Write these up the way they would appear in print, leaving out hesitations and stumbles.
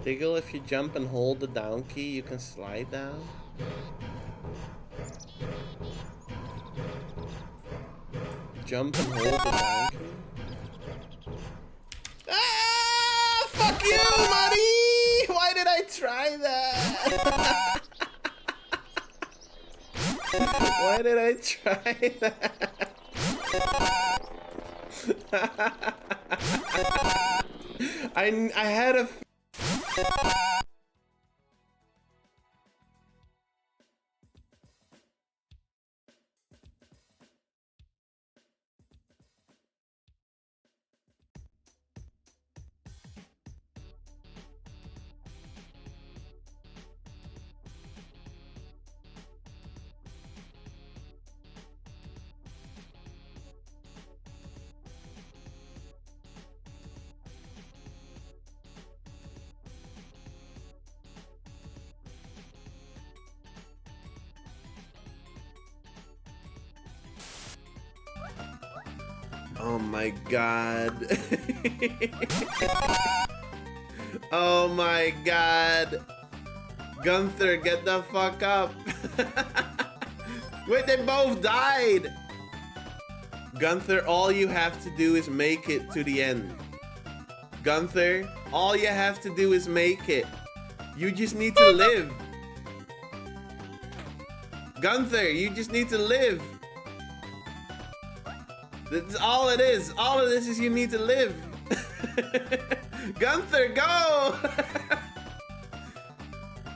Diggle, if you jump and hold the down key, you can slide down. Jump and hold the down key. Ah! Fuck you, buddy! Why did I try that? Why did I try that? I had a... Oh my god. Oh my god. Gunther, get the fuck up. Wait, they both died. Gunther, all you have to do is make it to the end. Gunther, all you have to do is make it. You just need to live. Gunther, you just need to live. That's all it is. All of this is you need to live. Gunther, go!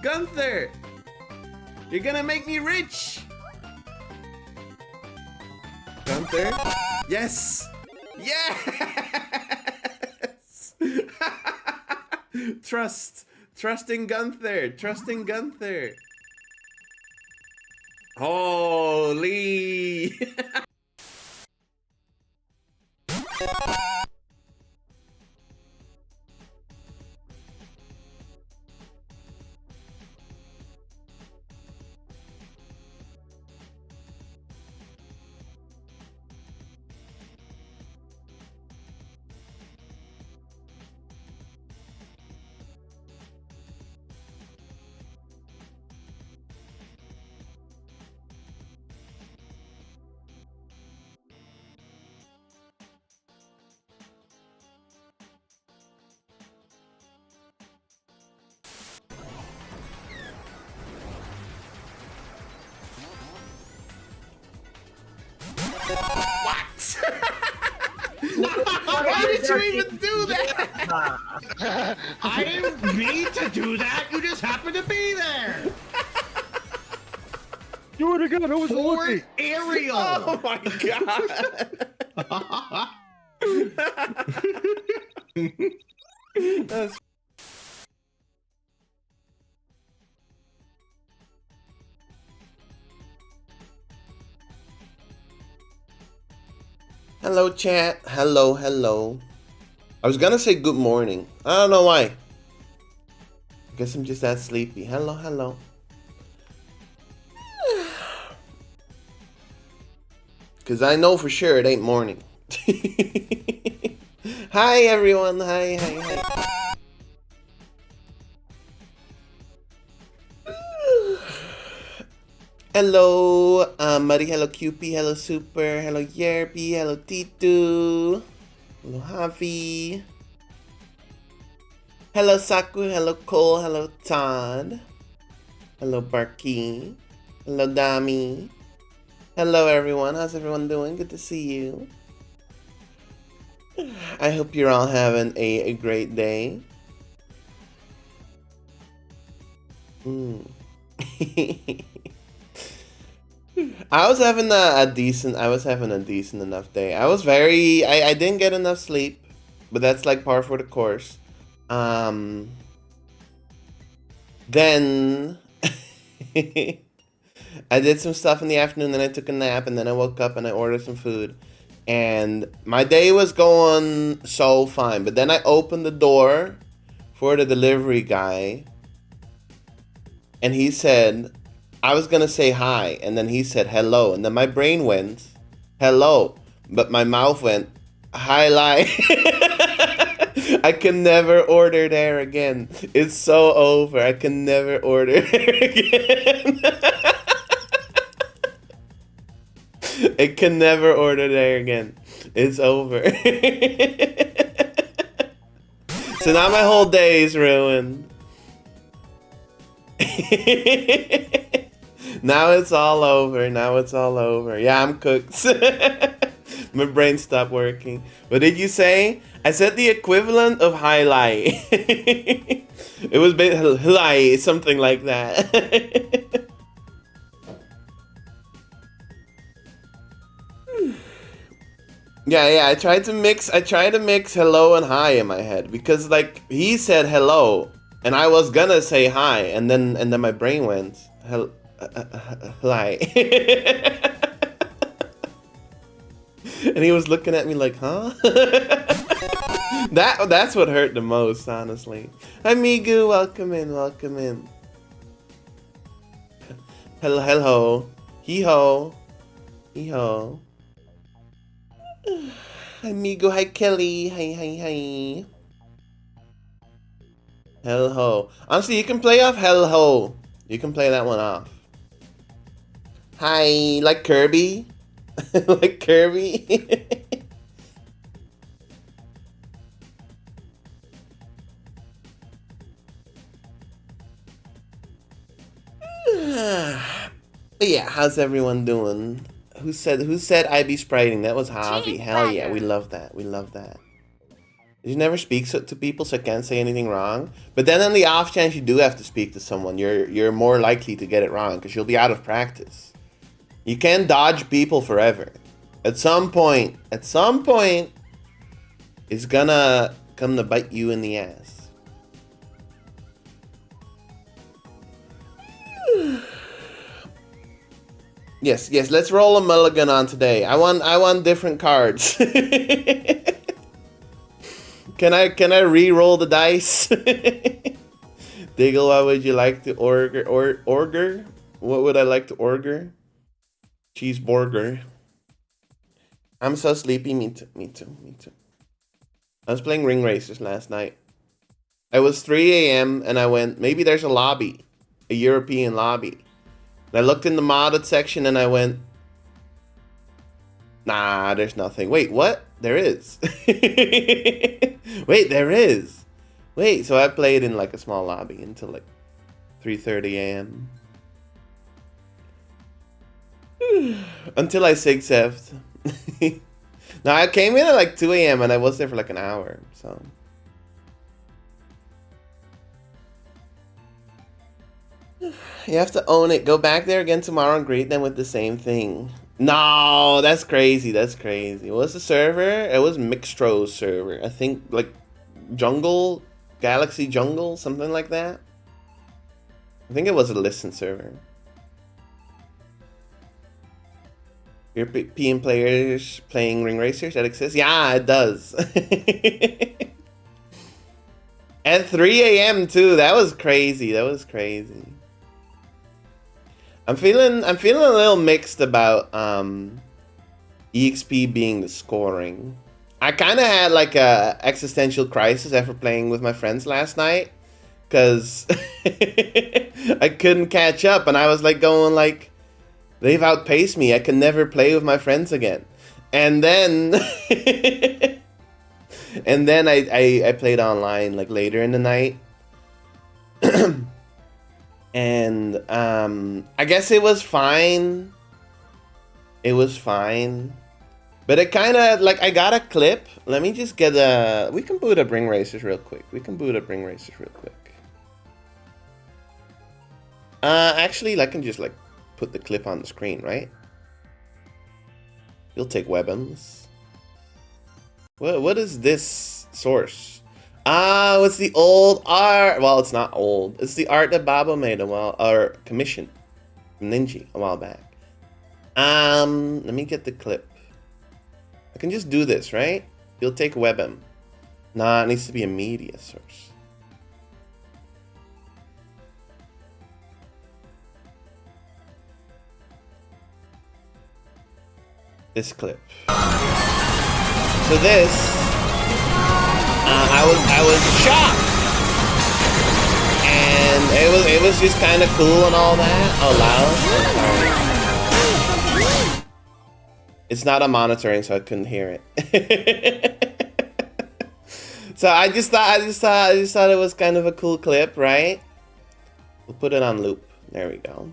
Gunther! You're gonna make me rich! Gunther? Yes! Yes! Trust in Gunther. Trust in Gunther. Holy! What? Why did you even do that? I didn't mean to do that. You just happened to be there. Do it again. I was looking. Aerial. Oh my god. That's... Hello chat. Hello, hello. I was gonna say good morning. I don't know why. I guess I'm just that sleepy. Hello, hello. Cause I know for sure it ain't morning. Hi everyone. Hi, hi, hi. Hello, Mari, hello QP, hello Super, hello Yerby, hello Titu, hello Javi, hello Saku, hello Cole, hello Todd, hello Barky, hello Dami, hello everyone, how's everyone doing? Good to see you. I hope you're all having a great day. Mm. I was having a decent enough day. I didn't get enough sleep, but that's like par for the course. Um, then I did some stuff in the afternoon, then I took a nap, and then I woke up and I ordered some food. And my day was going so fine. But then I opened the door for the delivery guy, and he said, I was gonna say hi, and then he said hello, and then my brain went, hello, but my mouth went, hi, lie. I can never order there again. It's so over. I can never order there again. I can never order there again. It's over. So now my whole day is ruined. Now it's all over. Now it's all over. Yeah, I'm cooked. My brain stopped working. What did you say? I said the equivalent of highlight. It was highlight, something like that. Yeah, I tried to mix hello and hi in my head because like he said hello and I was gonna say hi and then my brain went hi. And he was looking at me like, huh? That's what hurt the most, honestly. Hi Migu, welcome in. Hello. Hee-ho. Hi Migo, hi Kelly, hi. Hello. Honestly, you can play off hello. You can play that one off. Hi, like Kirby? Like Kirby? But yeah, how's everyone doing? Who said I be spriting? That was Javi. Hell yeah, we love that. You never speak to people, so I can't say anything wrong. But then on the off chance you do have to speak to someone, you're more likely to get it wrong because you'll be out of practice. You can't dodge people forever. At some point, it's gonna come to bite you in the ass. Yes, let's roll a mulligan on today. I want different cards. Can I re-roll the dice? Diggle, what would you like to order? What would I like to order? Cheeseburger. I'm so sleepy. Me too. I was playing Ring Racers last night. It was 3 a.m. and I went, maybe there's a lobby. A European lobby. And I looked in the modded section and I went, nah, there's nothing. Wait, what? There is. Wait, there is. Wait, so I played in like a small lobby until like 3:30 a.m. Until I sig-seffed. No, I came in at like 2 a.m. and I was there for like an hour, so. You have to own it. Go back there again tomorrow and greet them with the same thing. No, that's crazy. What's the server? It was Mixtro's server. I think like Jungle, Galaxy Jungle, something like that. I think it was a listen server. European players playing Ring Racers, that exists? Yeah, it does. At 3 a.m. too. That was crazy. I'm feeling a little mixed about EXP being the scoring. I kind of had like a existential crisis after playing with my friends last night, cause I couldn't catch up, and I was like going like, they've outpaced me. I can never play with my friends again. And then I played online like later in the night. And I guess it was fine. But it kind of like, I got a clip. Let me just get we can boot up Ring Racers real quick. Actually, I can just like put the clip on the screen, right? You'll take weapons. What is this source? Ah, it's the old art. Well, it's not old. It's the art that Babo made a while, or commissioned from Ninja a while back. Let me get the clip. I can just do this, right? You'll take weapon. Nah, it needs to be a media source. This clip. So this, I was shocked, and it was just kind of cool and all that. Oh, loud. Sorry. It's not a monitoring, so I couldn't hear it. So I just thought it was kind of a cool clip, right? We'll put it on loop. There we go.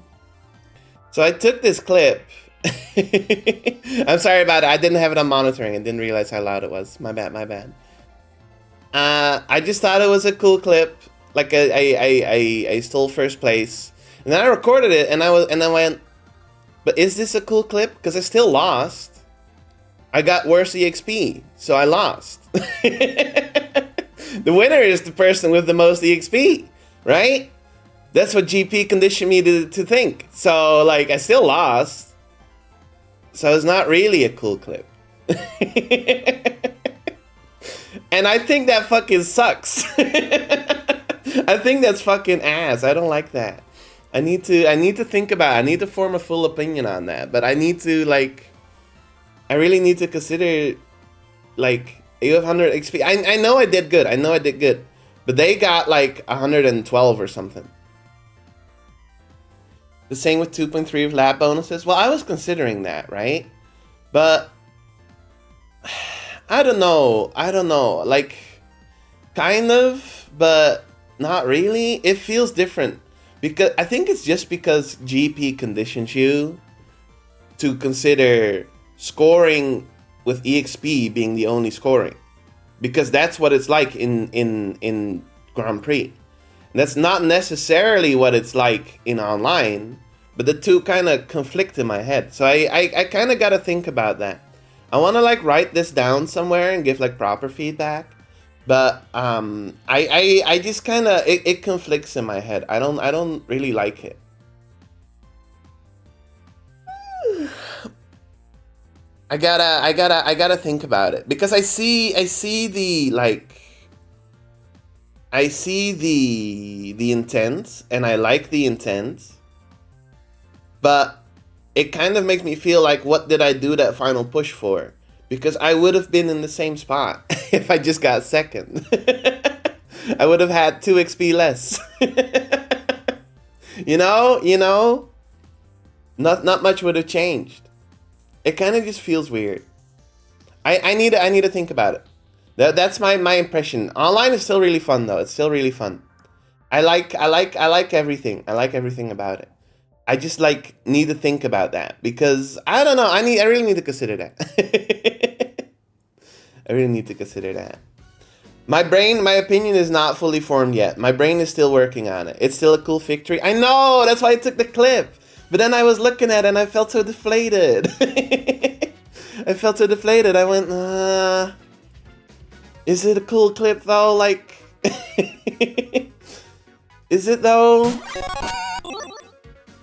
So I took this clip. I'm sorry about it. I didn't have it on monitoring and didn't realize how loud it was. My bad, my bad. I just thought it was a cool clip. Like I stole first place, and then I recorded it, and I went, but is this a cool clip? Because I still lost. I got worse EXP, so I lost. The winner is the person with the most EXP, right? That's what GP conditioned me to think. So like I still lost. So it's not really a cool clip. And I think that fucking sucks. I think that's fucking ass. I don't like that. I need to think about it. I need to form a full opinion on that. But I need to like, I really need to consider like 800 XP. I know I did good. I know I did good. But they got like 112 or something. The same with 2.3 with lab bonuses. Well, I was considering that, right? But I don't know. Like, kind of, but not really. It feels different. Because I think it's just because GP conditions you to consider scoring with EXP being the only scoring. Because that's what it's like in Grand Prix. That's not necessarily what it's like in online, but the two kind of conflict in my head. So I kind of got to think about that. I want to like write this down somewhere and give like proper feedback. But I just kind of it conflicts in my head. I don't really like it. I gotta think about it because I see the like. I see the intent, and I like the intent, but it kind of makes me feel like, what did I do that final push for? Because I would have been in the same spot if I just got second. I would have had 2 XP less. you know, not much would have changed. It kind of just feels weird. I need to think about it. That's my impression. Online is still really fun though. It's still really fun. I like everything. I like everything about it. I just like need to think about that because I don't know. I really need to consider that. I really need to consider that. My opinion is not fully formed yet. My brain is still working on it. It's still a cool victory. I know. That's why I took the clip. But then I was looking at it and I felt so deflated. I felt so deflated. I went, is it a cool clip though? Like, is it though?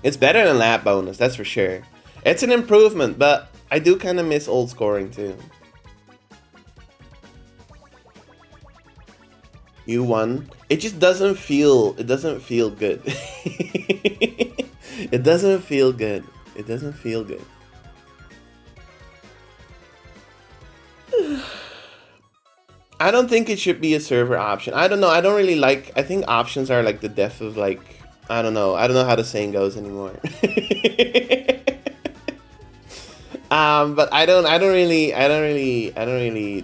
It's better than lap bonus, that's for sure. It's an improvement, but I do kind of miss old scoring too. You won. It just doesn't feel. It doesn't feel good. It doesn't feel good. It doesn't feel good. I don't think it should be a server option. I don't know. I don't really like. I think options are like the death of like. I don't know. I don't know how the saying goes anymore. But I don't really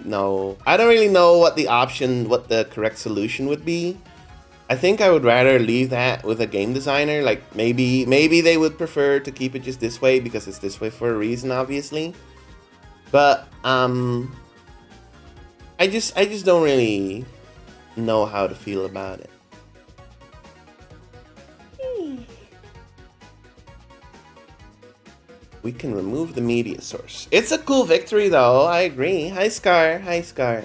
know. I don't really know what the correct solution would be. I think I would rather leave that with a game designer. Like maybe they would prefer to keep it just this way because it's this way for a reason, obviously. But I just don't really know how to feel about it. We can remove the media source. It's a cool victory though, I agree. Hi Scar, hi Scar.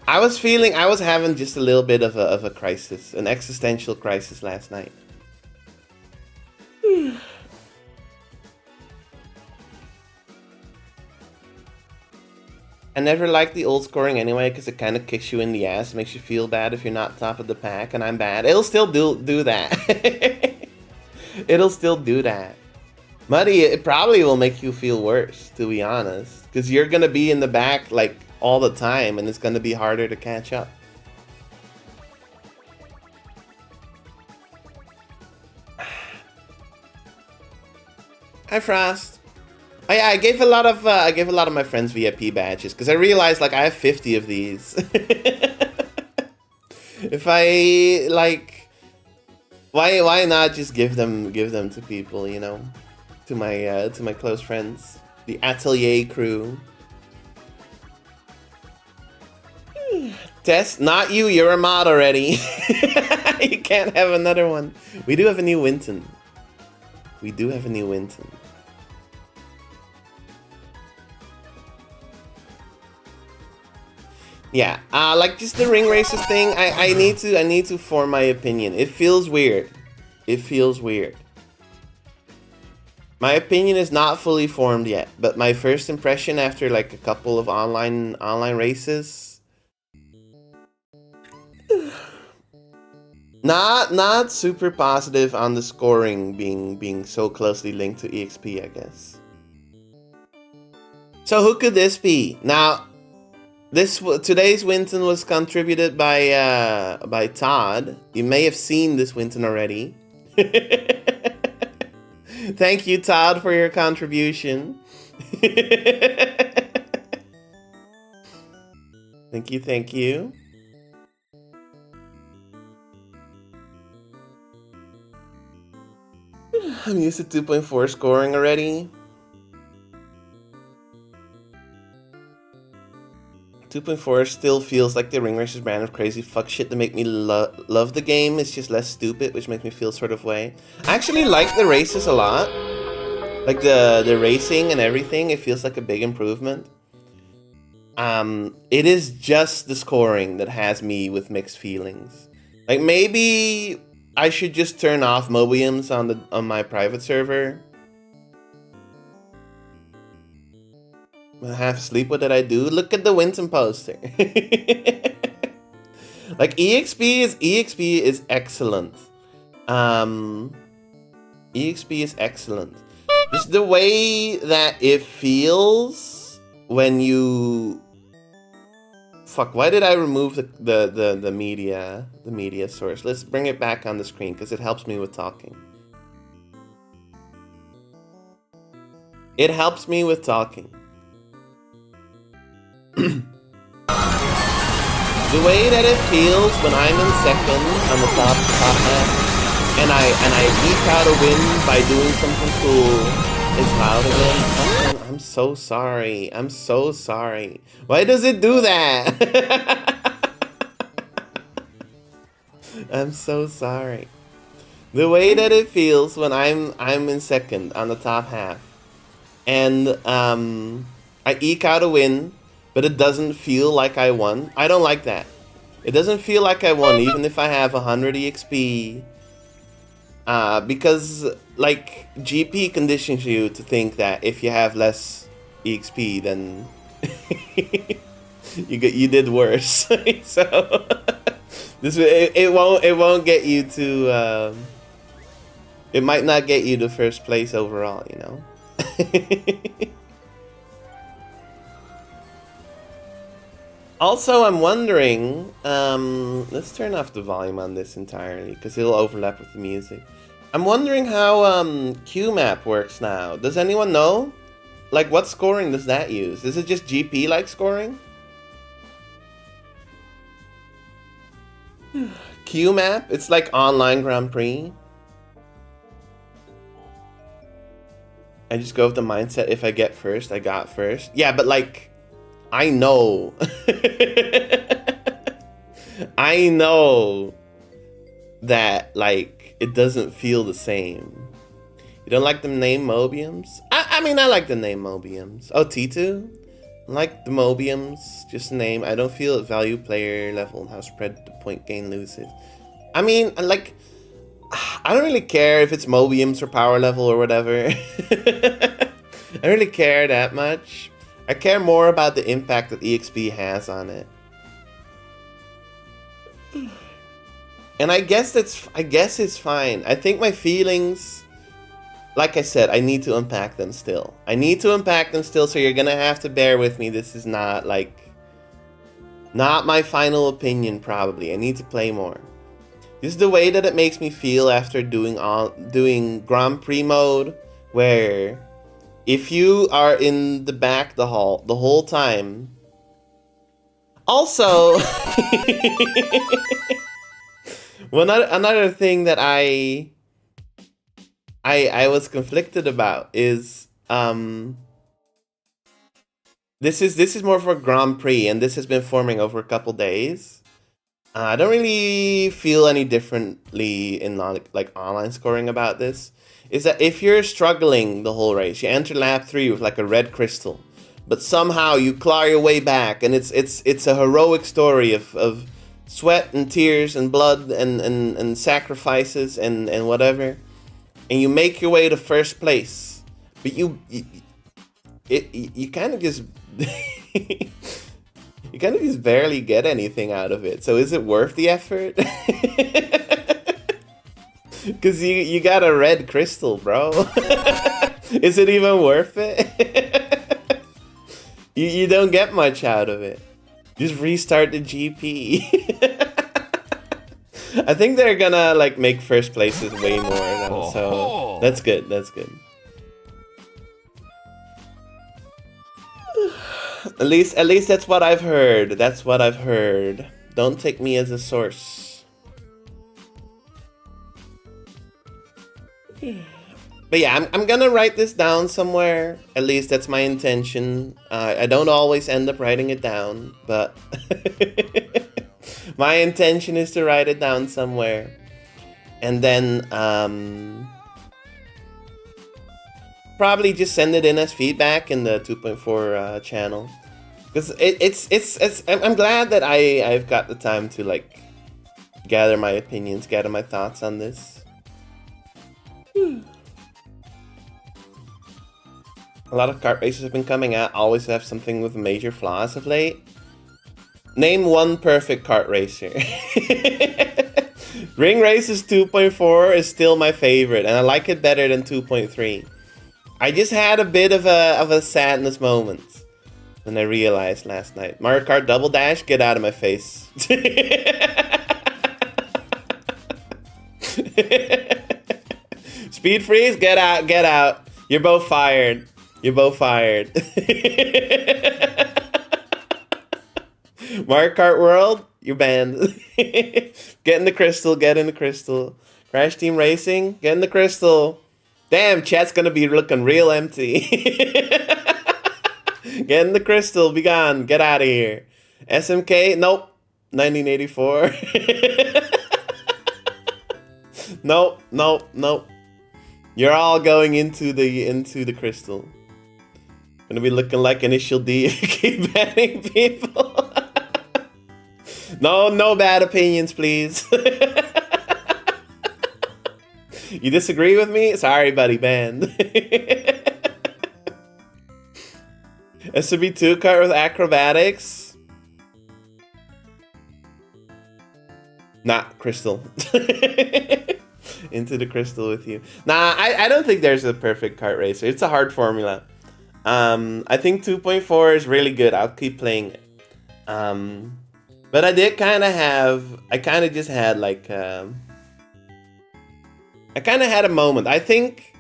I was having just a little bit of a crisis, an existential crisis last night. I never liked the old scoring anyway, because it kind of kicks you in the ass, makes you feel bad if you're not top of the pack, and I'm bad. It'll still do that. It'll still do that. Muddy, it probably will make you feel worse, to be honest, because you're gonna be in the back like all the time, and it's gonna be harder to catch up. Hi Frost. Oh yeah, I gave a lot of my friends VIP badges because I realized like I have 50 of these. If I like, why not just give them to people, you know, to my close friends, the Atelier crew. Tess, not you. You're a mod already. You can't have another one. We do have a new Winton. We do have a new Winton. Yeah, like just the ring races thing. I need to form my opinion. It feels weird. It feels weird. My opinion is not fully formed yet, but my first impression after like a couple of online races, not super positive on the scoring being so closely linked to EXP, I guess. So who could this be? Now, today's Winton was contributed by Todd. You may have seen this Winton already. Thank you, Todd, for your contribution. Thank you, thank you. I'm used to 2.4 scoring already. 2.4 still feels like the Ring Racer's brand of crazy fuck shit to make me love the game. It's just less stupid, which makes me feel sort of way. I actually like the races a lot. Like the racing and everything, it feels like a big improvement. It is just the scoring that has me with mixed feelings. Like maybe I should just turn off Mobiums on my private server. I'm half asleep. What did I do? Look at the Winton poster. Like EXP is excellent. EXP is excellent. Just the way that it feels when you. Fuck! Why did I remove the media source? Let's bring it back on the screen because it helps me with talking. It helps me with talking. The way that it feels when I'm in second on the top half, and I eke out a win by doing something cool is loud again. I'm so sorry. I'm so sorry. Why does it do that? I'm so sorry. The way that it feels when I'm in second on the top half, and I eke out a win. But it doesn't feel like I won. I don't like that. It doesn't feel like I won, even if I have 100 EXP. Because, like, GP conditions you to think that if you have less EXP, then you did worse. So it won't get you to. It might not get you to first place overall, you know. Also, I'm wondering, let's turn off the volume on this entirely, because it'll overlap with the music. I'm wondering how QMap works now. Does anyone know? Like, what scoring does that use? Is it just GP-like scoring? QMap? It's like online Grand Prix. I just go with the mindset, if I get first, I got first. Yeah, but like... I know. I know that, like, it doesn't feel the same. You don't like the name Mobiums? I mean, I like the name Mobiums. Oh, T2? I like the Mobiums, just a name. I don't feel at value player level how spread the point gain loses. I mean, like, I don't really care if it's Mobiums or power level or whatever. I don't really care that much. I care more about the impact that EXP has on it. And I guess it's fine. I think my feelings, like I said, I need to unpack them still. So you're gonna have to bear with me. This is not my final opinion probably. I need to play more. This is the way that it makes me feel after doing Grand Prix mode, where if you are in the back the whole time. Also, another thing that I was conflicted about is this is more for Grand Prix, and this has been forming over a couple days. I don't really feel any differently in like online scoring about this. Is that if you're struggling the whole race, you enter lap 3 with like a red crystal, but somehow you claw your way back, and it's a heroic story of sweat and tears and blood and sacrifices and whatever, and you make your way to first place, but you kind of just you kind of just barely get anything out of it. So is it worth the effort? Because you got a red crystal, bro. Is it even worth it? you don't get much out of it. Just restart the GP. I think they're gonna like make first places way more now, so that's good. That's good. At least that's what I've heard. That's what I've heard. Don't take me as a source. But yeah, I'm gonna write this down somewhere. At least that's my intention. I don't always end up writing it down, but my intention is to write it down somewhere. And then probably just send it in as feedback in the 2.4 channel. Because I'm glad that I've got the time to like gather my opinions, gather my thoughts on this. A lot of kart races have been coming out, always have something with major flaws of late. Name one perfect kart racer. Ring Races 2.4 is still my favorite, and I like it better than 2.3. I just had a bit of a sadness moment when I realized last night. Mario Kart Double Dash, get out of my face. Speed Freeze, get out, get out. You're both fired. You're both fired. Mario Kart World, you're banned. Get in the crystal, get in the crystal. Crash Team Racing, get in the crystal. Damn, chat's gonna be looking real empty. Get in the crystal, be gone, get out of here. SMK, nope. 1984. Nope, nope, nope. You're all going into the crystal. Gonna be looking like Initial D if you keep banning people. No bad opinions, please. You disagree with me? Sorry, buddy, banned. SB2 kart with acrobatics? Nah, crystal. Into the crystal with you. Nah, I don't think there's a perfect kart racer. It's a hard formula. I think 2.4 is really good. I'll keep playing it. But I did kind of have... I kind of just had like... I kind of had a moment. I think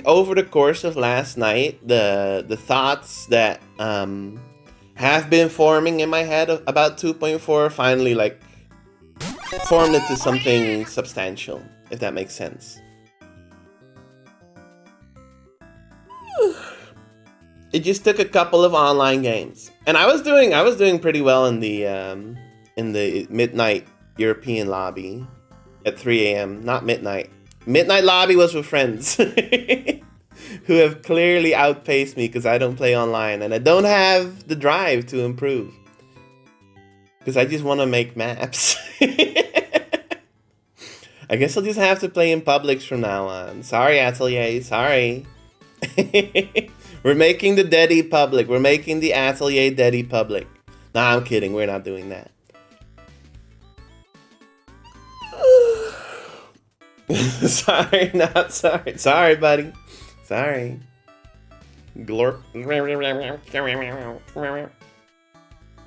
over the course of last night, the thoughts that have been forming in my head about 2.4 finally like formed into something substantial, if that makes sense. It just took a couple of online games, and I was doing pretty well in the midnight European lobby at 3 a.m. Not midnight, Midnight Lobby was with friends who have clearly outpaced me because I don't play online and I don't have the drive to improve. Because I just want to make maps. I guess I'll just have to play in publics from now on. Sorry, Atelier. Sorry. We're making the Deddy public. We're making the Atelier Deddy public. Nah, I'm kidding. We're not doing that. Sorry, not sorry. Sorry, buddy. Sorry. Glorp.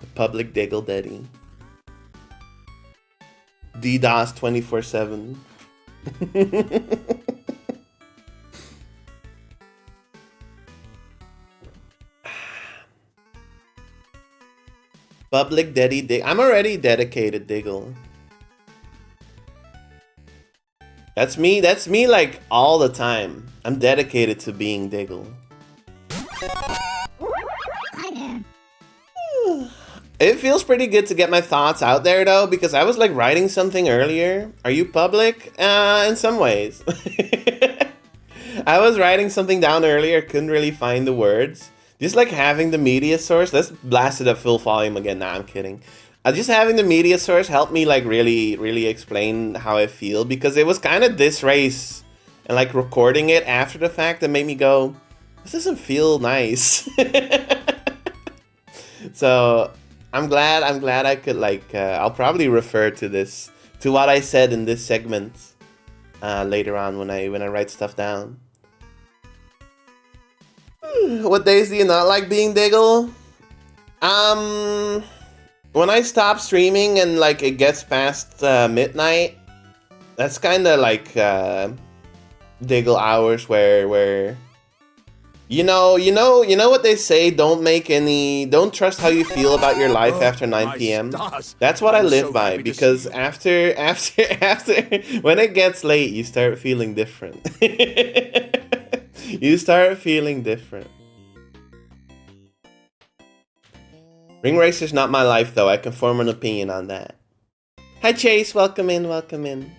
The public diggle Deddy. DDoS 24/7. Public Deddy dig. I'm already dedicated diggle. That's me like all the time. I'm dedicated to being diggle. It feels pretty good to get my thoughts out there though, because I was like writing something earlier. Are you public? In some ways. I was writing something down earlier, couldn't really find the words. Just like having the media source, let's blast it up full volume again. Nah, I'm kidding. Just having the media source helped me like really explain how I feel, because it was kind of this race and like recording it after the fact that made me go, this doesn't feel nice. So I'm glad I could like, I'll probably refer to this, to what I said in this segment later on when I write stuff down. What days do you not like being diggle? When I stop streaming and like it gets past midnight, that's kind of like diggle hours where you know what they say, don't trust how you feel about your life after 9 p.m. That's what I live by, because after when it gets late, you start feeling different. You start feeling different. Ring Racer's not my life though, I can form an opinion on that. Hi Chase, welcome in, welcome in.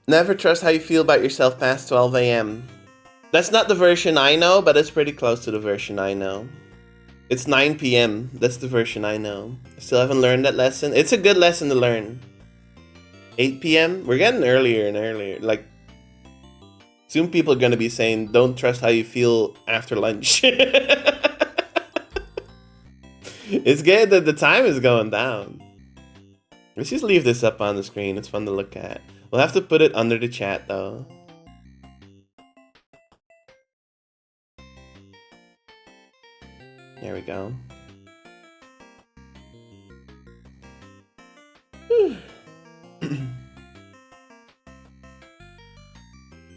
Never trust how you feel about yourself past 12 a.m. That's not the version I know, but it's pretty close to the version I know. It's 9 p.m. That's the version I know. I still haven't learned that lesson. It's a good lesson to learn. 8 p.m.? We're getting earlier and earlier. Like, soon people are going to be saying, don't trust how you feel after lunch. It's good that the time is going down. Let's just leave this up on the screen. It's fun to look at. We'll have to put it under the chat though. There we go.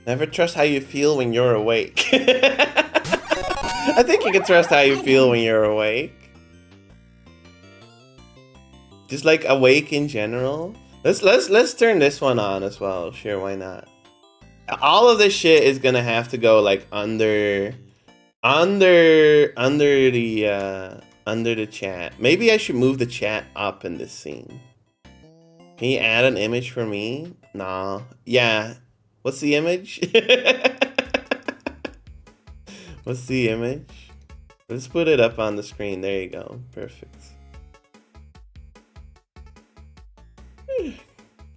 Never trust how you feel when you're awake. I think you can trust how you feel when you're awake. Just like awake in general. Let's turn this one on as well. Sure, why not? All of this shit is gonna have to go like under the chat. Maybe I should move the chat up in this scene. Can you add an image for me? Nah. Yeah. What's the image? What's the image? Let's put it up on the screen. There you go. Perfect.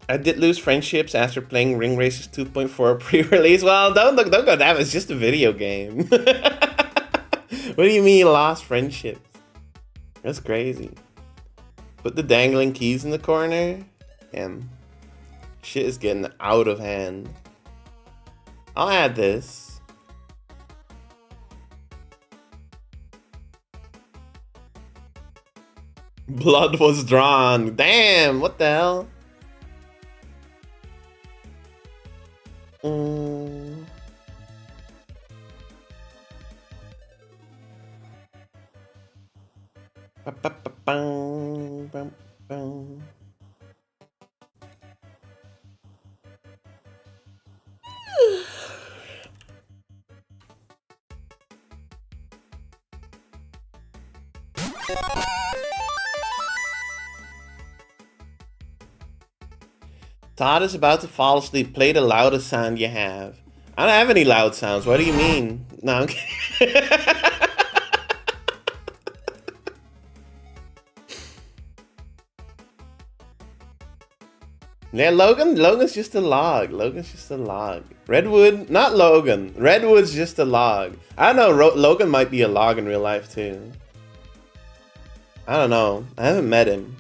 I did lose friendships after playing Ring Racers 2.4 pre-release. Well, don't go down. It's just a video game. What do you mean you lost friendships? That's crazy. Put the dangling keys in the corner. Damn. Shit is getting out of hand. I'll add this. Blood was drawn. Damn, what the hell? Todd is about to fall asleep. Play the loudest sound you have. I don't have any loud sounds. What do you mean? No, I'm kidding. Yeah, Logan's just a log. Logan's just a log. Redwood, not Logan. Redwood's just a log. I don't know, Logan might be a log in real life too. I don't know. I haven't met him.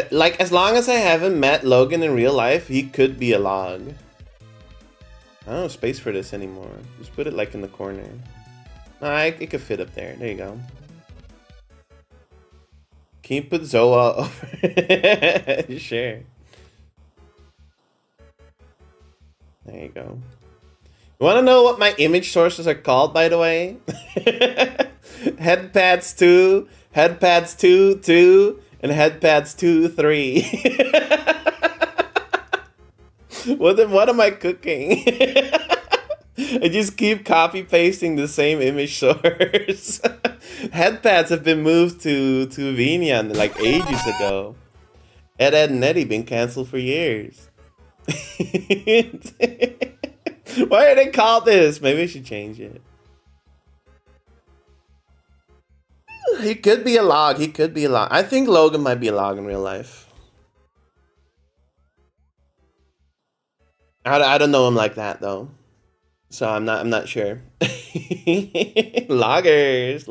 Like, as long as I haven't met Logan in real life, he could be a log. I don't have space for this anymore. Just put it like in the corner. Nah, it could fit up there. There you go. Can you put Zoa over? Sure. There you go. You want to know what my image sources are called, by the way? Headpads 2, Headpads 2, 2, and Headpads 2, 3. What am I cooking? I just keep copy pasting the same image source. Headpads have been moved to Vinian like ages ago. Ed and Eddie been canceled for years. Why are they called this? Maybe I should change it. He could be a log. He could be a log. I think Logan might be a log in real life. I don't know him like that though, so I'm not sure. Loggers.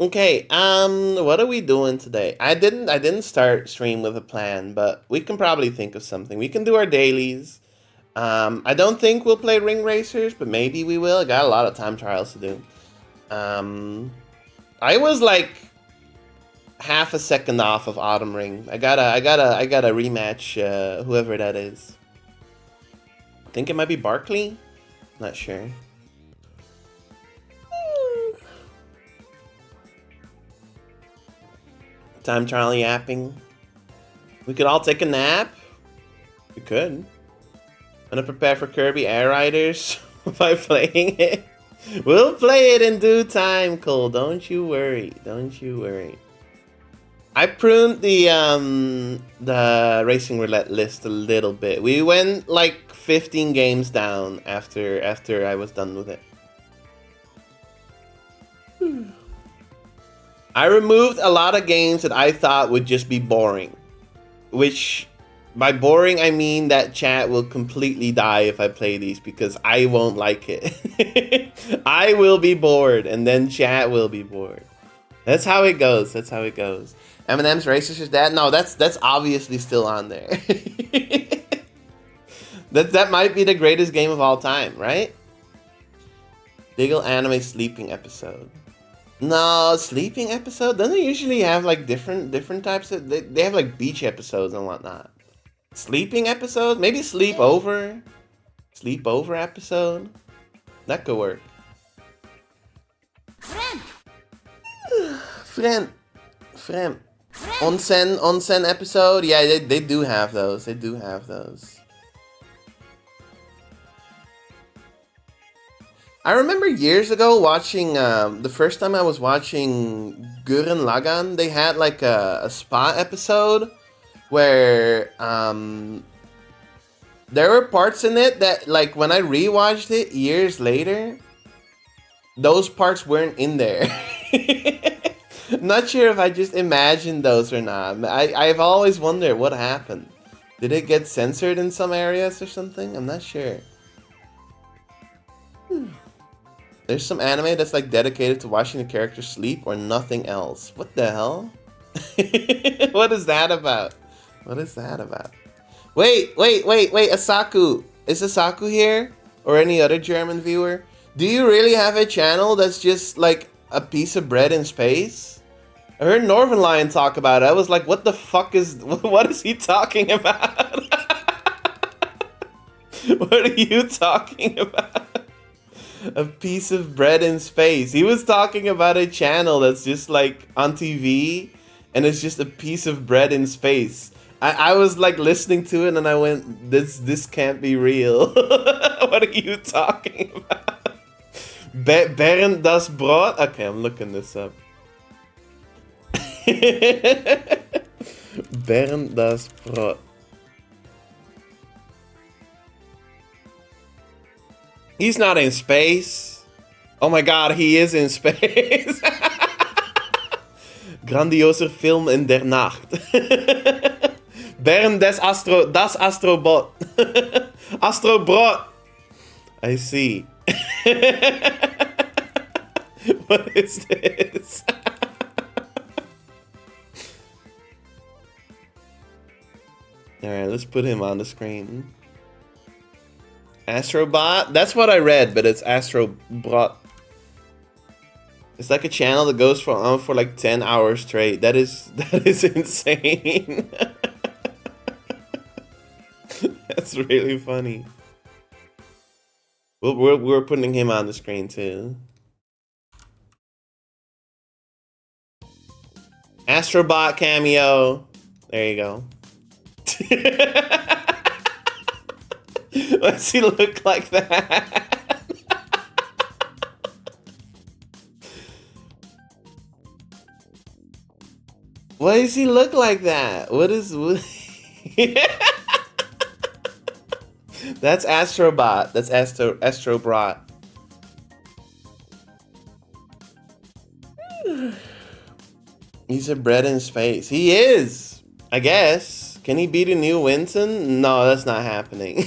Okay, what are we doing today? I didn't start stream with a plan, but we can probably think of something. We can do our dailies. I don't think we'll play Ring Racers, but maybe we will. I got a lot of time trials to do. I was like half a second off of Autumn Ring. I gotta rematch whoever that is. I think it might be Barkley. Not sure. Time trial yapping. We could all take a nap. We could. Wanna prepare for Kirby Air Riders by playing it? We'll play it in due time, Cole. Don't you worry. Don't you worry. I pruned the Racing Roulette list a little bit. We went like 15 games down after I was done with it. I removed a lot of games that I thought would just be boring. Which, by boring, I mean that chat will completely die if I play these because I won't like it. I will be bored and then chat will be bored. That's how it goes. That's how it goes. Eminem's Racist is Dad? No, that's obviously still on there. that might be the greatest game of all time, right? Diggle anime sleeping episode. No, sleeping episode? Doesn't it usually have like different types of... They have like beach episodes and whatnot. Sleeping episode? Maybe sleepover? Sleepover episode? That could work. Friend. Onsen episode? Yeah, they do have those. They do have those. I remember years ago watching, the first time I was watching Gurren Lagann, they had like a spa episode where there were parts in it that, like, when I rewatched it years later, those parts weren't in there. Not sure if I just imagined those or not. I've always wondered what happened. Did it get censored in some areas or something? I'm not sure. There's some anime that's like dedicated to watching the characters sleep or nothing else. What the hell? What is that about? What is that about? Wait, Asaku. Is Asaku here? Or any other German viewer? Do you really have a channel that's just like a piece of bread in space? I heard Northern Lion talk about it. I was like, what the fuck what is he talking about? What are you talking about? A piece of bread in space. He was talking about a channel that's just like on TV and it's just a piece of bread in space. I was like listening to it and I went, this can't be real. What are you talking about? Bernd das Brot? Okay, I'm looking this up. Bernd das Brot. He's not in space. Oh my god, he is in space. Grandioser Film in der Nacht. Bernd das Astrobot. Astrobrot. I see. What is this? Alright, let's put him on the screen. Astrobot? That's what I read, but it's Astrobrot. It's like a channel that goes for like 10 hours straight. That is insane. That's really funny. We're putting him on the screen too. Astrobot cameo. There you go. Does he look like that? Why does he look like that? What? That's Astrobot. That's Astrobrot. He's a bread in space. He is, I guess. Can he beat a new Winton? No, that's not happening.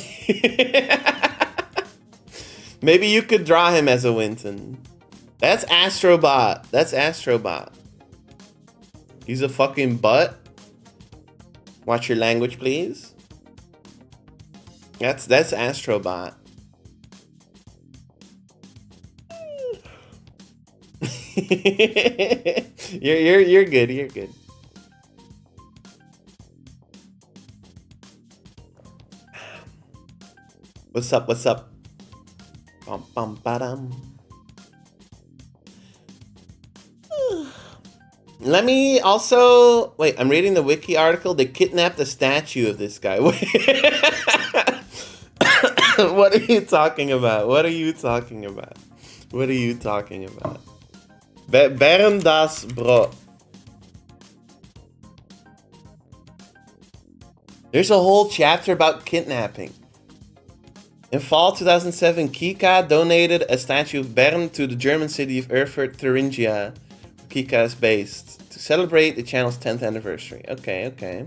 Maybe you could draw him as a Winton. That's Astrobot. That's Astrobot. He's a fucking butt. Watch your language, please. That's Astrobot. You're good. You're good. What's up? What's up? Bum bum ba-dum. Let me also wait. I'm reading the wiki article. They kidnapped a statue of this guy. What are you talking about? What are you talking about? What are you talking about? Bernd das Brot. There's a whole chapter about kidnapping. In fall 2007, Kika donated a statue of Bernd to the German city of Erfurt, Thuringia, where Kika is based, to celebrate the channel's 10th anniversary. Okay.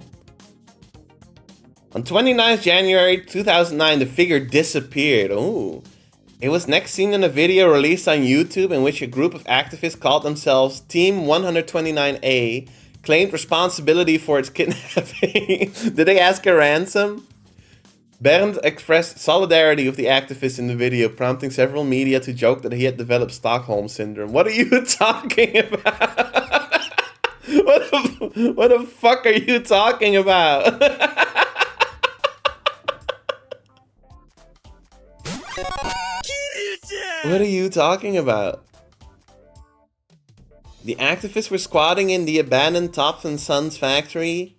On 29th January 2009, the figure disappeared. Ooh. It was next seen in a video released on YouTube in which a group of activists called themselves Team 129A claimed responsibility for its kidnapping. Did they ask a ransom? Bernd expressed solidarity with the activists in the video, prompting several media to joke that he had developed Stockholm Syndrome. What are you talking about? What the fuck are you talking about? What are you talking about? The activists were squatting in the abandoned Topf & Sons factory,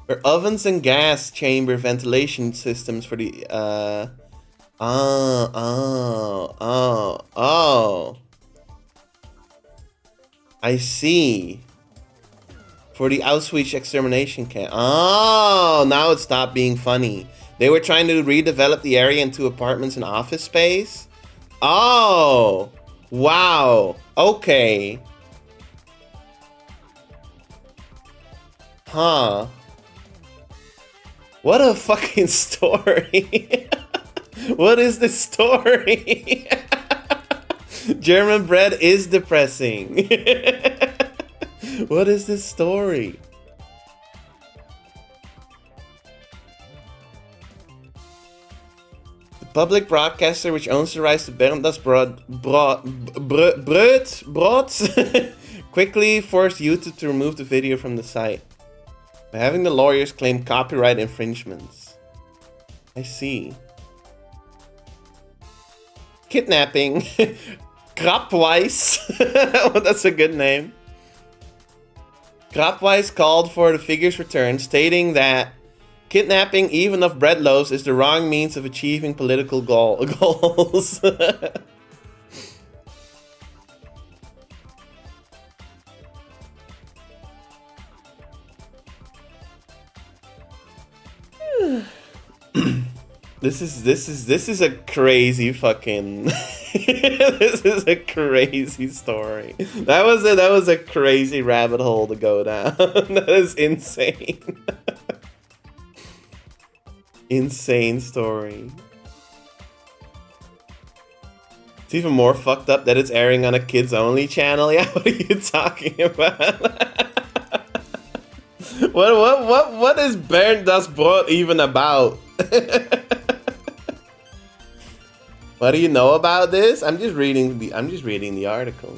where ovens and gas chamber ventilation systems for the I see. For the Auschwitz extermination camp. Oh, now it stopped being funny. They were trying to redevelop the area into apartments and office space. Oh, wow. Okay. Huh. What a fucking story. What is this story? German bread is depressing. What is this story? The public broadcaster, which owns the rights to Bernd das Brot, quickly forced YouTube to remove the video from the site, by having the lawyers claim copyright infringements. I see. Kidnapping. Krapweis. Oh, that's a good name. Krapweis called for the figure's return, stating that kidnapping, even of bread loaves, is the wrong means of achieving political goals. This is a crazy fucking this is a crazy story. That was a crazy rabbit hole to go down. That is insane. Insane story. It's even more fucked up that it's airing on a kids only channel. Yeah, what are you talking about? What is Bernd das Brot even about? What do you know about this? I'm just reading the article.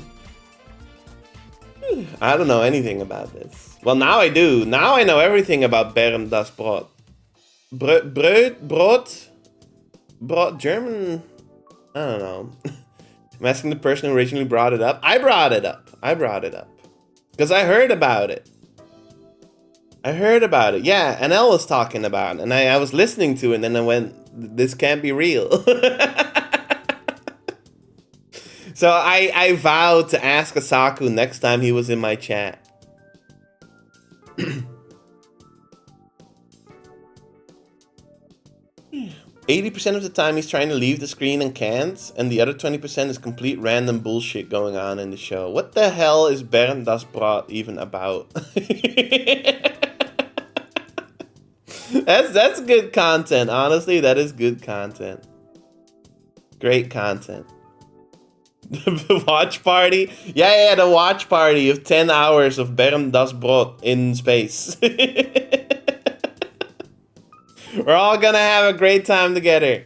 I don't know anything about this. Well, now I do. Now I know everything about Bernd das Brot. Brot, German. I don't know. I'm asking the person who originally brought it up. I brought it up. Because I heard about it. Yeah, and Elle was talking about it. And I was listening to it, and then I went, this can't be real. So I vowed to ask Asaku next time he was in my chat. 80% of the time he's trying to leave the screen and can't, and the other 20% is complete random bullshit going on in the show. What the hell is Bernd das Brot even about? That's good content, honestly. That is good content. Great content. The watch party? Yeah, the watch party of 10 hours of Bernd das Brot in space. We're all gonna have a great time together.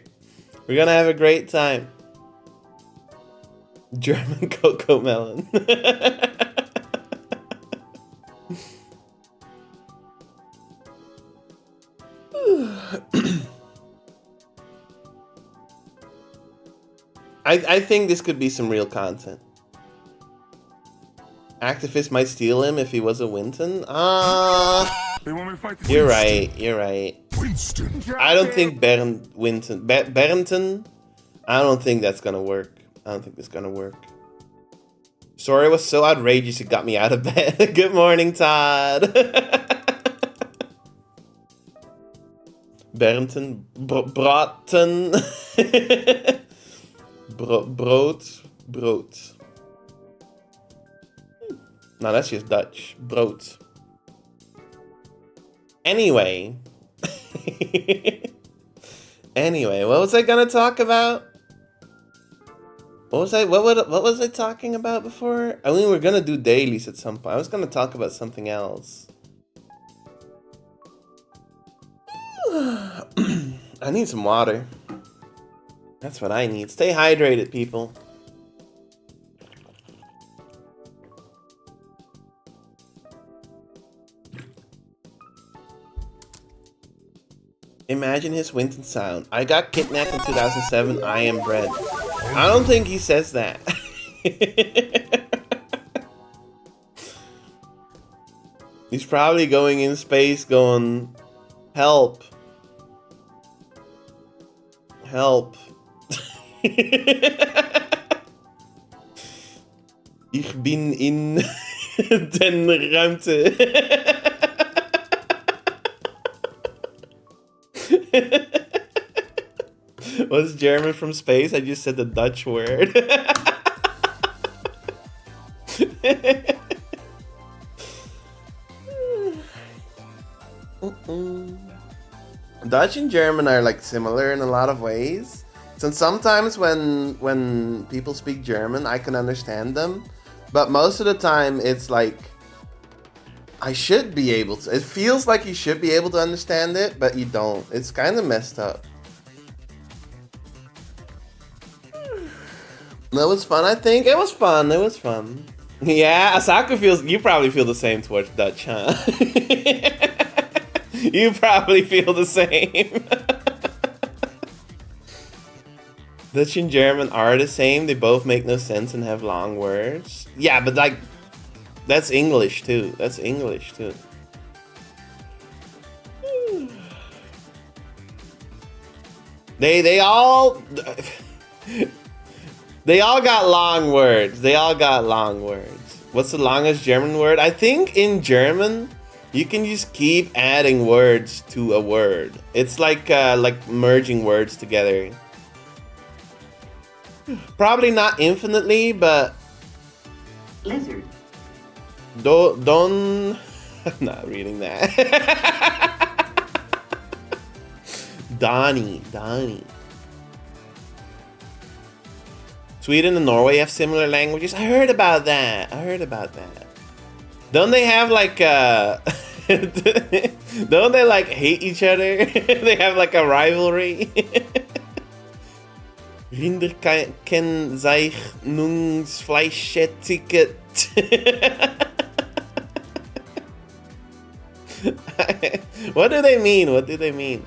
We're gonna have a great time. German cocoa melon. I think this could be some real content. Activist might steal him if he was a Winton. You're right. Winston. I don't think Barrington. I don't think that's gonna work. Sorry, it was so outrageous it got me out of bed. Good morning, Todd. Barrington, Broughton. Brood. No, that's just Dutch. Brood. Anyway, what was I gonna talk about? What was I talking about before? I mean, we're gonna do dailies at some point. I was gonna talk about something else. I need some water. That's what I need. Stay hydrated, people. Imagine his Winton sound. I got kidnapped in 2007. I am bred. I don't think he says that. He's probably going in space going, help. Help. Ich bin in den Ruimte. Was German from space? I just said the Dutch word. Dutch and German are like similar in a lot of ways. So sometimes when people speak German, I can understand them, but most of the time it's like I should be able to. It feels like you should be able to understand it, but you don't. It's kind of messed up. That was fun, I think. It was fun. Yeah, Asaku you probably feel the same towards Dutch, huh? You probably feel the same. Dutch and German are the same. They both make no sense and have long words. Yeah, but like, that's English too. They all got long words. What's the longest German word? I think in German You can just keep adding words to a word. It's like merging words together. Probably not infinitely, but Lizard. don't. I'm not reading that. Donnie. Sweden and Norway have similar languages. I heard about that. Don't they have like don't they like hate each other? They have like a rivalry. Vrienden kennen zich Nungsfleischeticket. What do they mean?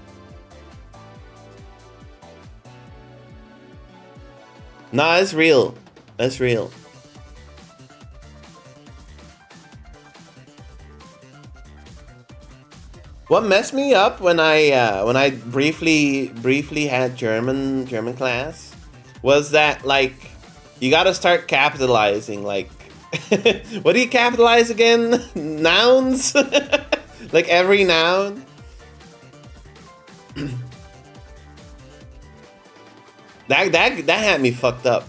Nah, it's real. That's real. What messed me up when I briefly had German class was that like you gotta start capitalizing like what do you capitalize again? Nouns? Like every noun? That had me fucked up.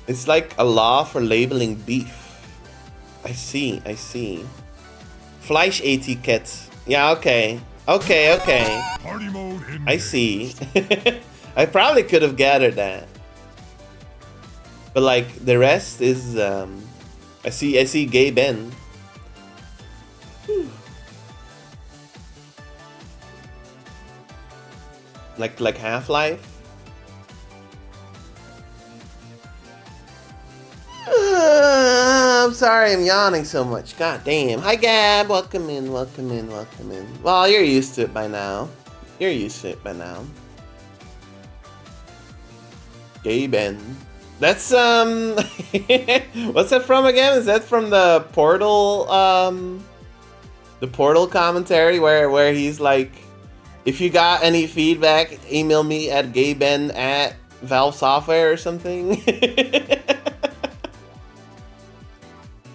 It's like a law for labeling beef. I see. Fleischetiket. Yeah, okay. Party mode in I see. I probably could have gathered that. But like the rest is I see Gay Ben. Like Half-Life. I'm sorry I'm yawning so much. God damn. Hi Gab, welcome in. Well, you're used to it by now. Gay Ben. That's what's that from again? Is that from the Portal commentary where he's like, if you got any feedback, email me at gayben@Valve Software or something.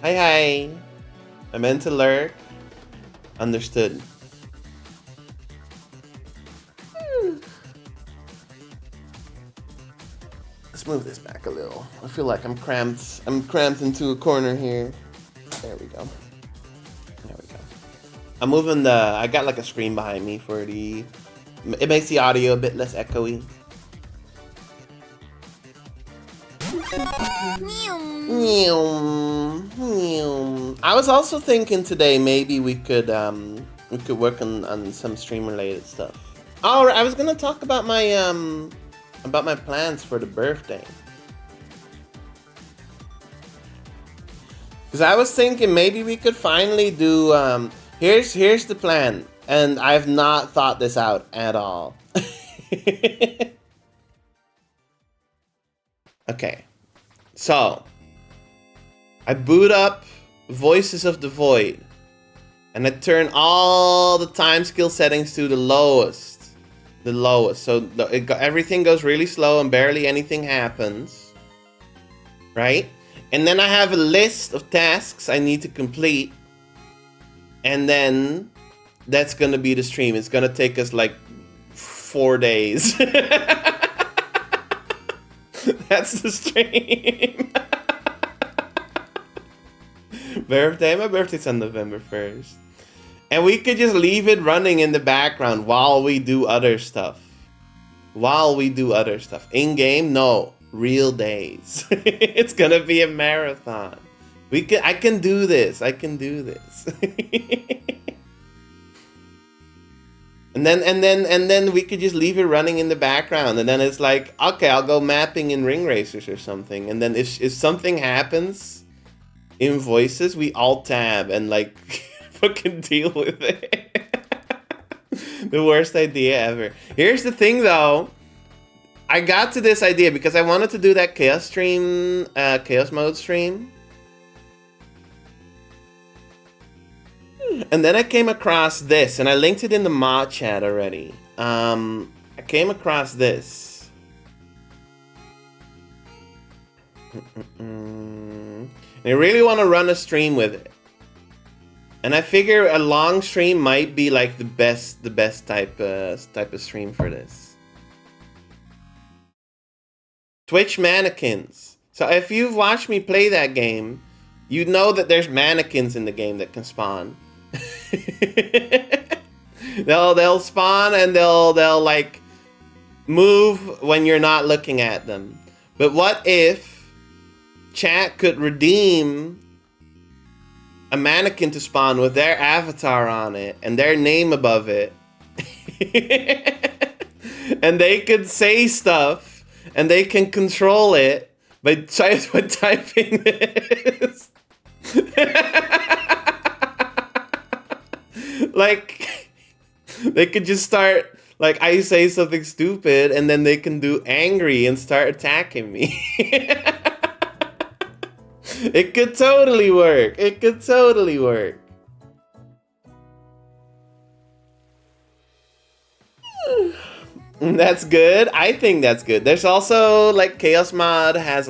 Hi. I meant to lurk. Understood. Let's move this back a little. I feel like I'm cramped into a corner here. There we go. I'm moving I got like a screen behind me for it makes the audio a bit less echoey. I was also thinking today maybe we could work on some stream related stuff. Oh, I was gonna talk about my plans for the birthday. Because I was thinking maybe we could finally do here's the plan, and I've not thought this out at all. Okay. So, I boot up Voices of the Void, and I turn all the time skill settings to the lowest. So everything goes really slow and barely anything happens. Right? And then I have a list of tasks I need to complete. And then that's gonna be the stream. It's gonna take us like 4 days. That's the stream. My birthday's on November 1st. And we could just leave it running in the background while we do other stuff. In game, no. Real days. It's gonna be a marathon. I can do this. And then we could just leave it running in the background, and then it's like, okay, I'll go mapping in Ring Racers or something, and then if something happens in Voices, we alt tab and like fucking deal with it. The worst idea ever. Here's the thing though, I got to this idea because I wanted to do that chaos mode stream. And then I came across this, and I linked it in the mod chat already. I came across this. I really want to run a stream with it. And I figure a long stream might be like the best type of stream for this. Twitch mannequins. So if you've watched me play that game, you know that there's mannequins in the game that can spawn. they'll spawn and they'll like move when you're not looking at them. But what if chat could redeem a mannequin to spawn with their avatar on it and their name above it? And they could say stuff and they can control it by typing this. Like, they could just start, like, I say something stupid and then they can do angry and start attacking me. It could totally work. It could totally work. That's good. I think that's good. There's also like Chaos Mod has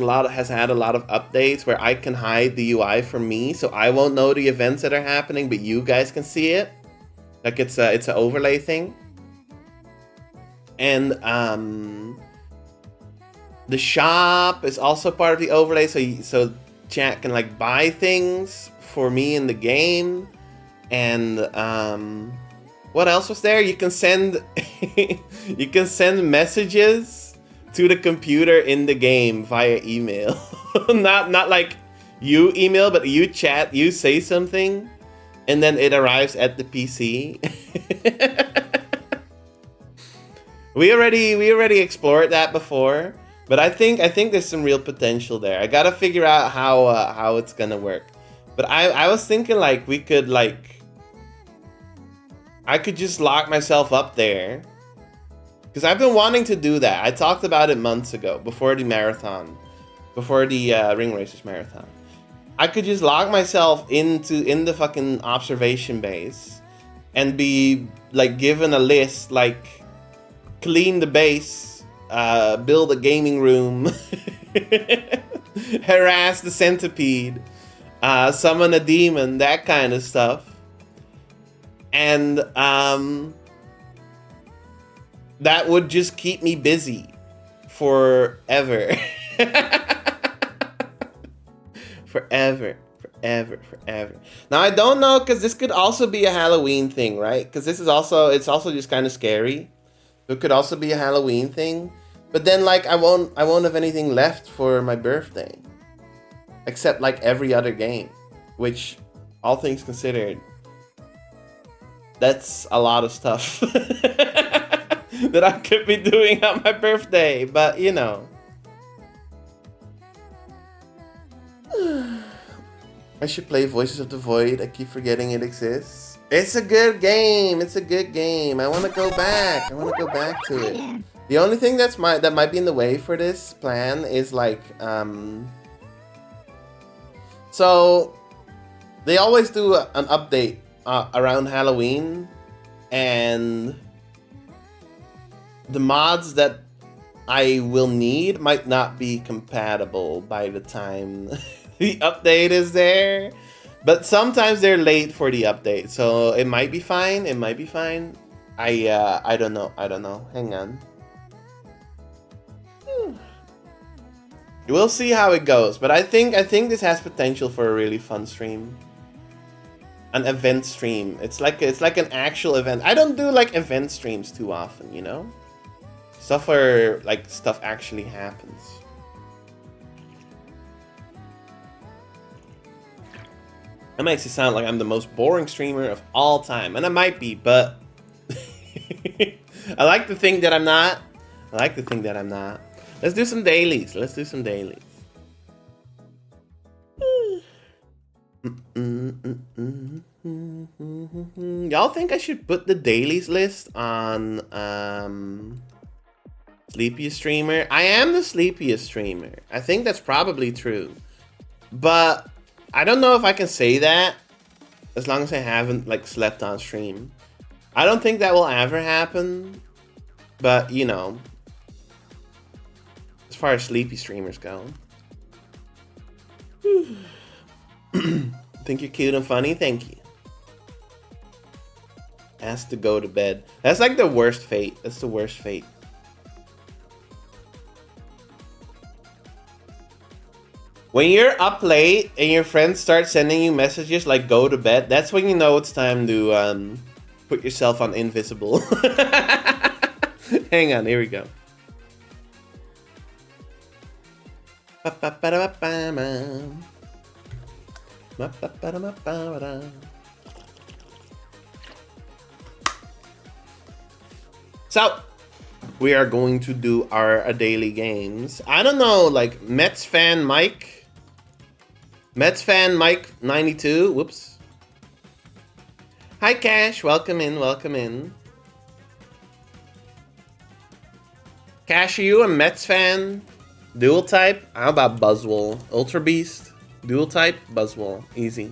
had a lot of updates where I can hide the UI for me, so I won't know the events that are happening, but you guys can see it. Like it's an overlay thing. And the shop is also part of the overlay, so chat can like buy things for me in the game. And what else was there? You can send you can send messages to the computer in the game via email. not like you email, but you chat, you say something, and then it arrives at the PC. we already explored that before, but I think there's some real potential there. I gotta figure out how it's gonna work. But I was thinking like we could like I could just lock myself up there. Because I've been wanting to do that. I talked about it months ago, before the marathon. Before the Ring Racers marathon. I could just lock myself in the fucking observation base. And be, like, given a list, like, clean the base, build a gaming room, harass the centipede, summon a demon, that kind of stuff. And that would just keep me busy forever. Forever. Now I don't know, because this could also be a Halloween thing, right? Because it's also just kind of scary. So it could also be a Halloween thing. But then like I won't have anything left for my birthday. Except like every other game. Which, all things considered, that's a lot of stuff that I could be doing on my birthday, but you know. I should play Voices of the Void. I keep forgetting it exists. It's a good game. It's a good game. I want to go back. I want to go back to it. The only thing that might be in the way for this plan is like, so they always do an update around Halloween, and the mods that I will need might not be compatible by the time the update is there. But sometimes they're late for the update, so it might be fine. It might be fine. I don't know. Hang on. We'll see how it goes, but I think this has potential for a really fun stream. An event stream. It's like an actual event. I don't do like event streams too often, you know? Stuff where like stuff actually happens. That makes it sound like I'm the most boring streamer of all time, and I might be, but I like to think that I'm not. Let's do some dailies. Y'all think I should put the dailies list on sleepiest streamer? I am the sleepiest streamer. I think that's probably true. But I don't know if I can say that as long as I haven't like slept on stream. I don't think that will ever happen. But you know, as far as sleepy streamers go. Think you're cute and funny? Thank you. Asked to go to bed. That's like the worst fate. That's the worst fate. When you're up late and your friends start sending you messages like go to bed, that's when you know it's time to put yourself on invisible. Hang on, here we go. So, we are going to do our daily games. I don't know, like Mets fan Mike 92. Whoops. Hi Cash, welcome in, welcome in. Cash, are you a Mets fan? Dual type? How about Buzzwole? Ultra Beast? Dual type? Buzzwole. Easy.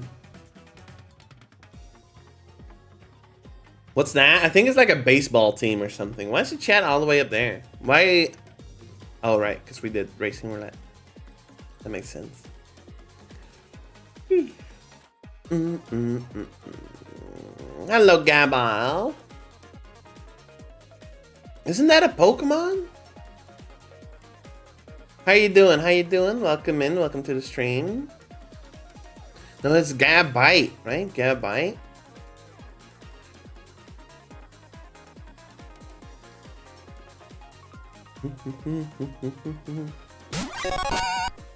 What's that? I think it's like a baseball team or something. Why is the chat all the way up there? Why? Oh, right, because we did Racing Roulette. That makes sense. Hello, Gabal. Isn't that a Pokemon? How you doing? How you doing? Welcome in. Welcome to the stream. No, it's Gabite, right? Gabite.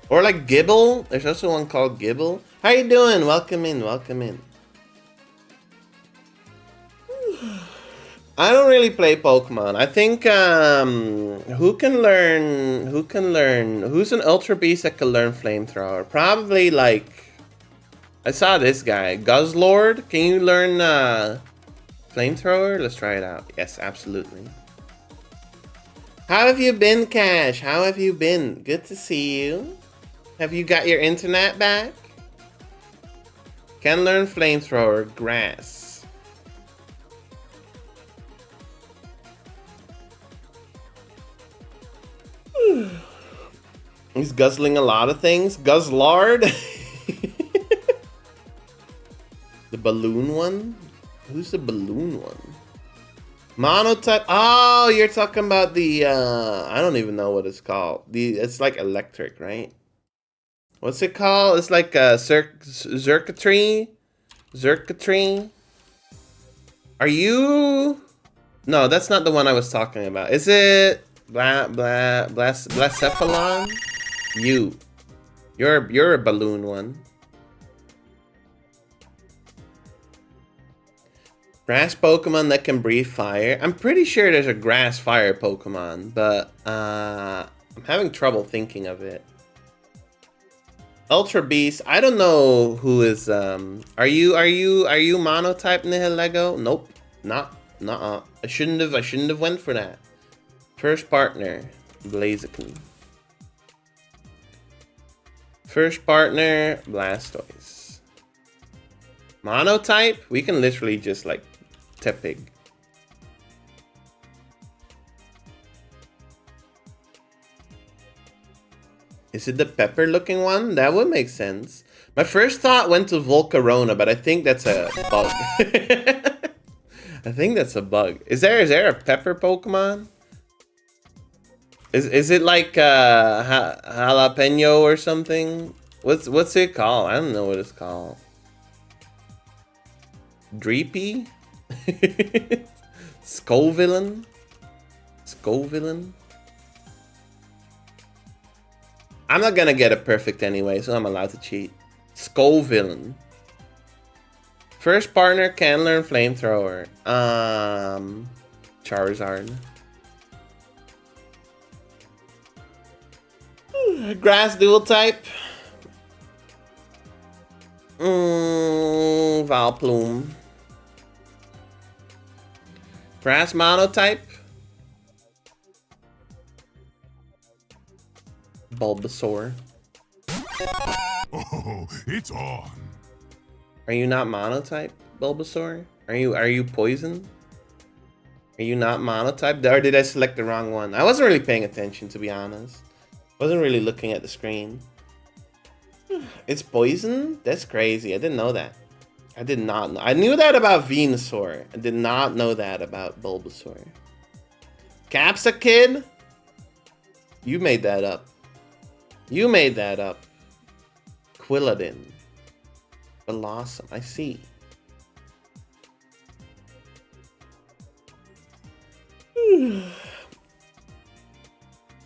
Or like Gibble. There's also one called Gibble. How you doing? Welcome in. Welcome in. I don't really play Pokemon. I think who can learn? Who's an Ultra Beast that can learn Flamethrower? Probably like I saw this guy, Guzzlord. Can you learn Flamethrower? Let's try it out. Yes, absolutely. How have you been, Cash? How have you been? Good to see you. Have you got your internet back? Can learn Flamethrower, Grass. He's guzzling a lot of things. Guzzlard. The balloon one? Who's the balloon one? Monotype. Oh, you're talking about the I don't even know what it's called. It's like electric, right? What's it called? It's like a circuitry. Are you? No, that's not the one I was talking about. Is it Blacephalon? You're a balloon one. Grass Pokemon that can breathe fire. I'm pretty sure there's a grass fire Pokemon, but I'm having trouble thinking of it. Ultra Beast. I don't know who is are you monotype, Nihilego? Nope. Not I shouldn't have went for that. First partner, Blaziken. First partner, Blastoise. Monotype? We can literally just like Tepig. Is it the pepper looking one? That would make sense. My first thought went to Volcarona, but I think that's a bug. I think that's a bug. Is there a pepper Pokemon? Is it like jalapeno or something? What's it called? I don't know what it's called. Dreepy? Scovillain? I'm not gonna get it perfect anyway, so I'm allowed to cheat. Scovillain. First partner can learn Flamethrower. Charizard. Grass dual type. Valplume. Grass monotype. Bulbasaur. Oh, it's on. Are you not monotype, Bulbasaur? Are you poison? Are you not monotype? Or did I select the wrong one? I wasn't really paying attention, to be honest. Wasn't really looking at the screen. It's poison? That's crazy. I didn't know that. I did not know. I knew that about Venusaur. I did not know that about Bulbasaur. Capsakid? You made that up. You made that up. Quilladin. Blossom. I see.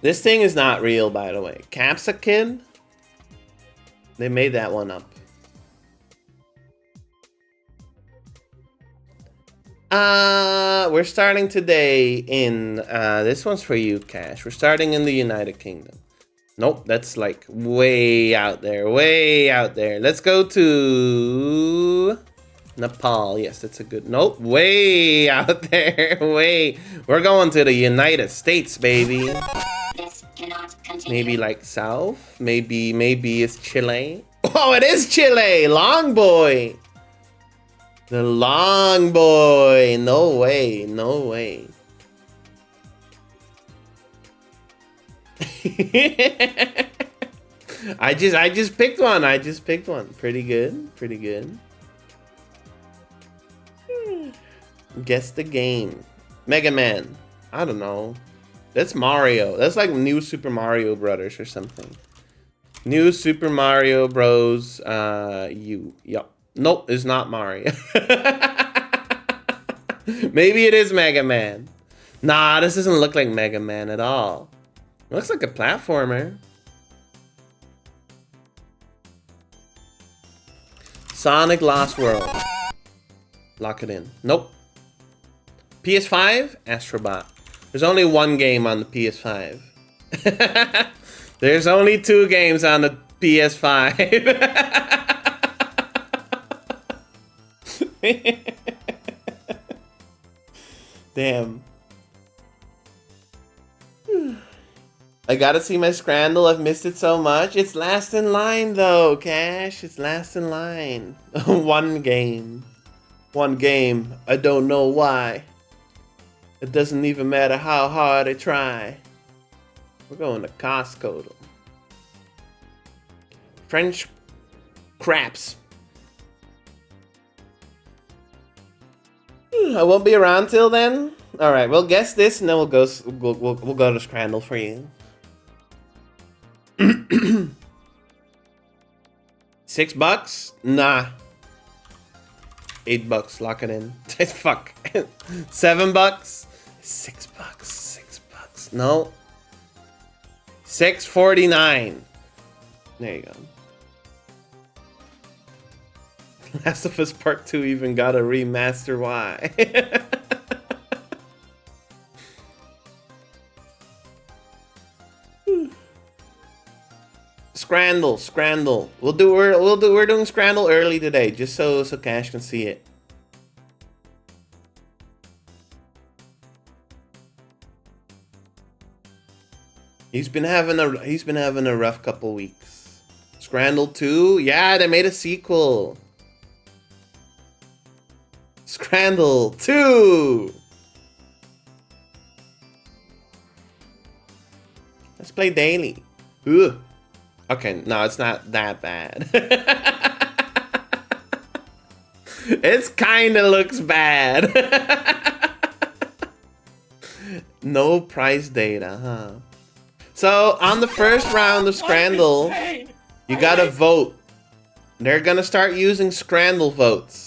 This thing is not real, by the way. Capsakid? They made that one up. We're starting today in, this one's for you, Cash. We're starting in the United Kingdom. Nope, that's like way out there, way out there. Let's go to Nepal. Yes, that's a good, nope, way out there, way. We're going to the United States, baby. This cannot continue. Maybe like south, maybe it's Chile. Oh, it is Chile, long boy. The long boy, no way, no way. I just picked one. I just picked one. Pretty good. Pretty good. Guess the game. Mega Man. I don't know. That's Mario. That's like New Super Mario Brothers or something. New Super Mario Bros. Yup. Nope, it's not Mario. Maybe it is Mega Man. Nah, this doesn't look like Mega Man at all. It looks like a platformer. Sonic Lost World. Lock it in. Nope. PS5? Astrobot. There's only one game on the PS5. There's only 2 games on the PS5. Damn. I gotta see my Scrandle. I've missed it so much. It's last in line though, Cash. It's last in line. One game. One game. I don't know why. It doesn't even matter how hard I try. We're going to Costco though. French craps. I won't be around till then. All right, we'll guess this, and then we'll go to Scrandle for you. $6? Nah. $8. Lock it in. Fuck. $7? $6. $6. No. $6.49. There you go. Last of Us Part 2 even got a remaster. Why? Scrandle. We're doing Scrandle early today, just so Cash can see it. He's been having a rough couple weeks. Scrandle 2? Yeah, they made a sequel. Scrandle 2! Let's play daily. Ooh. Okay, no, it's not that bad. It kinda looks bad. No price data, huh? So, on the first round of Scrandle, you gotta vote. They're gonna start using Scrandle votes.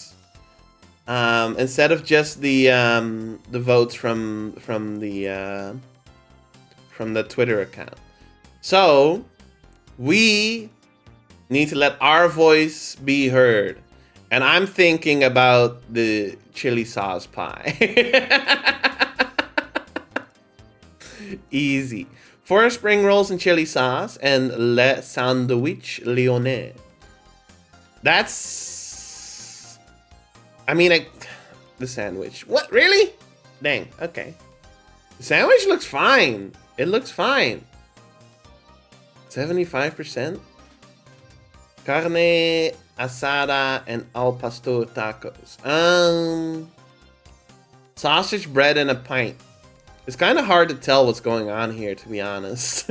Instead of just the votes from the Twitter account. So we need to let our voice be heard. And I'm thinking about the chili sauce pie. Easy. 4 spring rolls and chili sauce and le sandwich lyonnais. That's... I mean, the sandwich. What? Really? Dang. Okay. The sandwich looks fine. It looks fine. 75%. Carne asada and al pastor tacos. Sausage, bread, and a pint. It's kind of hard to tell what's going on here, to be honest.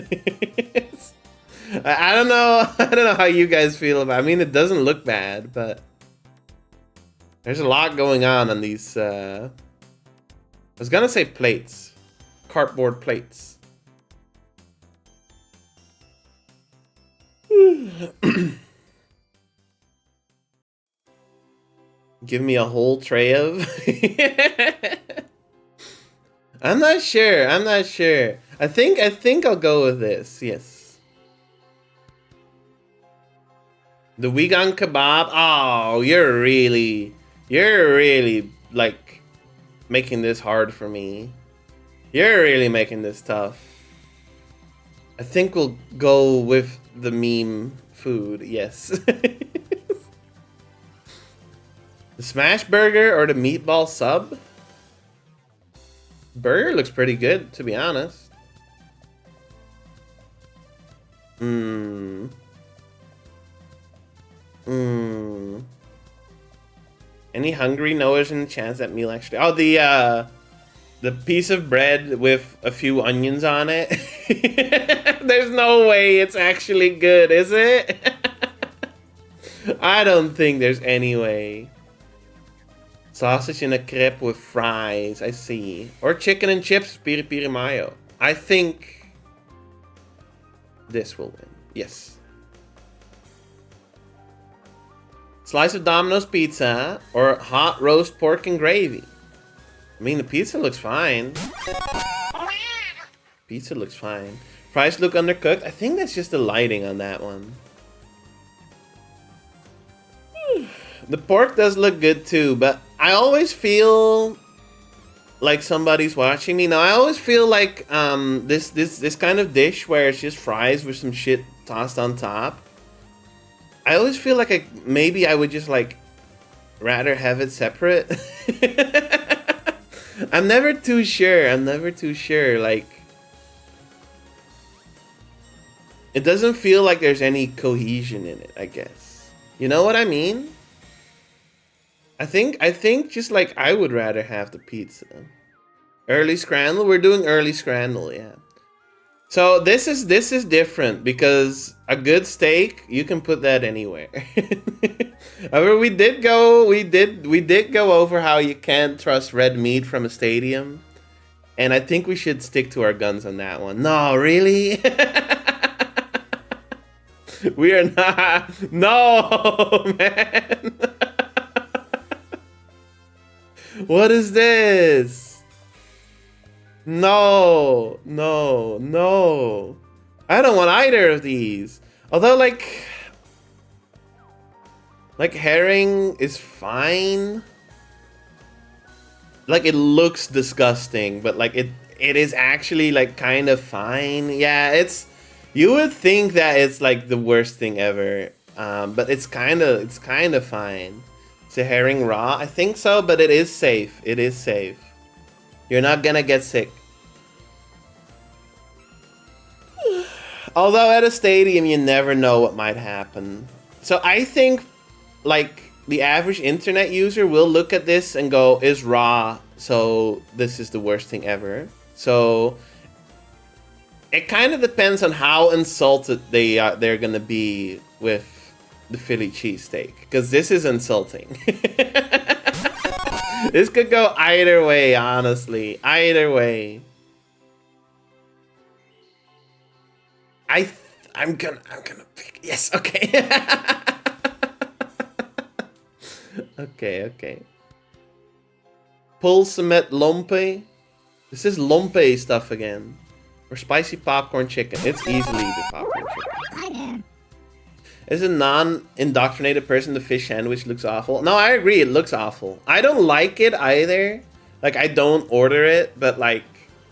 I don't know. I don't know how you guys feel about it. I mean, it doesn't look bad, but there's a lot going on these. I was gonna say plates, cardboard plates. Give me a whole tray of. I'm not sure. I'm not sure. I think I'll go with this. Yes. The vegan kebab. Oh, you're really like making this hard for me. You're really making this tough. I think we'll go with the meme food. Yes. The smash burger or the meatball sub? Burger looks pretty good, to be honest. Any hungry knowers in the chance that meal actually? Oh, the piece of bread with a few onions on it. There's no way it's actually good, is it? I don't think there's any way. Sausage in a crepe with fries, I see. Or chicken and chips, piri piri mayo. I think this will win. Yes. Slice of Domino's pizza or hot roast pork and gravy. I mean, the pizza looks fine. Pizza looks fine. Fries look undercooked. I think that's just the lighting on that one. The pork does look good too, but I always feel like somebody's watching me. Now, I always feel like this kind of dish where it's just fries with some shit tossed on top. I always feel like maybe I would just like rather have it separate. I'm never too sure. Like, it doesn't feel like there's any cohesion in it, I guess. You know what I mean? I think just like I would rather have the pizza. Early scramble. We're doing early scramble, yeah. So this is different because a good steak, you can put that anywhere. However, we did go over how you can't trust red meat from a stadium. And I think we should stick to our guns on that one. No, really? We are not. No, man. What is this? No. I don't want either of these. Although, like herring is fine. Like, it looks disgusting, but like it is actually like kind of fine. Yeah, you would think that it's like the worst thing ever. But it's kind of fine. Is a herring raw? I think so, but it is safe. It is safe. You're not gonna get sick. Although at a stadium, you never know what might happen. So I think, like, the average internet user will look at this and go, "Is raw, so this is the worst thing ever." So it kind of depends on how insulted they're gonna be with the Philly cheesesteak, because this is insulting. This could go either way, honestly. Either way. I'm gonna pick. Yes, okay. Okay. Pulsemet lompe. This is lompe stuff again. Or spicy popcorn chicken. It's easily the popcorn chicken. As a non-indoctrinated person, the fish sandwich looks awful. No, I agree. It looks awful. I don't like it either. Like, I don't order it, but like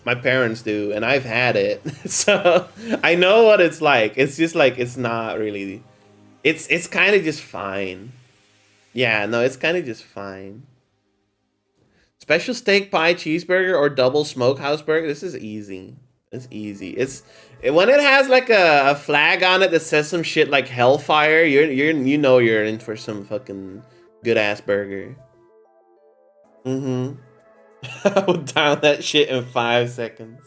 my parents do, and I've had it, so I know what it's like. It's just like, it's not really. It's kind of just fine. Yeah, no, it's kind of just fine. Special steak pie cheeseburger or double smokehouse burger. This is easy. It's easy. When it has like a flag on it that says some shit like Hellfire, you know you're in for some fucking good ass burger. I would down that shit in 5 seconds.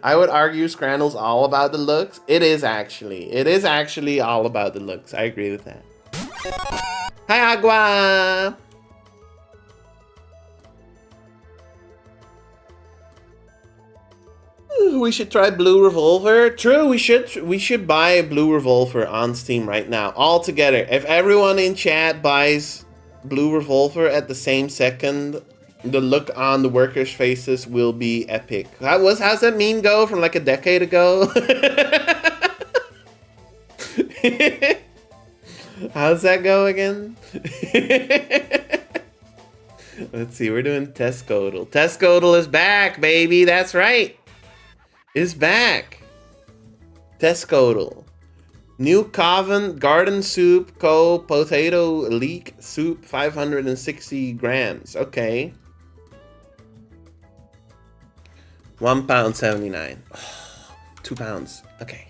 I would argue Scrandal's all about the looks. It is actually. It is actually all about the looks. I agree with that. Hi, Agua! We should try Blue Revolver. True, we should buy Blue Revolver on Steam right now. All together. If everyone in chat buys Blue Revolver at the same second, the look on the workers' faces will be epic. How's that meme go from like a decade ago? How's that go again? Let's see, we're doing Tescodal. Tescodal is back, baby. That's right. It's back. Tescodal. New Coven Garden Soup Co. Potato Leek Soup 560 grams. Okay. £1.79. Oh, £2. Okay.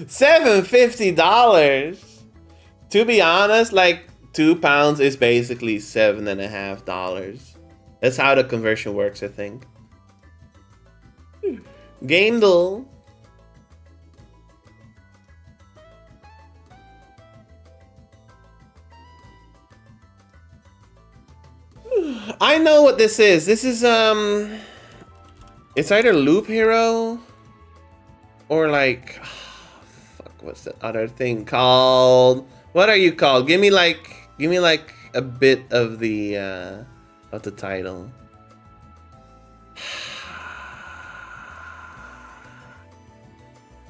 $7.50. To be honest, like £2 is basically $7.50. That's how the conversion works, I think. Gamedle. I know what this is. This is it's either Loop Hero or like fuck, what's the other thing called? What are you called? Give me like a bit of the title.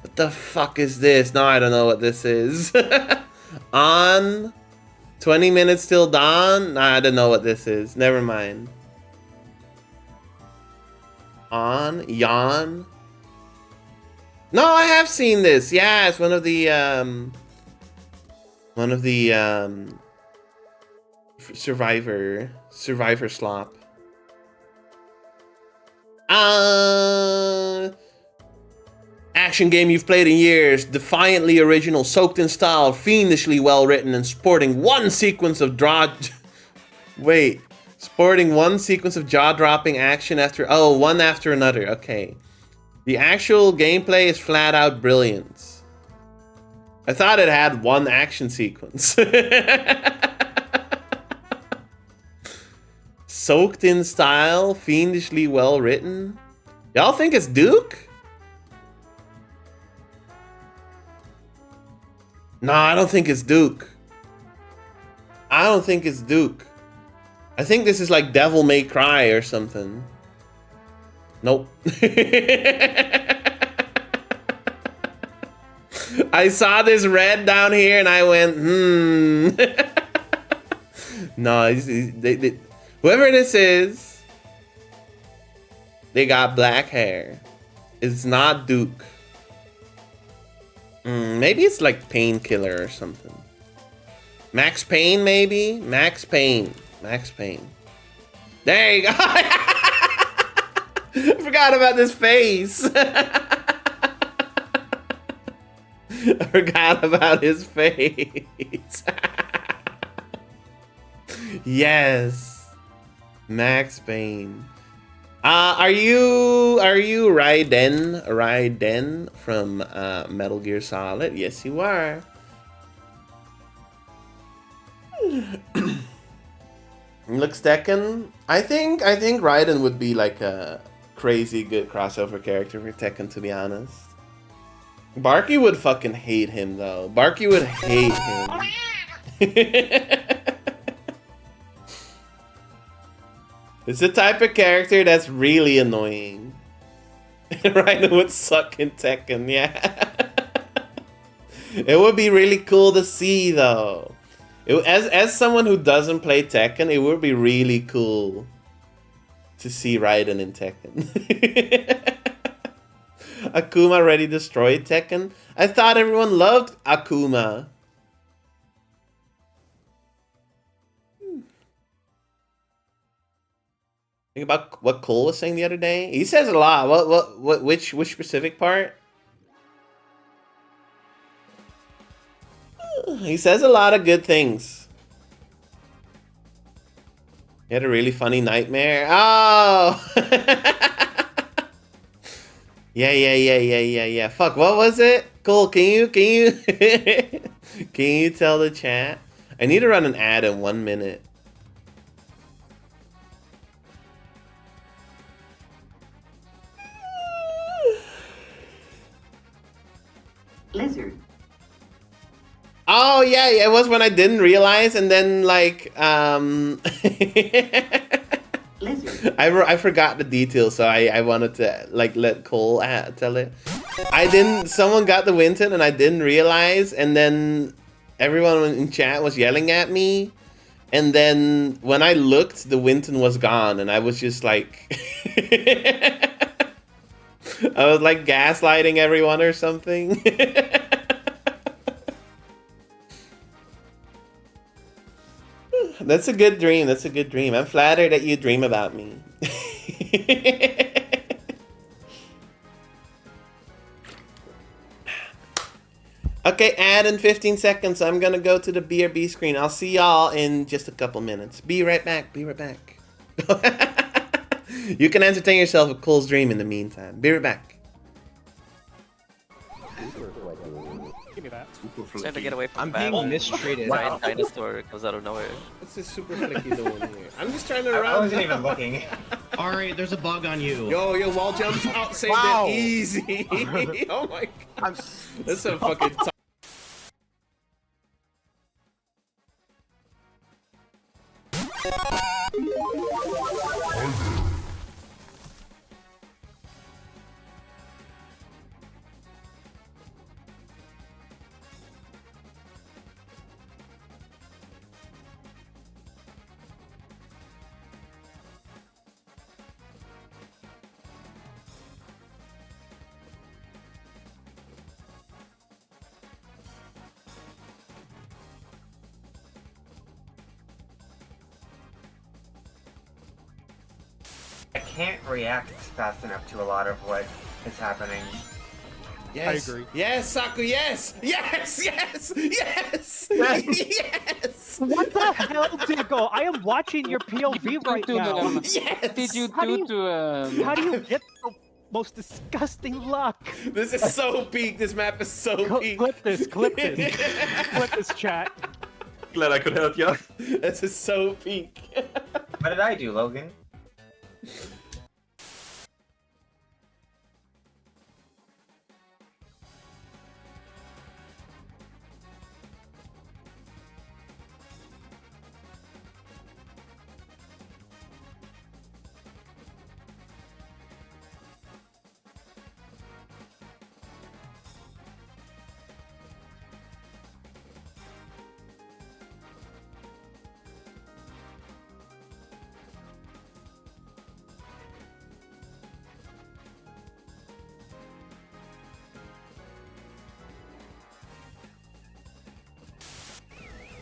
What the fuck is this? No, I don't know what this is. On 20 minutes till dawn? Nah, I don't know what this is. Never mind. On yawn. No, I have seen this. Yeah, it's one of the Survivor slop. Action game you've played in years, defiantly original, soaked in style, fiendishly well written, and sporting one sequence of jaw-dropping action one after another. Okay, the actual gameplay is flat out brilliance. I thought it had one action sequence. Soaked in style, fiendishly well written. Y'all think it's Duke? No, I don't think it's Duke. I don't think it's Duke. I think this is like Devil May Cry or something. Nope. I saw this red down here and I went, No, whoever this is, they got black hair. It's not Duke. Maybe it's like Painkiller or something. Max Payne, maybe? Max Payne. Max Payne. There you go. I forgot about this face. I forgot about his face. Yes. Max Payne. Are you Raiden from Metal Gear Solid? Yes, you are. Looks Tekken. I think Raiden would be like a crazy good crossover character for Tekken, to be honest. Barky would fucking hate him though. Barky would hate him. It's the type of character that's really annoying. Raiden would suck in Tekken, yeah. It would be really cool to see though. As someone who doesn't play Tekken, it would be really cool to see Raiden in Tekken. Akuma already destroyed Tekken? I thought everyone loved Akuma. Think about what Cole was saying the other day. He says a lot. Which specific part? He says a lot of good things. He had a really funny nightmare. Oh! Yeah. Fuck, what was it? Cole, can you can you tell the chat? I need to run an ad in 1 minute. Lizard. Oh yeah, it was when I didn't realize, and then like Lizard. I forgot the details, so I wanted to like let Cole tell it. I didn't. Someone got the Winton, and I didn't realize, and then everyone in chat was yelling at me, and then when I looked, the Winton was gone, and I was just like, I was like gaslighting everyone or something. That's a good dream. That's a good dream. I'm flattered that you dream about me. Okay, add in 15 seconds. I'm gonna go to the BRB screen. I'll see y'all in just a couple minutes. Be right back. Be right back. You can entertain yourself with Cole's dream in the meantime. Be right back. Give me that. Trying to get away from I'm battle. being mistreated. Giant dinosaur comes out of nowhere. What's this super flicky doing here? I'm just trying to run. I wasn't even looking. Alright, there's a bug on you. Yo, wall jumps out, saved Wow. it easy. Oh my god. That's so fucking I can't react fast enough to a lot of what is happening. Yes. I agree. Yes, Saku, yes! Yes! Yes! What the hell, Diggle? I am watching your POV right now. Yes! Did you How do do you- to How do you get the most disgusting luck? This is so peak. This map is so peak. Clip this, clip this, chat. Glad I could help you. This is so peak. What did I do, Logan?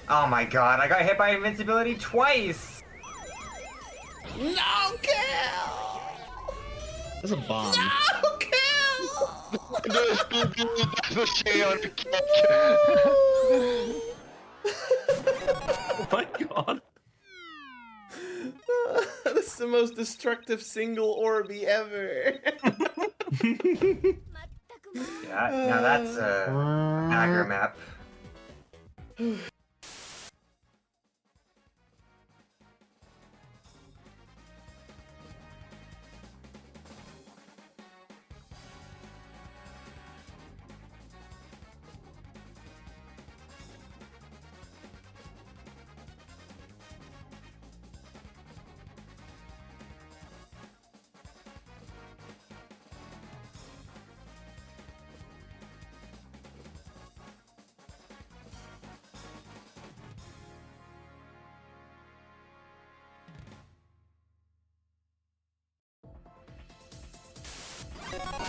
Oh my god, I got hit by invincibility twice! No kill! There's a bomb. No kill! Oh my god. That's the most destructive single Orby ever. Yeah, now that's a aggro map.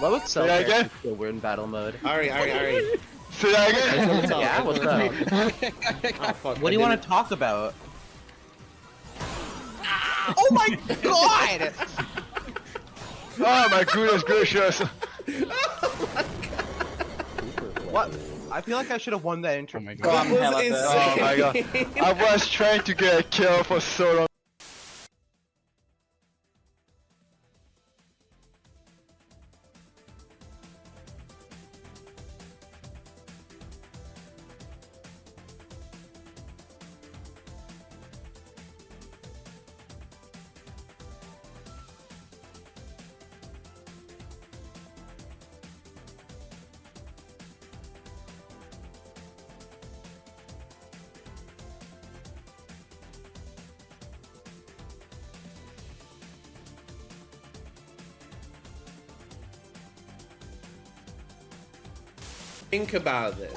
Low Excel Say that characters again? still we're in battle mode. Ari. Say that again? Yeah, what's up? Oh, fuck, What do you want to talk about? Oh my god! Oh my goodness gracious. What? I feel like I should have won that intro. Oh my That god. was Hell, insane. Oh my god. I was trying to get a kill for so long. Think about this.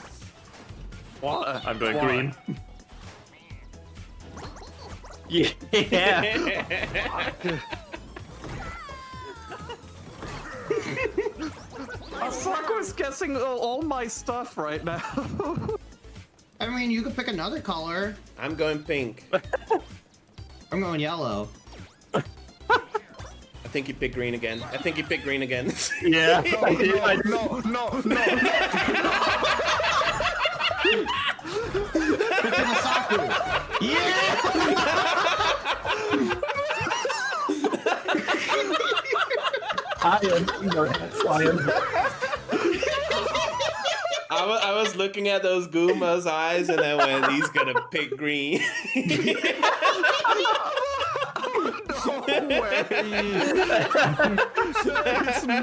What? I'm going green. Yeah. Asaku's guessing all my stuff right now. I mean, you could pick another color. I'm going pink. I'm going yellow. I think you picked green again. I think you picked green again. Yeah. I did. No. Picking Asaku. I am ignorant. I am. I was looking at those Goombas' eyes and I went, he's gonna pick green. No way. There's no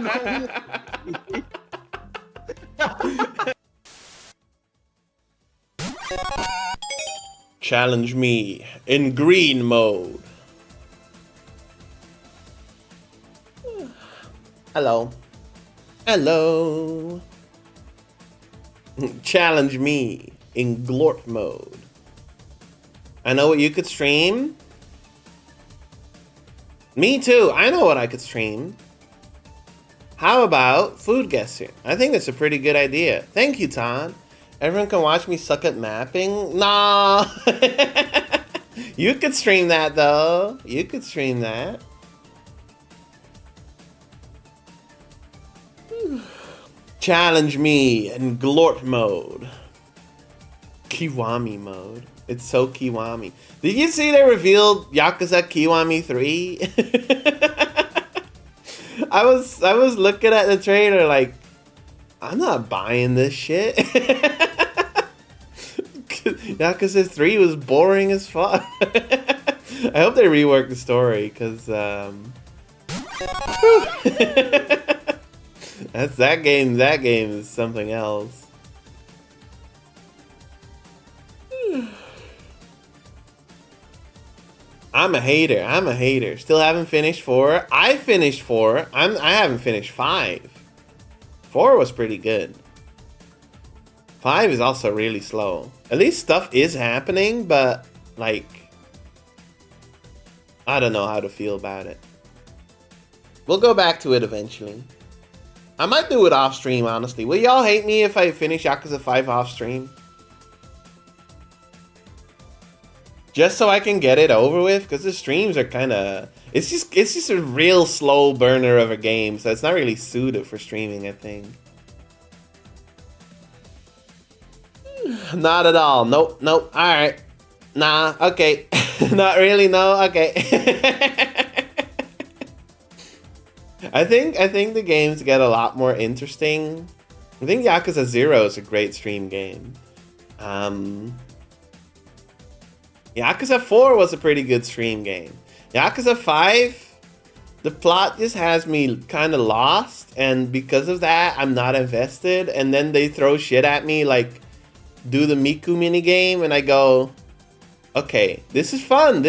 Challenge me in green mode. Hello. Hello. Challenge me in glorp mode. I know what you could stream. Me too. I know what I could stream. How about food guessing? I think that's a pretty good idea. Thank you, Todd. Everyone can watch me suck at mapping? Nah. You could stream that though. You could stream that. Challenge me in glorp mode. Kiwami mode. It's so Kiwami. Did you see they revealed Yakuza Kiwami 3? I was looking at the trailer like, I'm not buying this shit. Yakuza 3 was boring as fuck. I hope they rework the story, because that game is something else. I'm a hater. Still haven't finished 4. I finished 4. I haven't finished 5. 4 was pretty good. 5 is also really slow. At least stuff is happening, but like, I don't know how to feel about it. We'll go back to it eventually. I might do it off stream, honestly. Will y'all hate me if I finish Yakuza 5 off stream? Just so I can get it over with, because the streams are kind of... It's just a real slow burner of a game, so it's not really suited for streaming, I think. Not at all. Nope. Alright. Nah, okay. Not really, no, okay. I think the games get a lot more interesting. I think Yakuza 0 is a great stream game. Yakuza 4 was a pretty good stream game. Yakuza 5, the plot just has me kind of lost, and because of that, I'm not invested. And then they throw shit at me like, do the Miku minigame, and I go, okay, this is fun.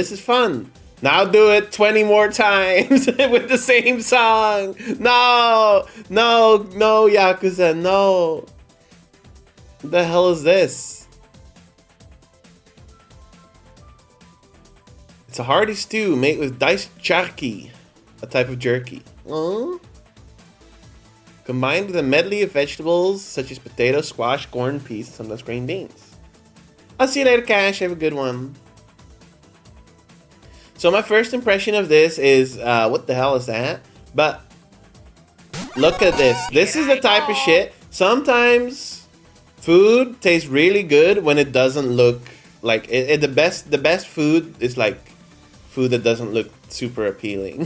Now do it 20 more times with the same song. No, Yakuza, no. What the hell is this? It's a hearty stew made with diced charqui, a type of jerky. Combined with a medley of vegetables such as potato, squash, corn, peas, and sometimes green beans. I'll see you later, Cash. Have a good one. So my first impression of this is, what the hell is that? But look at this. This is the type of shit. Sometimes food tastes really good when it doesn't look like the best food is like food that doesn't look super appealing.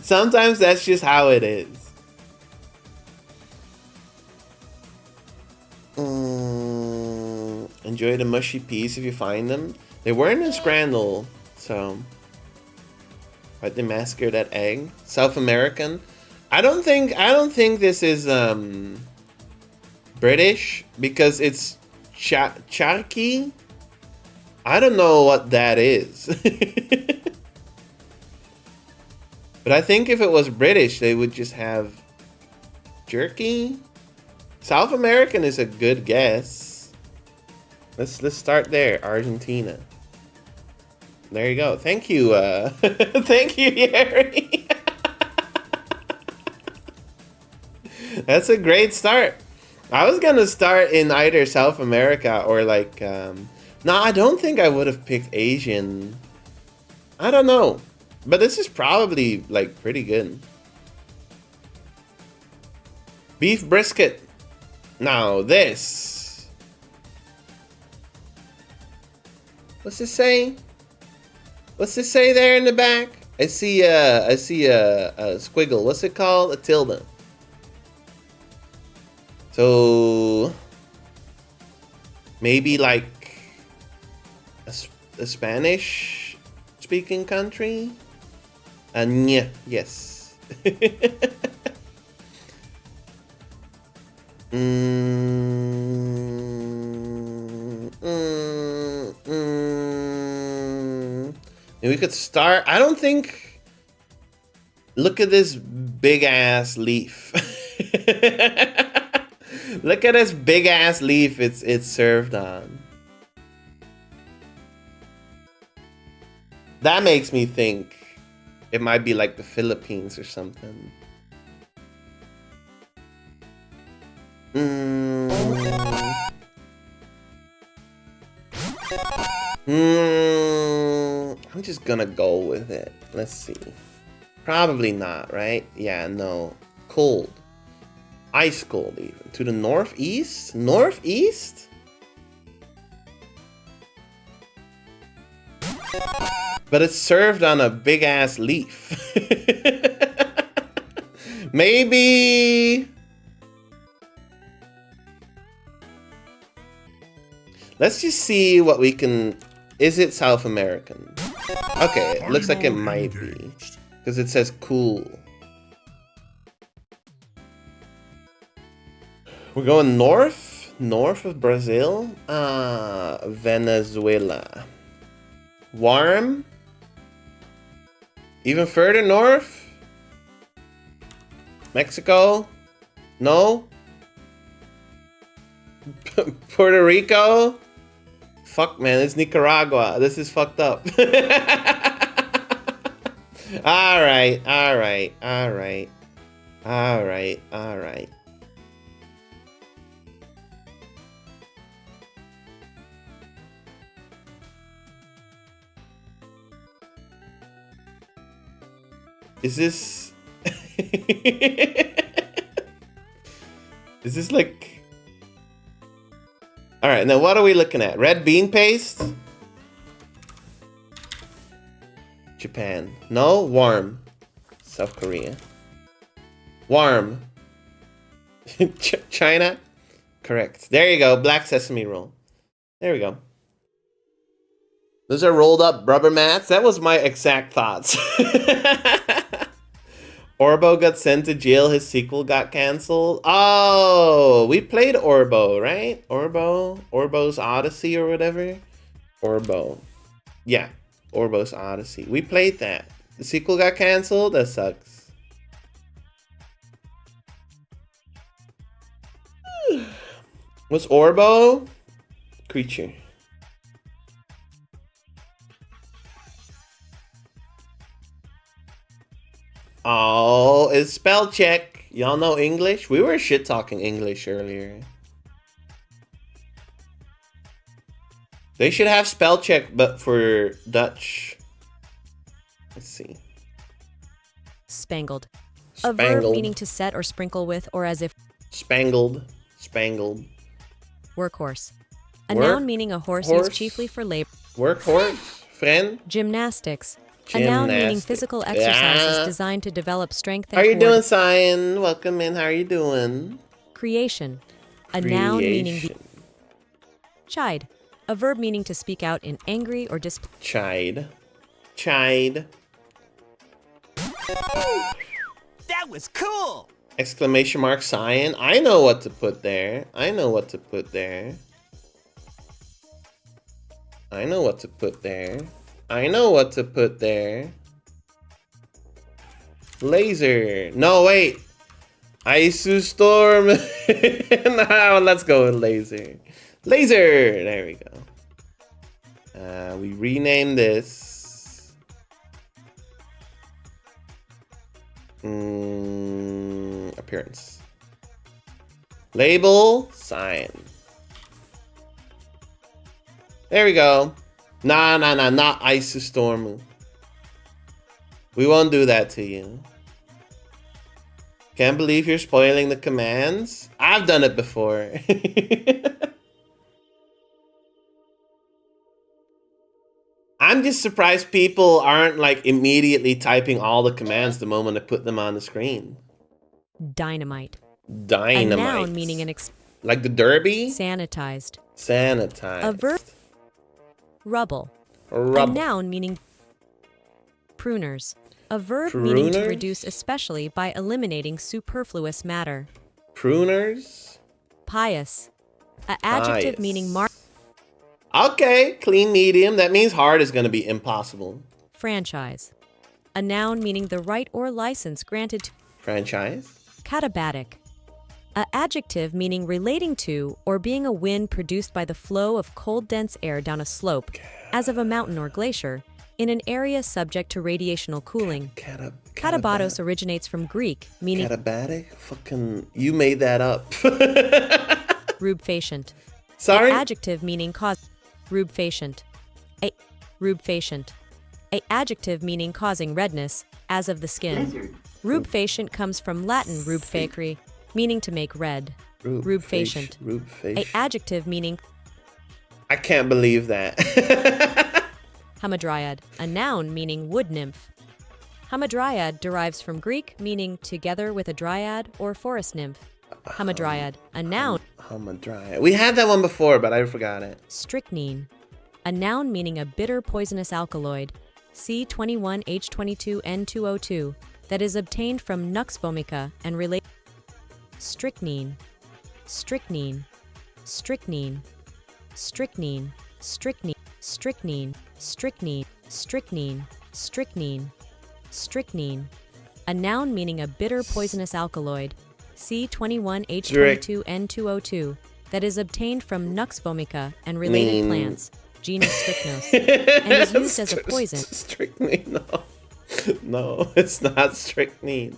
Sometimes that's just how it is. Enjoy the mushy peas if you find them. They weren't in Scrandle, so. Right, they massacred that egg. South American. I don't think this is British because it's charqui. I don't know what that is. But I think if it was British, they would just have jerky. South American is a good guess. Let's start there. Argentina. There you go. Thank you. Thank you, Yeri. That's a great start. I was gonna start in either South America or like. No, I don't think I would have picked Asian. I don't know, but this is probably like pretty good. Beef brisket. Now this. What's this say? What's this say there in the back? I see a squiggle. What's it called? A tilde. So maybe like a Spanish speaking country? Yeah, yes. And we could start. I don't think. Look at this big ass leaf. Look at this big ass leaf it's served on. That makes me think it might be like the Philippines or something. I'm just gonna go with it. Let's see. Probably not, right? Yeah, no. Cold. Ice cold even. To the northeast? Northeast? But it's served on a big ass leaf. Maybe. Let's just see what we can. Is it South American? Okay, it looks like it might be. Because it says cool. We're going north? North of Brazil? Venezuela. Warm? Even further north? Mexico? No? Puerto Rico? Fuck, man, it's Nicaragua. This is fucked up. Alright, alright, alright. Alright, alright. Is this... Is this like... Alright, now what are we looking at? Red bean paste? Japan. No? Warm. South Korea. Warm. China? Correct. There you go. Black sesame roll. There we go. Those are rolled up rubber mats. That was my exact thoughts. Orbo got sent to jail. His sequel got canceled. Oh, we played Orbo, right? Orbo's Odyssey or whatever. Orbo. Yeah, Orbo's Odyssey. We played that. The sequel got canceled. That sucks. What's Orbo? Creature. Oh, it's spell check. Y'all know English? We were shit talking English earlier. They should have spell check, but for Dutch. Let's see. Spangled. A Spangled. verb meaning to set or sprinkle with, or as if. Spangled. Spangled. Workhorse. A Work- noun meaning a horse horse. used chiefly for labor. Workhorse. Friend. Gymnastics. A noun meaning Gymnastics. physical exercises Yeah. designed to develop strength and How you doing, coordination. Cyan? Welcome in. How are you doing? Creation. A noun meaning Creation. chide. A verb meaning to speak out in angry or displeased. Chide. Chide. That was cool! Exclamation mark Cyan. I know what to put there. I know what to put there. I know what to put there. I know what to put there. Laser. No, wait. Isu Storm. Now let's go with Laser. Laser! There we go. We rename this. Appearance. Label, sign. There we go. Nah, not Isu Storm. We won't do that to you. Can't believe you're spoiling the commands. I've done it before. I'm just surprised people aren't like immediately typing all the commands the moment I put them on the screen. Dynamite. Dynamite. A noun meaning an like the derby? sanitized. Sanitized. A verb. Rubble. A Rub. noun meaning pruners. A verb meaning to reduce, especially by eliminating superfluous matter. Pruners. Pious. A adjective Pious. meaning Okay, clean medium. That means hard is going to be impossible. franchise. A noun meaning the right or license granted to Franchise. katabatic. A adjective meaning relating to or being a wind produced by the flow of cold dense air down a slope, as of a mountain or glacier, in an area subject to radiational cooling. Katabatos originates from Greek, meaning Katabatic? Fucking, you made that up. rubefacient. Sorry? A adjective meaning cause. Rubefacient. A rubefacient. A adjective meaning causing redness, as of the skin. Lizard. Rubefacient comes from Latin rubefacere, meaning to make red. Rubefacient. A adjective meaning I can't believe that. hamadryad, a noun meaning wood nymph. Hamadryad derives from Greek, meaning together with a dryad or forest nymph. Hamadryad, a noun. Hamadryad. We had that one before, but I forgot it. Strychnine, a noun meaning a bitter poisonous alkaloid, C21H22N2O2, that is obtained from Nux vomica and related. Strychnine, strychnine, strychnine, strychnine, strychnine, strychnine, strychnine, strychnine, strychnine, strychnine, a noun meaning a bitter poisonous alkaloid, C21H22N2O2, that is obtained from Nux vomica and related plants, genus Strychnos, and is used as a poison. Strychnine, no. No, it's not strychnine.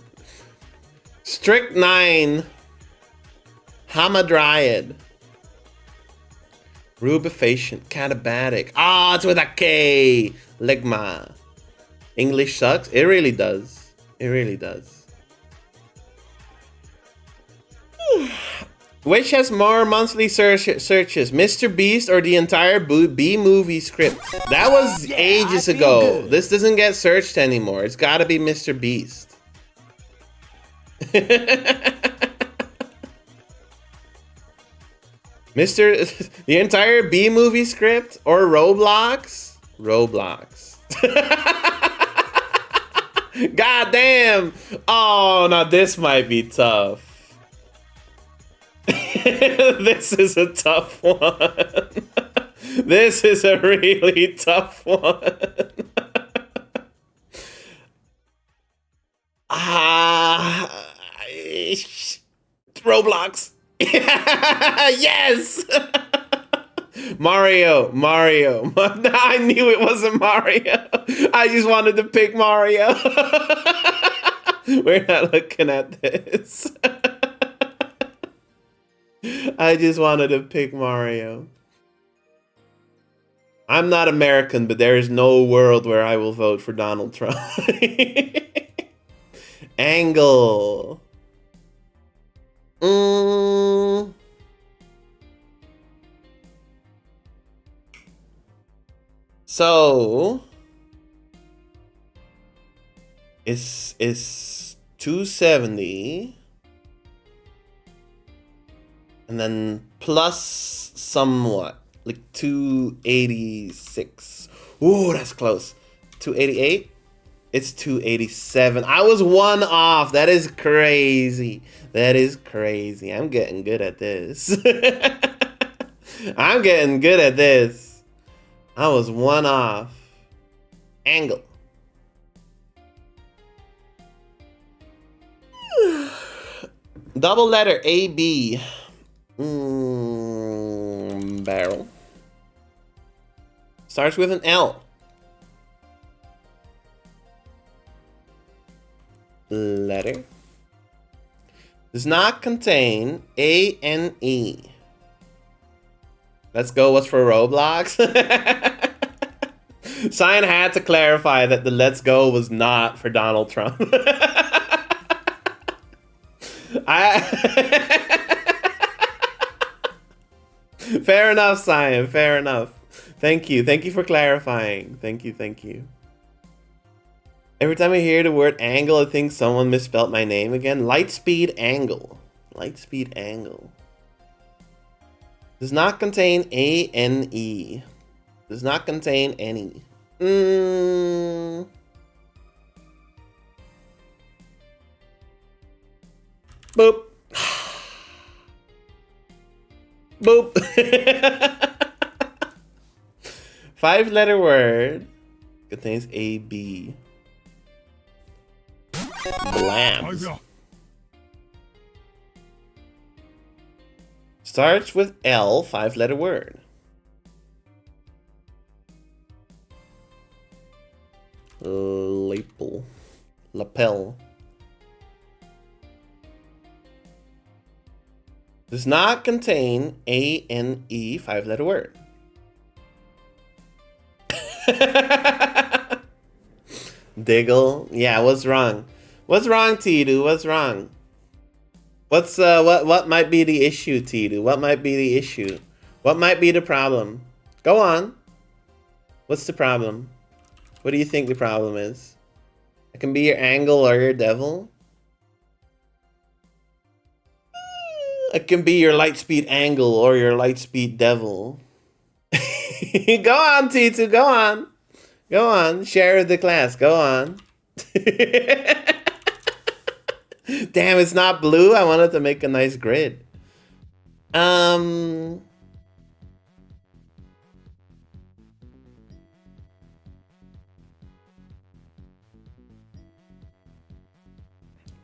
Strychnine. Hamadryad. Rubefacient. Katabatic. Ah, it's with a K. Ligma. English sucks. It really does. It really does. Which has more monthly searches, Mr. Beast or the entire B-movie script? That was ages ago. This doesn't get searched anymore. It's gotta be Mr. Beast. The entire B-movie script or Roblox? Roblox. God damn! Oh, now this might be tough. This is a tough one. This is a really tough one. Roblox. Yes. Mario. I knew it wasn't Mario. I just wanted to pick Mario. We're not looking at this. I just wanted to pick Mario. I'm not American, but there is no world where I will vote for Donald Trump. Angle. So it's 270. And then plus somewhat, like 286. Ooh, that's close. 288? It's 287. I was one off. That is crazy. That is crazy. I'm getting good at this. I'm getting good at this. I was one off. Angle. Double letter AB. Barrel. Starts with an L. Letter. Does not contain A-N-E. Let's go. What's for Roblox? Cyan had to clarify that the let's go was not for Donald Trump. Fair enough, Cyan. Fair enough. Thank you. Thank you for clarifying. Thank you. Thank you. Every time I hear the word angle, I think someone misspelled my name again. Lightspeed angle. Lightspeed angle. Does not contain A-N-E. Does not contain any. Boop. Boop. 5-letter word. Contains A-B. Blams. Starts with L, 5-letter word. Lapel. Lapel. Does not contain A-N-E, 5-letter word. Diggle. Yeah, what's wrong? What's wrong, Tidu? What's wrong? What's what might be the issue, Tidu? What might be the issue? What might be the problem? Go on. What's the problem? What do you think the problem is? It can be your angle or your devil. It can be your lightspeed angle or your lightspeed devil. Go on, Titu. Go on. Go on. Share the class. Go on. Damn, it's not blue. I wanted to make a nice grid.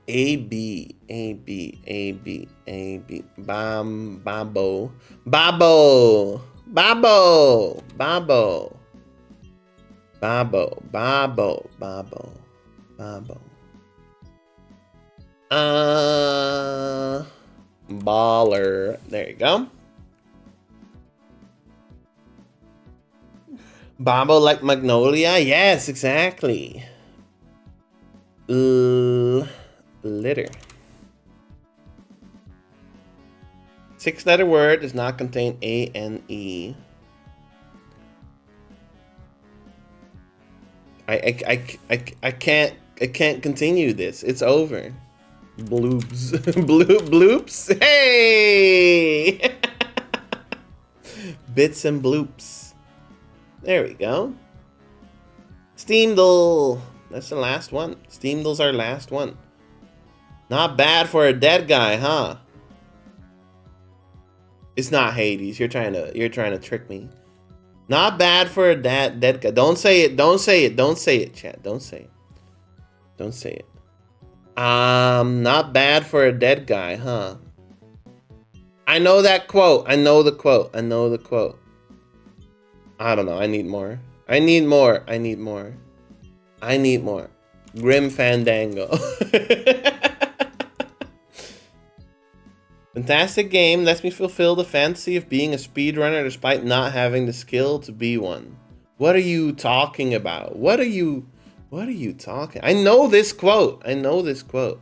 A B A B A B A B Bam Babo Babo Babo Babo Babo Babo Babo Babo Baller. There you go. Babo like Magnolia? Yes, exactly. Litter. 6-letter word does not contain A-N-E. I can't continue this. It's over. Bloops. Bloops. Hey! Bits and bloops. There we go. Steamdle. That's the last one. Steamdle's our last one. Not bad for a dead guy, huh? It's not Hades. You're trying to trick me. Not bad for a dead guy. Don't say it. Don't say it. Don't say it, chat. Don't say it. Don't say it. Not bad for a dead guy, huh? I know that quote. I know the quote. I know the quote. I don't know. I need more. I need more. I need more. I need more. Grim Fandango. Fantastic game. Lets me fulfill the fantasy of being a speedrunner despite not having the skill to be one. What are you talking about? What are you talking? I know this quote. I know this quote.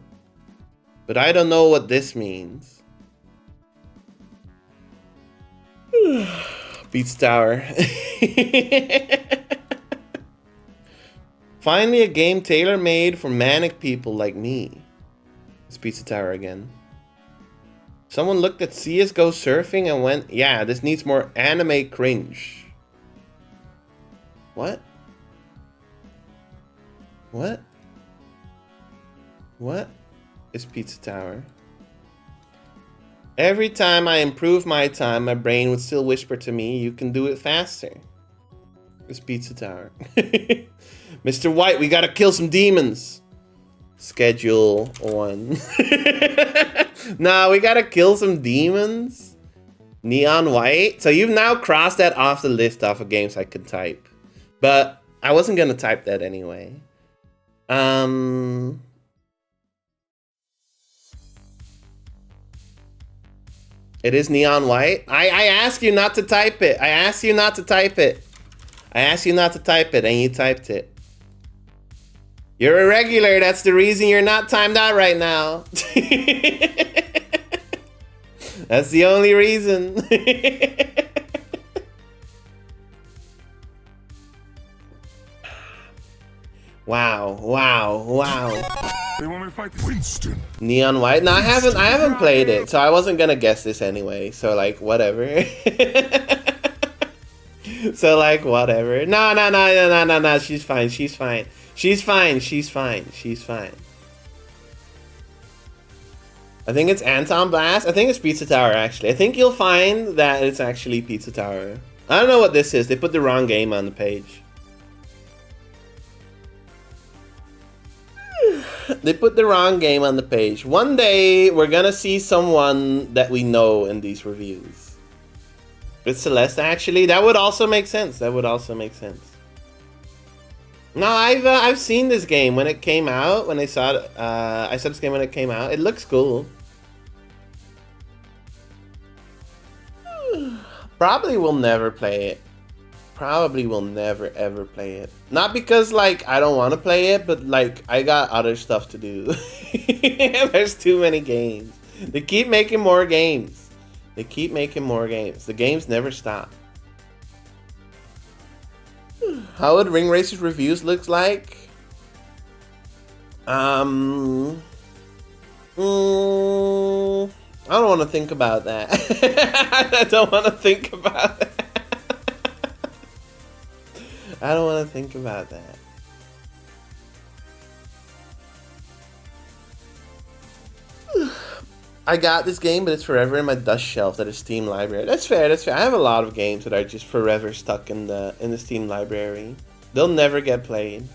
But I don't know what this means. Beats Tower. Finally a game tailor-made for manic people like me. It's Pizza Tower again. Someone looked at CSGO surfing and went, yeah, this needs more anime cringe. What? What? What is Pizza Tower? Every time I improve my time, my brain would still whisper to me, you can do it faster. It's Pizza Tower. Mr. White, we gotta kill some demons. Schedule 1. Nah, we gotta kill some demons. Neon White. So you've now crossed that off the list of games I could type. But I wasn't gonna type that anyway. It is Neon White. I asked you not to type it. I asked you not to type it. I asked you not to type it, and you typed it. You're a regular. That's the reason you're not timed out right now. That's the only reason. Wow, wow, wow. They want me to fight Winston. Neon White? No, I haven't played it, so I wasn't gonna guess this anyway. So like whatever. So like whatever. No. She's fine. She's fine. She's fine. She's fine. She's fine. I think it's Anton Blast. I think it's Pizza Tower actually. I think you'll find that it's actually Pizza Tower. I don't know what this is. They put the wrong game on the page. They put the wrong game on the page. One day, we're gonna see someone that we know in these reviews. It's Celeste, actually. That would also make sense. That would also make sense. No, I've seen this game when it came out. When I saw it, I saw this game when it came out. It looks cool. Probably will never play it. Probably will never ever play it. Not because like I don't want to play it, but like I got other stuff to do. There's too many games. They keep making more games. They keep making more games. The games never stop. How would Ring Racer's reviews look like? I don't want to think about that. I don't want to think about that. I don't want to think about that. I got this game, but it's forever in my dust shelf that is Steam library. That's fair, that's fair. I have a lot of games that are just forever stuck in the Steam library. They'll never get played.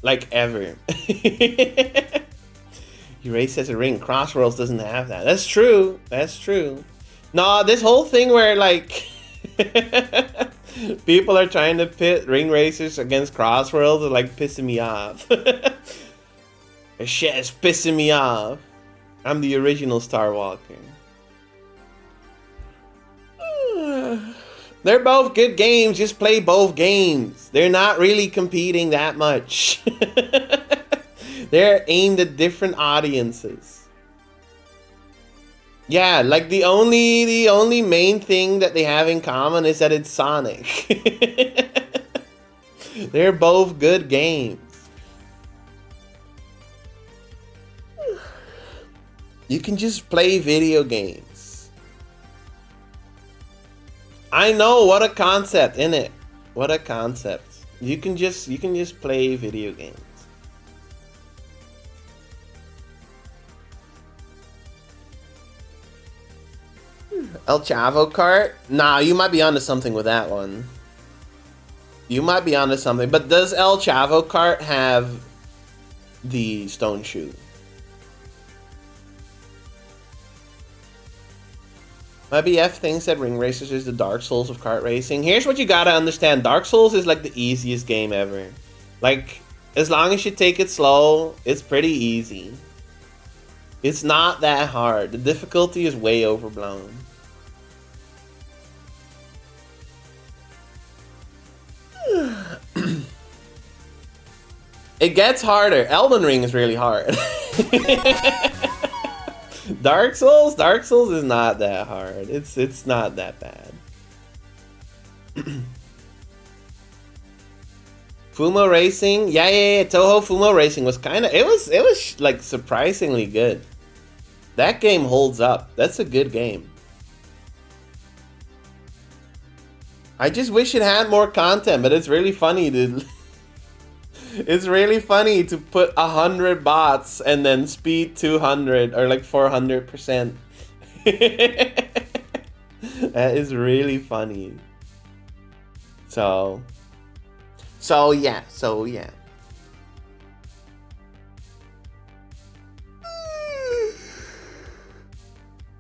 Like ever. Erase has a ring. Crossworlds doesn't have that. That's true. That's true. No, this whole thing where like people are trying to pit ring racers against Crossworlds is like pissing me off. This shit is pissing me off. I'm the original Star Walker. They're both good games. Just play both games. They're not really competing that much. They're aimed at different audiences. Yeah, like the only main thing that they have in common is that it's Sonic. They're both good games. You can just play video games. I know, what a concept, innit? What a concept. You can just play video games. El Chavo Kart? Nah, you might be onto something with that one. You might be onto something. But does El Chavo Kart have the stone shoe? Maybe F thinks that Ring Racers is the Dark Souls of kart racing. Here's what you gotta understand. Dark Souls is like the easiest game ever. Like, as long as you take it slow, it's pretty easy. It's not that hard. The difficulty is way overblown. It gets harder. Elden Ring is really hard. Dark Souls is not that hard. It's not that bad. Fumo Racing, yeah. Toho Fumo Racing was it was like surprisingly good. That game holds up. That's a good game. I just wish it had more content, but it's really funny to it's really funny to put 100 bots and then speed 200 or like 400%. That is really funny. So yeah.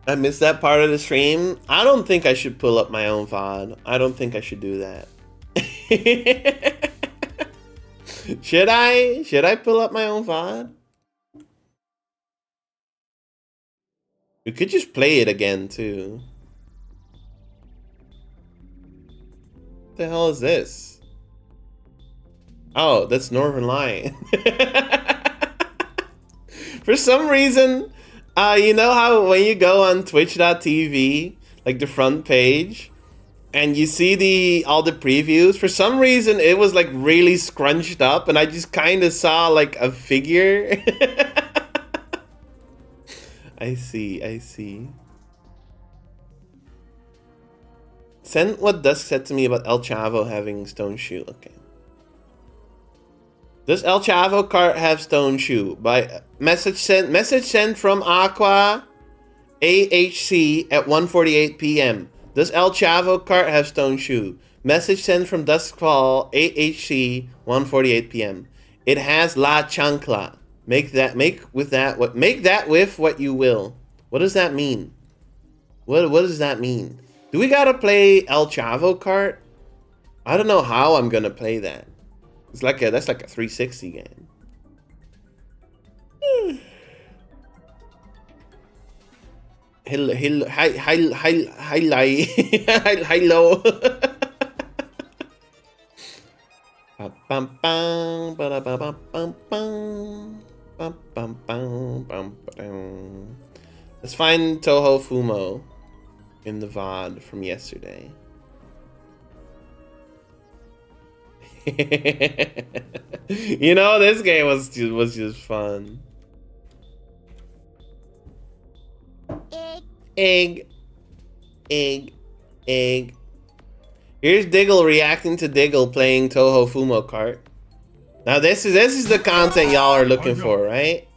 I missed that part of the stream. I don't think I should pull up my own VOD. I don't think I should do that. Should I? Should I pull up my own VOD? We could just play it again too. What the hell is this? Oh, that's Northern Light. For some reason, you know how when you go on twitch.tv, like the front page, and you see all the previews, for some reason it was like really scrunched up and I just kind of saw like a figure. I see. Send what Dusk said to me about El Chavo having stone shoe. Okay. Does El Chavo cart have stone shoe? By message sent from Aqua AHC at 1:48 p.m. Does El Chavo cart have stone shoe? Message sent from Duskfall AHC 1:48 p.m. It has La Chancla. Make that with what you will. What does that mean? What does that mean? Do we gotta play El Chavo cart? I don't know how I'm gonna play that. That's like a 360 game. Hello. Let's find Toho Fumo in the VOD from yesterday. You know, this game was just fun. Egg. Here's Diggle reacting to Diggle playing Toho Fumo Kart. Now this is the content y'all are looking for, right?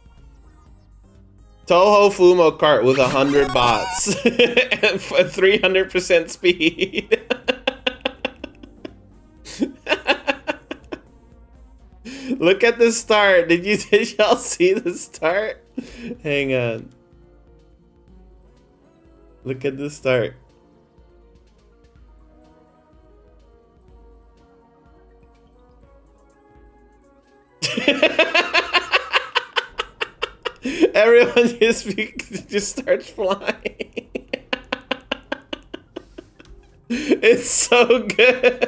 Toho Fumo Kart with 100 bots and 300% speed. Look at the start. Did y'all see the start? Hang on. Look at the start. Everyone just starts flying. It's so good.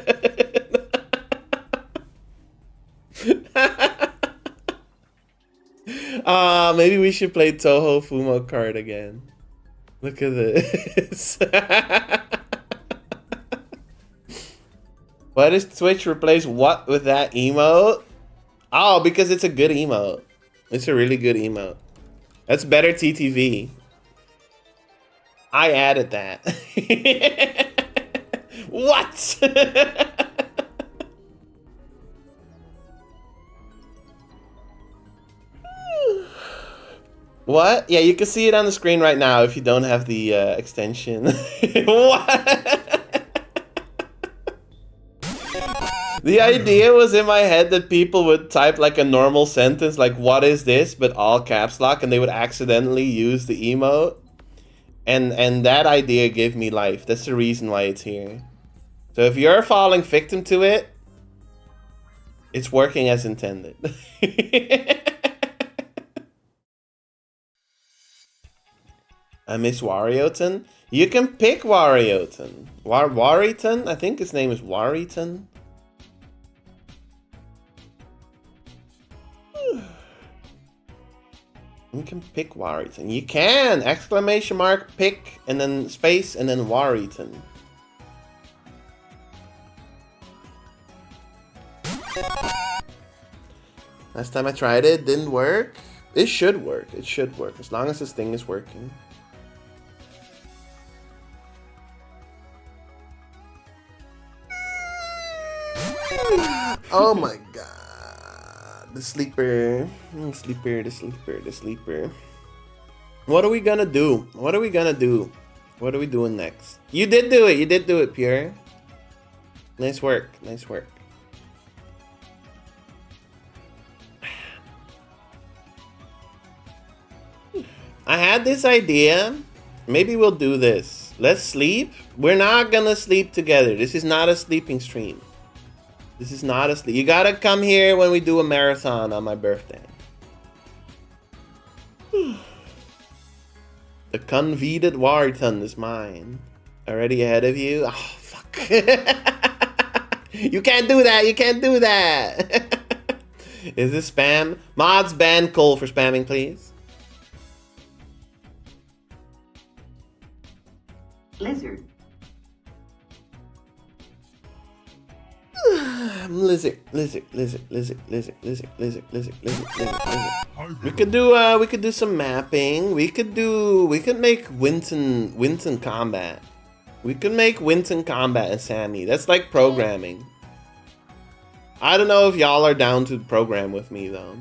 Maybe we should play Toho Fumo Kart again. Look at this. Why does Twitch replace what with that emote? Oh, because it's a good emote. It's a really good emote. That's better TTV. I added that. What? What? Yeah, you can see it on the screen right now if you don't have the extension. What? The idea was in my head that people would type like a normal sentence like, what is this? But all caps lock, and they would accidentally use the emote. And that idea gave me life. That's the reason why it's here. So if you're falling victim to it, it's working as intended. I miss Warioton. You can pick Warioton. Warrington? I think his name is Warrington. You can pick Warrington. You can! Exclamation mark, pick, and then space, and then Warrington. Last time I tried it, didn't work. It should work. It should work. As long as this thing is working. Oh my god. The sleeper. The sleeper. What are we gonna do? What are we doing next? You did do it, Pure. Nice work. I had this idea Maybe we'll do this. Let's sleep. We're not gonna sleep together. This is not a sleeping stream. This is not a sleep. You gotta come here when we do a marathon on my birthday. The convened Warton is mine. Already ahead of you? Oh, fuck. You can't do that. You can't do that. Is this spam? Mods ban Cole for spamming, please. Lizard. Lizard. We could do some mapping. We could make Winton combat. We could make Winton combat and Sammy. That's like programming. I don't know if y'all are down to program with me though.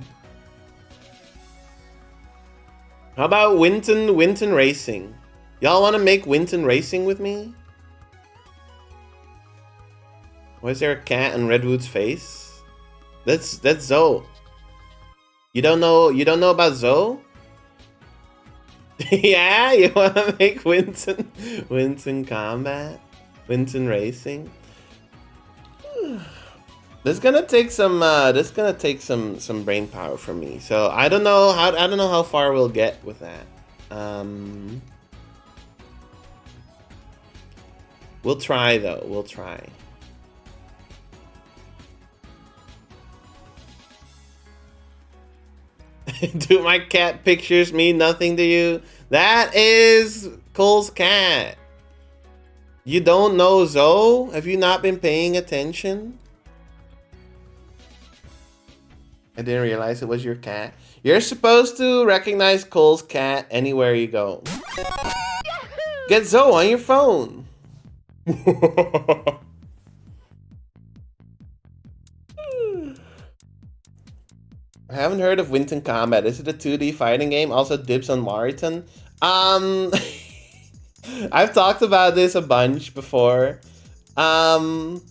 How about Winton Racing? Y'all want to make Winton Racing with me? Why is there a cat on Redwood's face? That's Zoe. You don't know about Zoe? Yeah, you want to make Winton combat, Winton Racing. This gonna take some brain power from me. So I don't know how far we'll get with that. We'll try though. We'll try. Do my cat pictures mean nothing to you? That is Cole's cat. You don't know Zoe? Have you not been paying attention? I didn't realize it was your cat. You're supposed to recognize Cole's cat anywhere you go. Get Zoe on your phone. I haven't heard of Winton Combat. Is it a 2D fighting game? Also dibs on Mariton? I've talked about this a bunch before. I've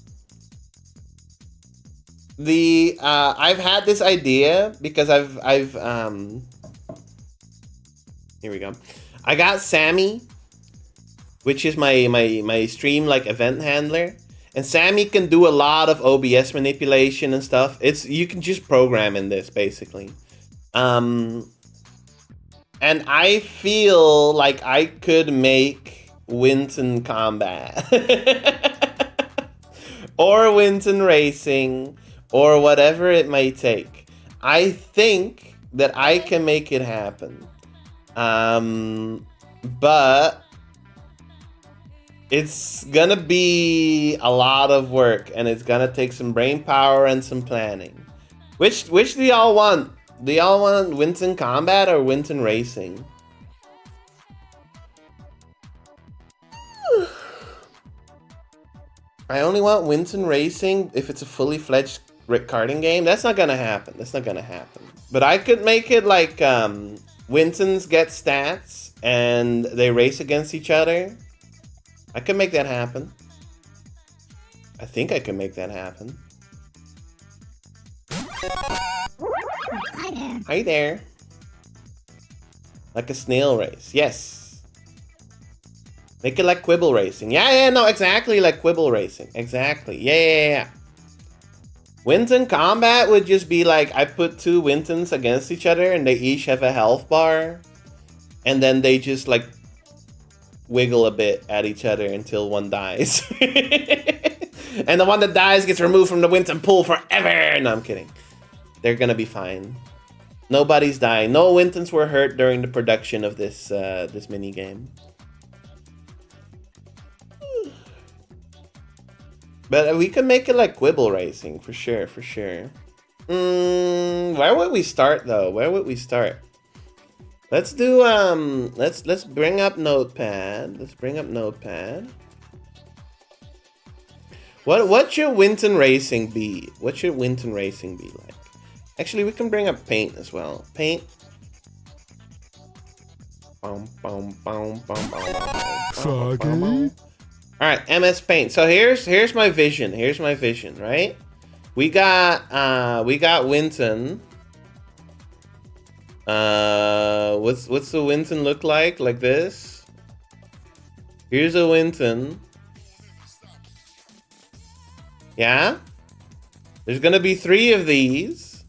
had this idea because here we go. I got Sammy, which is my stream like event handler. And Sammy can do a lot of OBS manipulation and stuff. You can just program in this basically. And I feel like I could make Winton Combat or Winton Racing or whatever it may take. I think that I can make it happen. But it's gonna be a lot of work, and it's gonna take some brain power and some planning. Which do y'all want? Do y'all want Winton Combat or Winton Racing? I only want Winton Racing if it's a fully fledged karting game. That's not gonna happen. That's not gonna happen. But I could make it like Wintons get stats and they race against each other. I can make that happen. I think I can make that happen. Hi there. Like a snail race. Yes. Make it like Quibble Racing. Yeah, no, exactly like Quibble Racing. Exactly. Yeah. Winton Combat would just be like, I put two Wintons against each other and they each have a health bar. And then they just like wiggle a bit at each other until one dies. And the one that dies gets removed from the Winton pool forever. No, I'm kidding. They're gonna be fine. Nobody's dying. No Wintons were hurt during the production of this this mini game. But we can make it like Quibble Racing for sure, for sure. Where would we start though? Where would we start? Let's do let's bring up Notepad. Let's bring up Notepad. What should Winton Racing be? What should Winton Racing be like? Actually, we can bring up Paint as well. Paint. All right, MS Paint. So here's my vision. Here's my vision, right? We got Winton. What's the Winton look like? Like this? Here's a Winton. Yeah? There's gonna be 3 of these.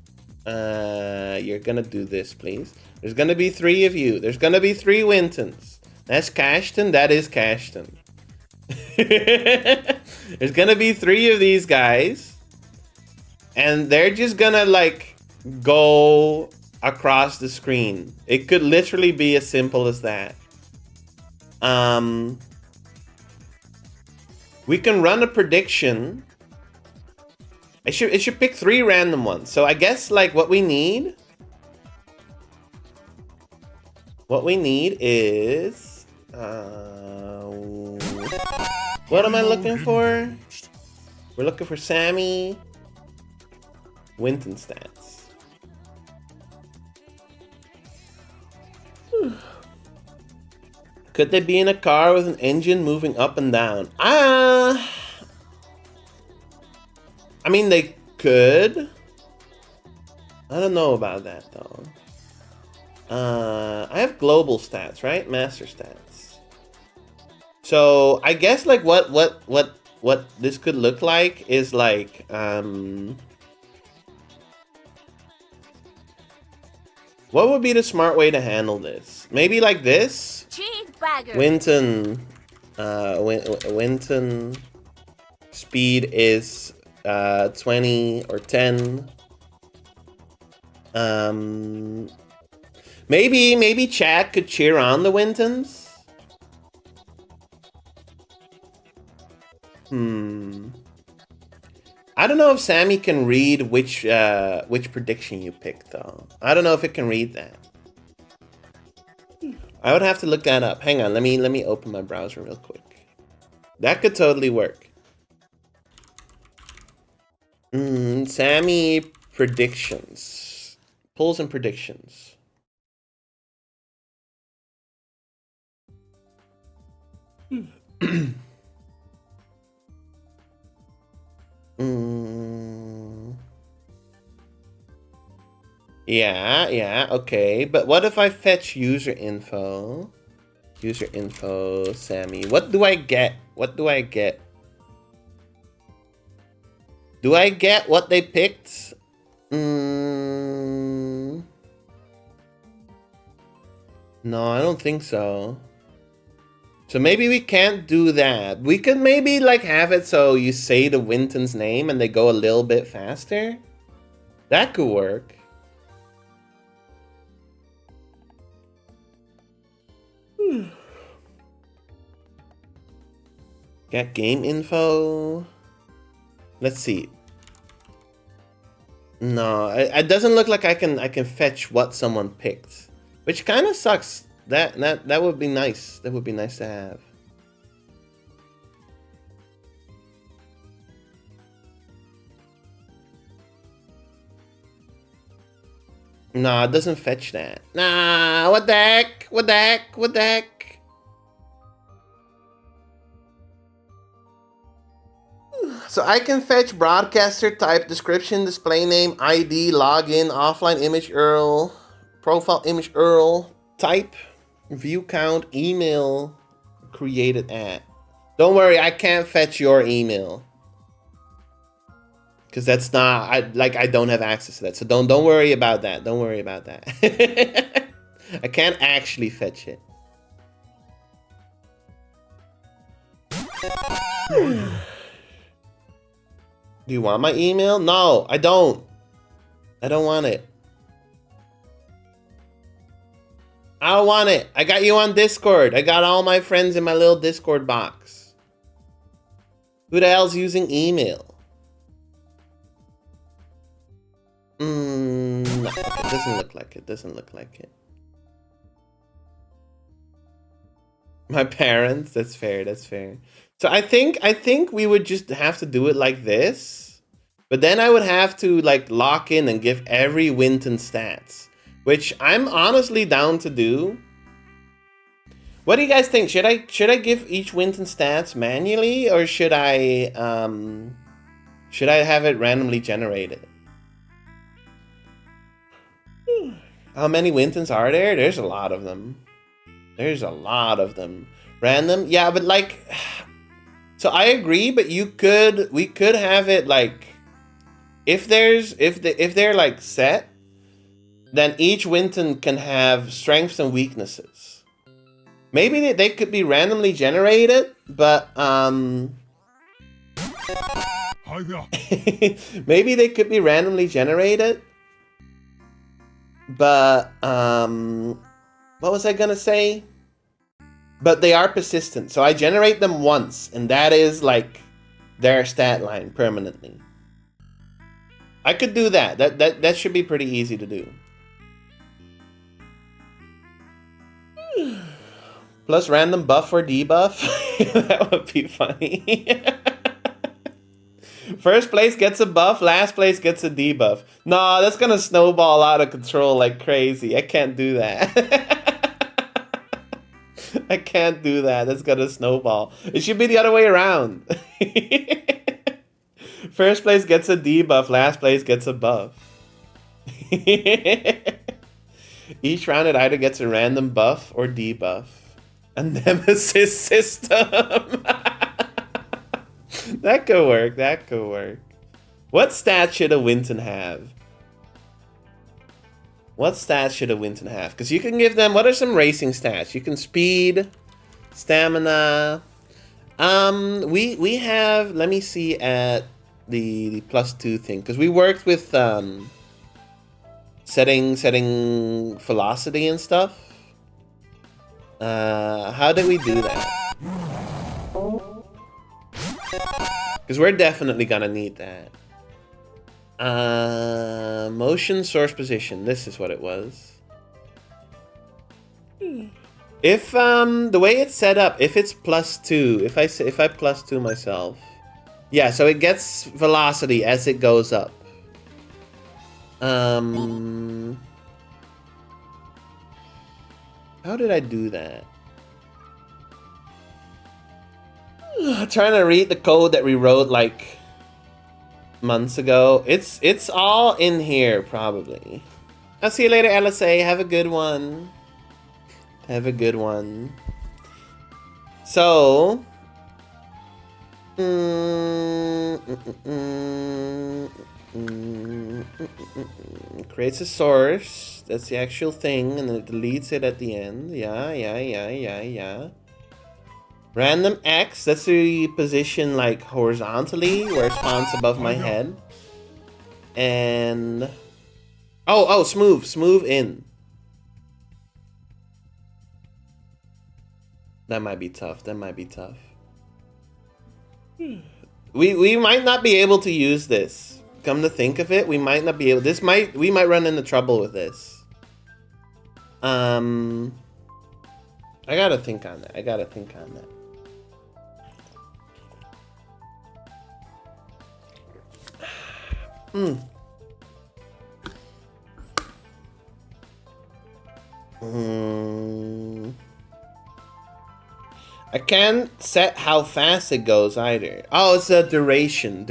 You're gonna do this, please. There's gonna be 3 of you. There's gonna be 3 Wintons. That's Cashton. That is Cashton. There's gonna be 3 of these guys. And they're just gonna, like, go across the screen. It could literally be as simple as that. We can run a prediction. It should pick 3 random ones. So I guess like what we need is what am I looking for? We're looking for Sammy Winton stats. Could they be in a car with an engine moving up and down? I mean, they could. I don't know about that, though. I have global stats, right? Master stats. So, I guess, like, what this could look like is, like, what would be the smart way to handle this? Maybe like this? Cheeseburger. Winton, Winton speed is 20 or 10. Maybe chat could cheer on the Wintons. I don't know if Sammy can read which prediction you picked, though. I don't know if it can read that. I would have to look that up. Hang on, let me open my browser real quick. That could totally work. Sammy predictions. Polls and predictions. Yeah, okay. But what if I fetch user info? User info, Sammy. What do I get? What do I get? Do I get what they picked? No, I don't think so. So maybe we can't do that. We could maybe like have it so you say the Winton's name and they go a little bit faster. That could work. Get game info. Let's see. No, it doesn't look like I can fetch what someone picked, which kind of sucks. That would be nice. That would be nice to have. Nah, it doesn't fetch that. Nah, what the heck? What the heck? What the heck? So I can fetch broadcaster type, description, display name, ID, login, offline image URL, profile image URL, type, view count, email, created at. Don't worry, I can't fetch your email. Because that's not, I don't have access to that. So don't worry about that. Don't worry about that. I can't actually fetch it. Do you want my email? No, I don't. I don't want it. I don't want it. I got you on Discord. I got all my friends in my little Discord box. Who the hell's using email? No, it doesn't look like it. Doesn't look like it. My parents? That's fair. That's fair. So I think we would just have to do it like this. But then I would have to like lock in and give every Winton stats, which I'm honestly down to do. What do you guys think? Should I give each Winton stats manually, or should I have it randomly generated? How many Wintons are there? There's a lot of them. There's a lot of them. Random? Yeah, but like... So I agree, but we could have it like... If they're like set, then each Winton can have strengths and weaknesses. Maybe they could be randomly generated, but Hi there. maybe they could be randomly generated. But what was I gonna say? But they are persistent, so I generate them once, and that is like their stat line permanently. I could do that. That should be pretty easy to do. Plus random buff or debuff. That would be funny. First place gets a buff, last place gets a debuff. Nah, that's gonna snowball out of control like crazy. I can't do that. I can't do that. That's gonna snowball. It should be the other way around. First place gets a debuff, last place gets a buff. Each round it either gets a random buff or debuff. A nemesis system. That could work, that could work. What stat should a Winton have? What stats should a Winton have? Because you can give them, what are some racing stats? You can speed, stamina. We have, let me see at the +2 thing. Because we worked with setting velocity and stuff. How did we do that? Because we're definitely gonna need that. Motion source position. This is what it was. If the way it's set up, if it's +2, if I +2 myself, yeah. So it gets velocity as it goes up. How did I do that? I'm trying to read the code that we wrote like months ago. It's all in here probably. I'll see you later, LSA. Have a good one. Have a good one. So creates a source. That's the actual thing, and then it deletes it at the end. Yeah. Random X, that's the position like horizontally where it spawns above my head. And smooth in. That might be tough. We might not be able to use this. Come to think of it, we might not be able. We might run into trouble with this. I gotta think on that. I can't set how fast it goes either. Oh, it's a duration.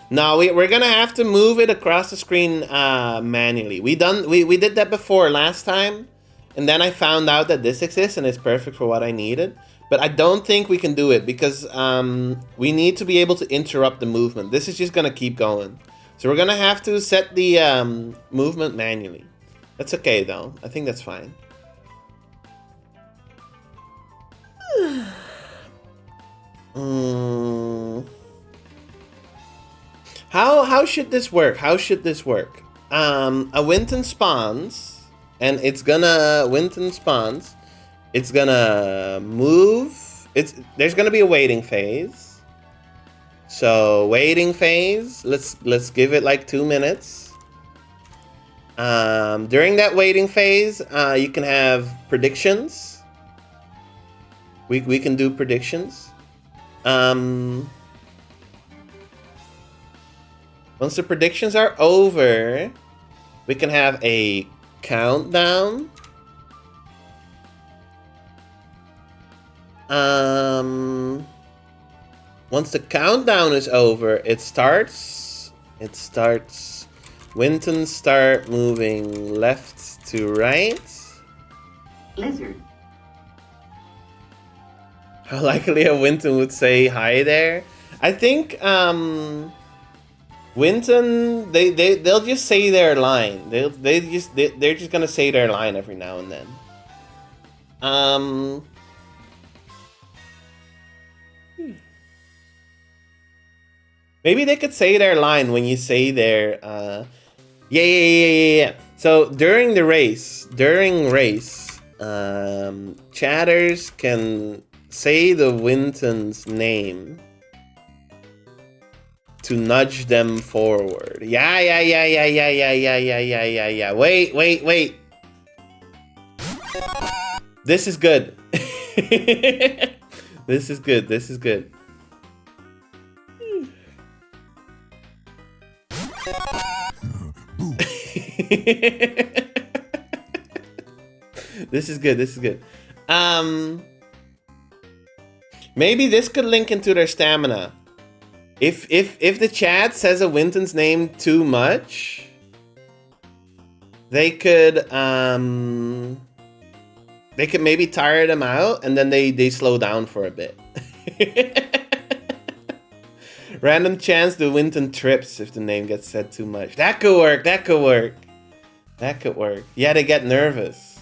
No, we're gonna have to move it across the screen manually. We did that before last time, and then I found out that this exists and it's perfect for what I needed. But I don't think we can do it because we need to be able to interrupt the movement. This is just gonna keep going. So we're gonna have to set the movement manually. That's okay though. I think that's fine. How should this work? A Winton spawns, and it's gonna move. There's gonna be a waiting phase. So waiting phase. Let's give it like 2 minutes. During that waiting phase, you can have predictions. We can do predictions. Once the predictions are over, we can have a countdown. Once the countdown is over, it starts. Wintons start moving left to right. Lizard. How likely a Winton would say hi there? I think Winton they'll just say their line. They're just gonna say their line every now and then. Maybe they could say their line when you say their yeah. So during race, chatters can say the Winton's name to nudge them forward. Yeah. Wait. This is good. This is good. This is good. This is good. Maybe this could link into their stamina. If the chat says a Winton's name too much, they could maybe tire them out and then they slow down for a bit. Random chance the Winton trips if the name gets said too much. That could work. Yeah, they get nervous.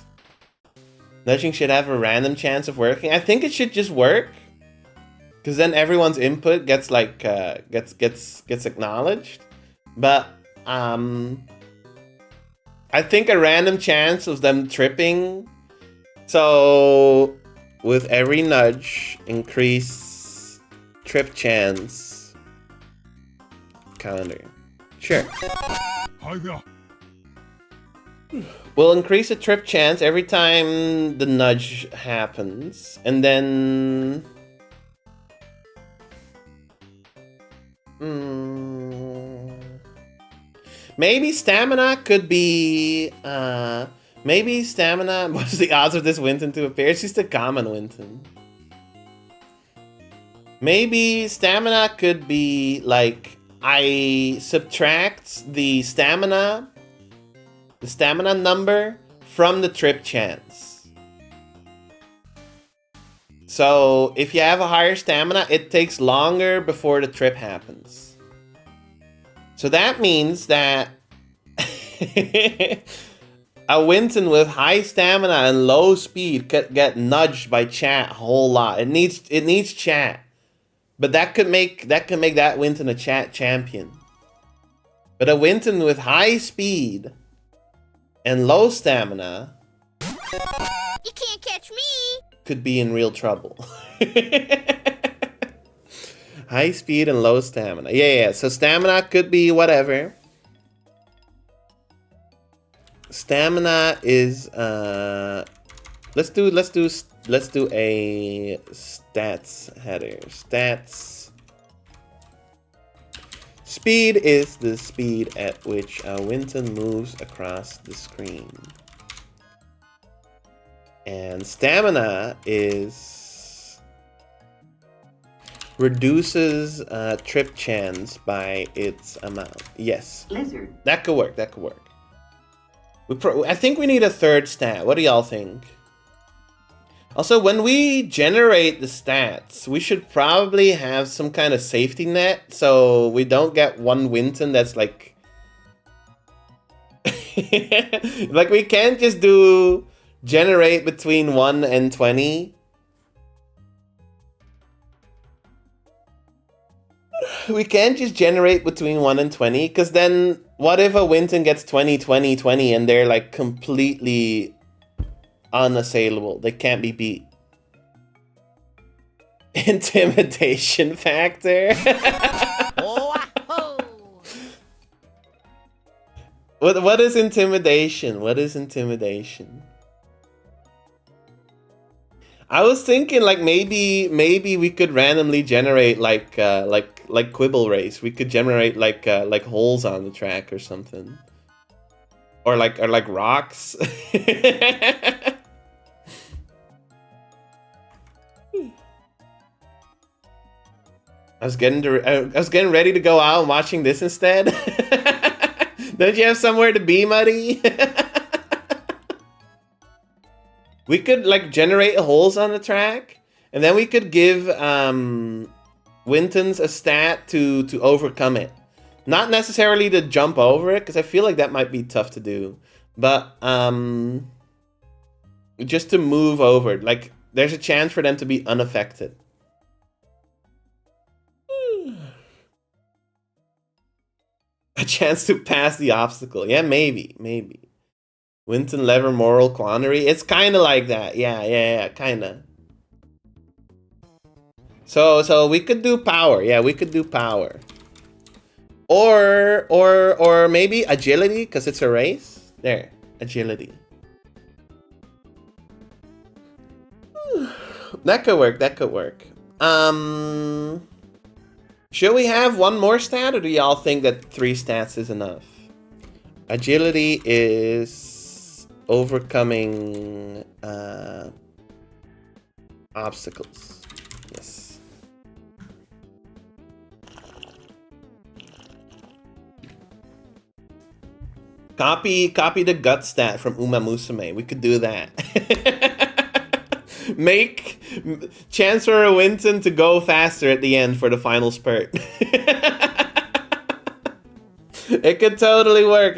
Nudging should have a random chance of working. I think it should just work, because then everyone's input gets like gets acknowledged. But I think a random chance of them tripping. So with every nudge, increase trip chance counter. Sure. Hi there. We'll increase the trip chance every time the nudge happens, and then maybe stamina could be maybe stamina. What's the odds of this Winton to appear? It's just a common Winton. Maybe stamina could be like, I subtract the stamina number from the trip chance. So if you have a higher stamina, it takes longer before the trip happens. So that means that a Winton with high stamina and low speed could get nudged by chat a whole lot. It needs chat. But that could make that Winton a chat champion. But a Winton with high speed and low stamina, you can't catch me, could be in real trouble. High speed and low stamina. Yeah. So stamina could be whatever. Stamina is let's do a stats header. Stats. Speed is the speed at which a Winton moves across the screen. And stamina is reduces trip chance by its amount. Yes. Lizard. That could work. I think we need a third stat. What do y'all think? Also, when we generate the stats, we should probably have some kind of safety net so we don't get one Winton that's like... like, we can't just do generate between 1 and 20. We can't just generate between 1 and 20, because then what if a Winton gets 20, 20, 20 and they're like completely unassailable? They can't be beat. Intimidation factor. What is intimidation? What is intimidation? I was thinking like maybe we could randomly generate like Quibble Race. We could generate like holes on the track or something. Or like rocks. I was getting ready to go out and watching this instead. Don't you have somewhere to be, Muddy? We could like generate holes on the track, and then we could give Winton's a stat to overcome it. Not necessarily to jump over it, because I feel like that might be tough to do. But just to move over it. Like, there's a chance for them to be unaffected. A chance to pass the obstacle. Yeah, maybe. Winton Lever Moral Quandary. It's kind of like that. Yeah, kind of. So we could do power. Yeah, we could do power. Or maybe agility, because it's a race. There, agility. That could work. Should we have one more stat, or do y'all think that 3 stats is enough? Agility is overcoming obstacles. Yes. Copy the gut stat from Uma Musume. We could do that. Make Chancellor Winton to go faster at the end for the final spurt. It could totally work.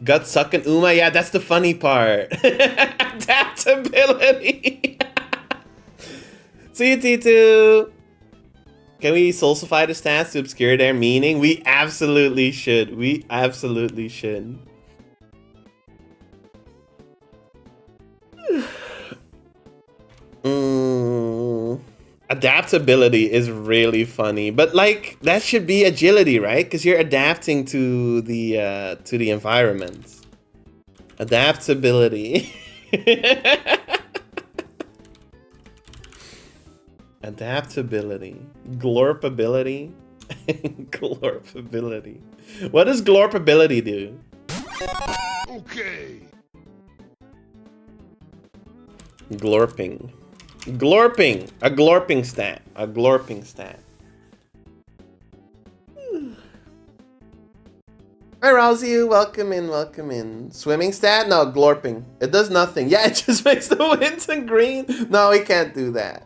Gut sucking Uma. Yeah, that's the funny part. Adaptability. See you, T2. Can we soulsify the stats to obscure their meaning? We absolutely should. Adaptability is really funny, but like that should be agility, right? Because you're adapting to the environment. Adaptability. Adaptability. Glorpability. Glorpability. What does glorpability do? Okay. Glorping. Glorping. A glorping stat. Hi, Rousey. Welcome in. Swimming stat? No, glorping. It does nothing. Yeah, it just makes the Winton green. No, we can't do that.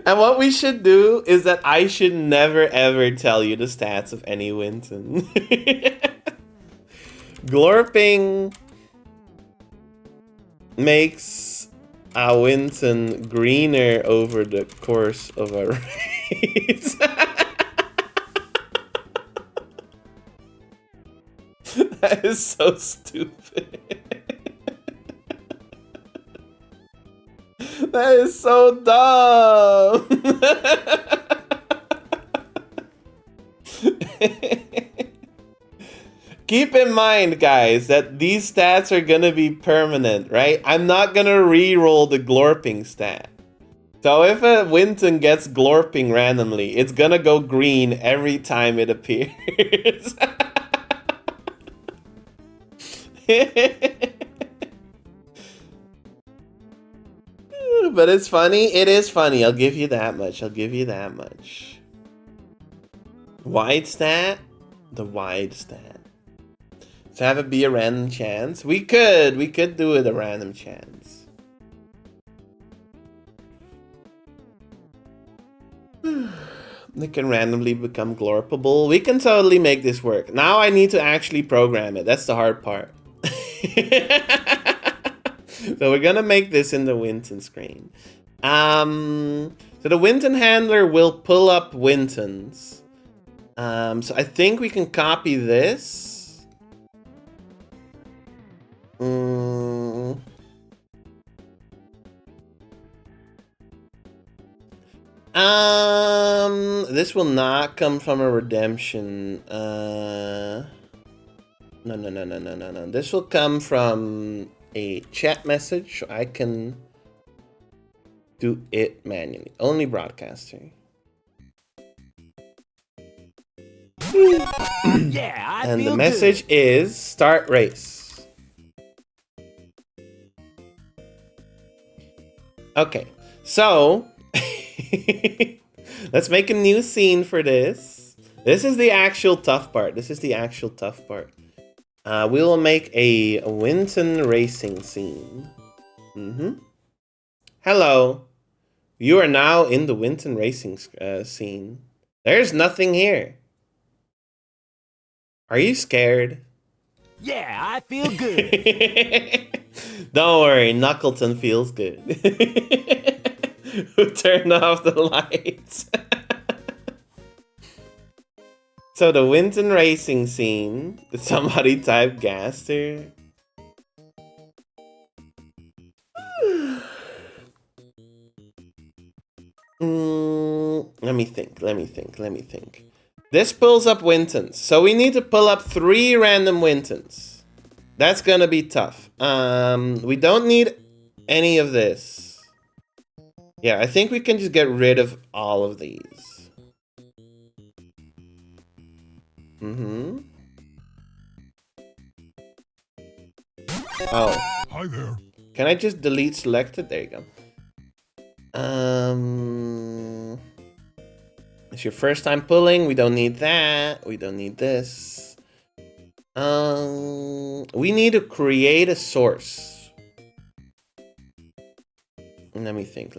And what we should do is that I should never ever tell you the stats of any Winton. Glorping makes a Winton greener over the course of a race. That is so stupid. That is so dumb. Keep in mind, guys, that these stats are gonna be permanent, right? I'm not gonna re-roll the glorping stat. So if a Winton gets glorping randomly, it's gonna go green every time it appears. But it's funny. It is funny. I'll give you that much. Wide stat? The wide stat. To have it be a random chance? We could do it a random chance. They can randomly become glorpable. We can totally make this work. Now I need to actually program it. That's the hard part. So we're gonna make this in the Winton screen. So the Winton handler will pull up Wintons. So I think we can copy this. This will not come from a redemption. No. This will come from a chat message, so I can do it manually. Only broadcaster. Yeah, and the message is start race. Okay, so Let's make a new scene for this. This is the actual tough part. This is the actual tough part. We will make a Winton racing scene. Hello. You are now in the Winton racing scene. There's nothing here. Are you scared? Yeah, I feel good. Don't worry, Knuckleton feels good. Who turned off the lights? So the Winton racing scene. Did somebody type Gaster? Let me think. This pulls up Wintons. So we need to pull up 3 random Wintons. That's gonna be tough. We don't need any of this. Yeah, I think we can just get rid of all of these. Oh. Hi there. Can I just delete selected? There you go. It's your first time pulling. We don't need that. We don't need this. We need to create a source. Let me think.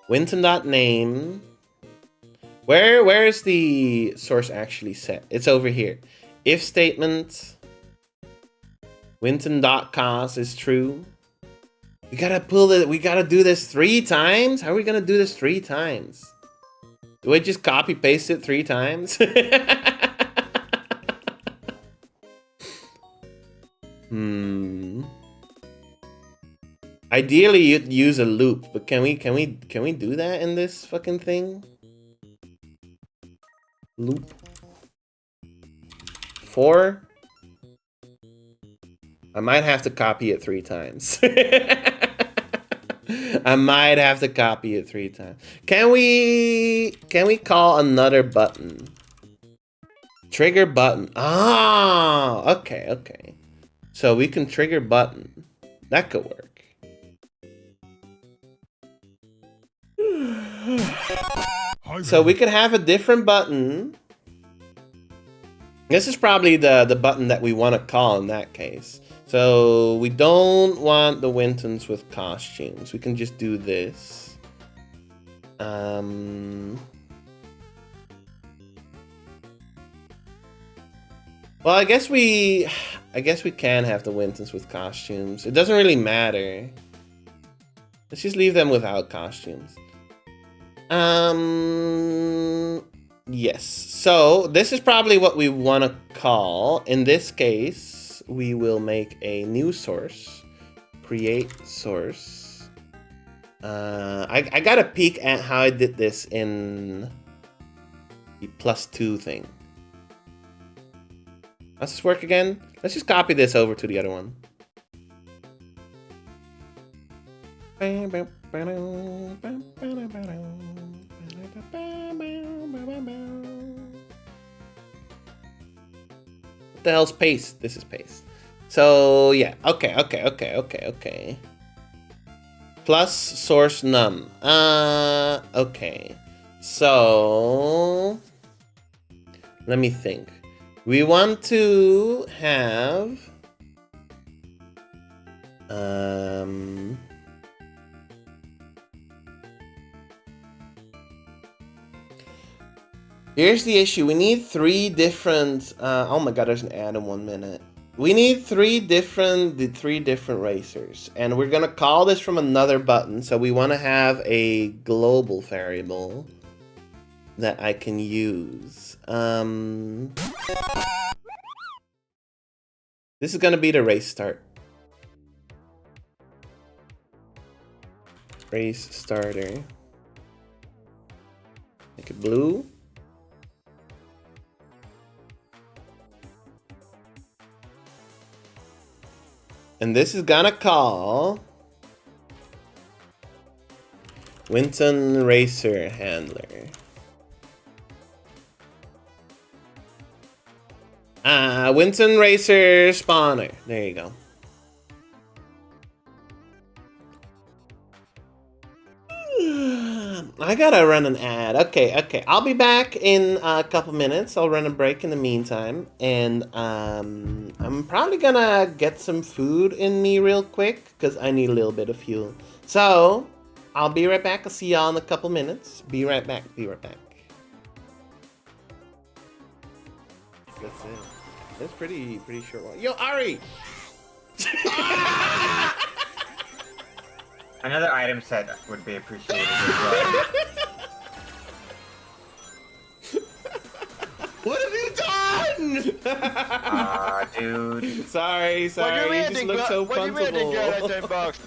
Winton.name. Where is the source actually set? It's over here. If statement. Winton.cos is true. We gotta do this 3 times? How are we gonna do this 3 times? Do I just copy paste it 3 times? Ideally you'd use a loop, but can we do that in this fucking thing? Loop 4? I might have to copy it 3 times. I might have to copy it 3 times. Can we call another button? Trigger button. Ah, okay. So we can trigger button. That could work. So we could have a different button. This is probably the button that we want to call in that case. So we don't want the Wintons with costumes. We can just do this. Well, I guess we can have the Wintons with costumes. It doesn't really matter. Let's just leave them without costumes. Yes. So this is probably what we want to call. In this case, we will make a new source. Create source. I gotta peek at how I did this in the +2 thing. Does this work again? Let's just copy this over to the other one. What the hell's paste? This is paste. So yeah, okay. Plus source num. Okay. So let me think. We want to have here's the issue. We need 3 different oh my god, there's an ad in 1 minute. We need 3 different racers, and we're gonna call this from another button. So we want to have a global variable that I can use. This is gonna be the race start. Race starter. Make it blue. And this is gonna call Winton Racer Handler. Winton Racer Spawner. There you go. I gotta run an ad. Okay. I'll be back in a couple minutes. I'll run a break in the meantime. And I'm probably gonna get some food in me real quick because I need a little bit of fuel. So, I'll be right back. I'll see y'all in a couple minutes. Be right back. That's it. That's pretty short one. Yo, Ari! Another item set would be appreciated as well. What have you done? Aw, dude. Sorry. You just look so What do you mean I didn't get that punchable. $10?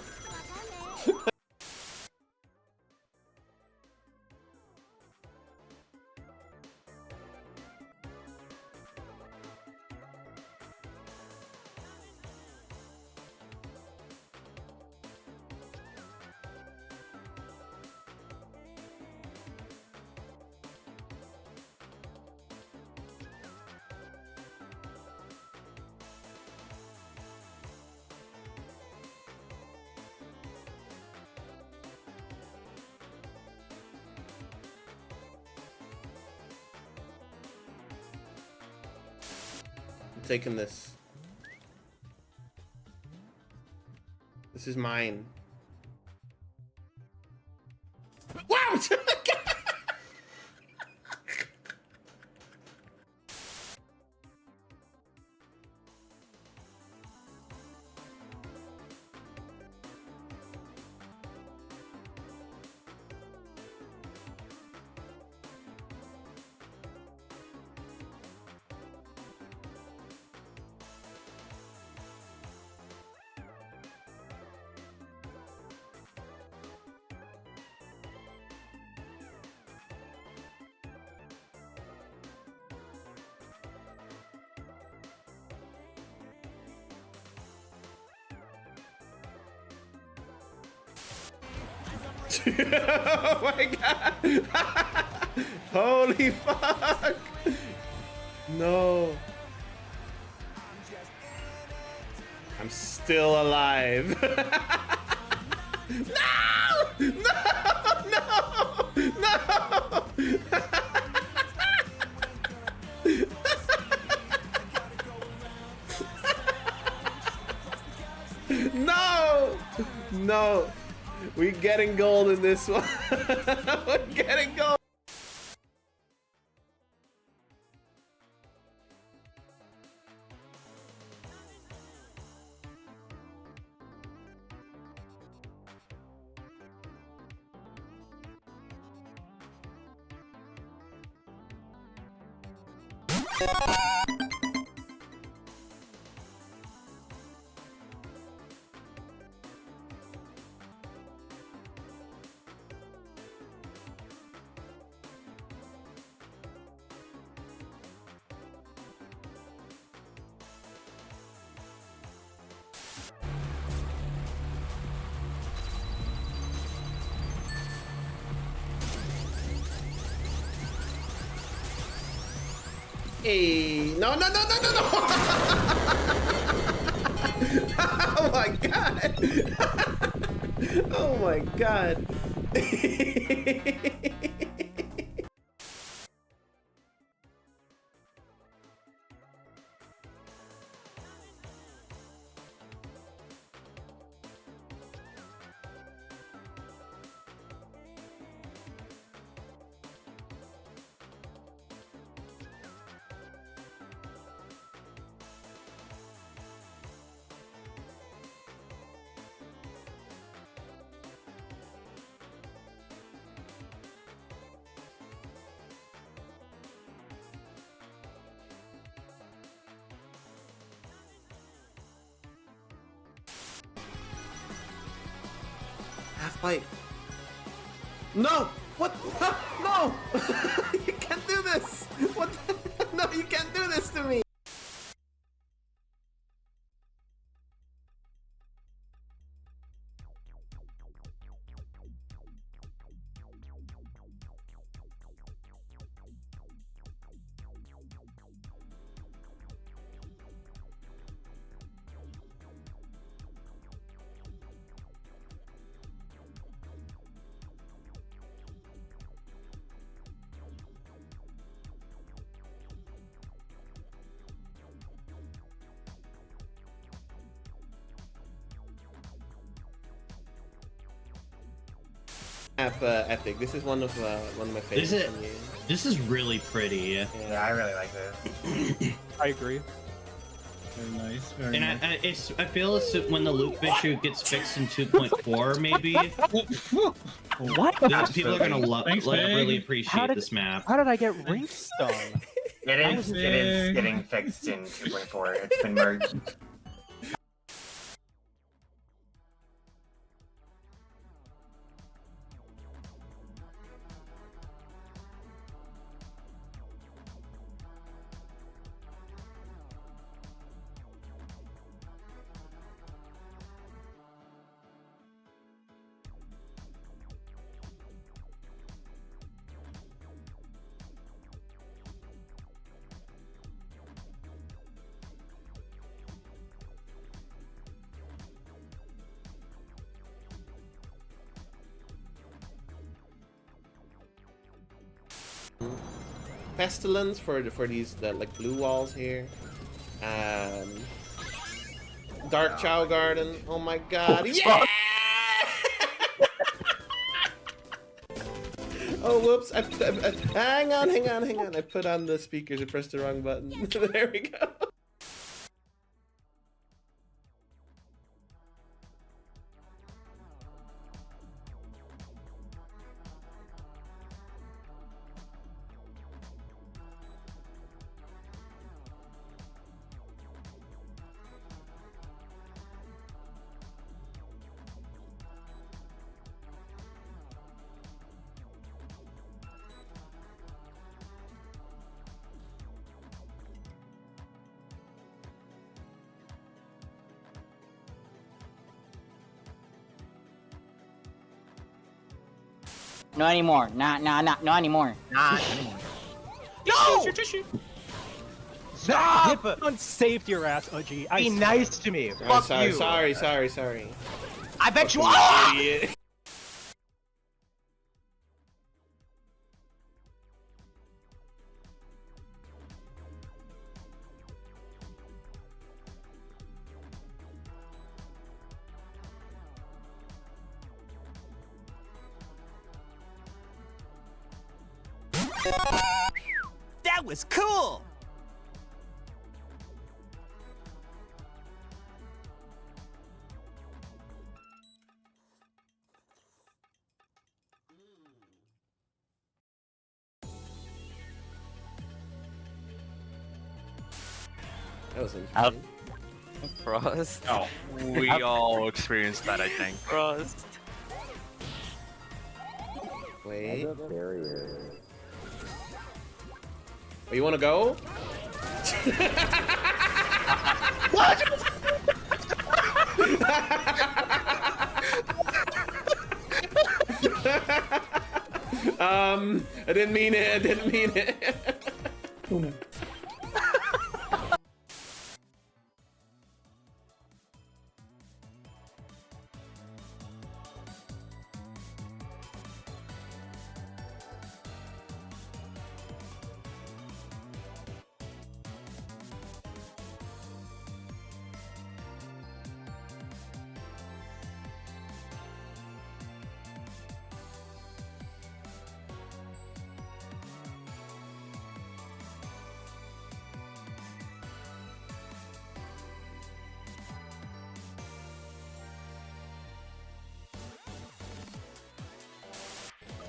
I'm taking this. This is mine. Wow! Oh my god! Holy fuck! No. I'm still alive. No! No! We're getting gold in this one. We're getting gold. Hey, no. Oh my god. Oh my god. Half pipe. No! What? No! You can't do this! What? No, you can't do this to me! Epic. This is one of my favorites. This is really pretty. Yeah, I really like this. I agree. Very nice. Very And nice. I feel it's when the loop issue gets fixed in 2.4, maybe. What? People are gonna Thanks, really Big. appreciate this map. How did I get ring stung? It is getting fixed in 2.4. It's been merged. Pestilence for these like blue walls here. Dark Chow Garden. Oh my god. Yeah! Oh whoops! Hang on. I put on the speakers. I pressed the wrong button. There we go. No anymore. No anymore. Not anymore. No! Your tissue. Stop! Someone saved your ass, Uji. Be nice to me. Oh, Fuck you. sorry. I bet you Fucking are! idiot. That was cool! That was interesting. Frost. Oh, we all experienced that, I think. Frost. Wait. Oh, you want to go? What? I didn't mean it. Oh no.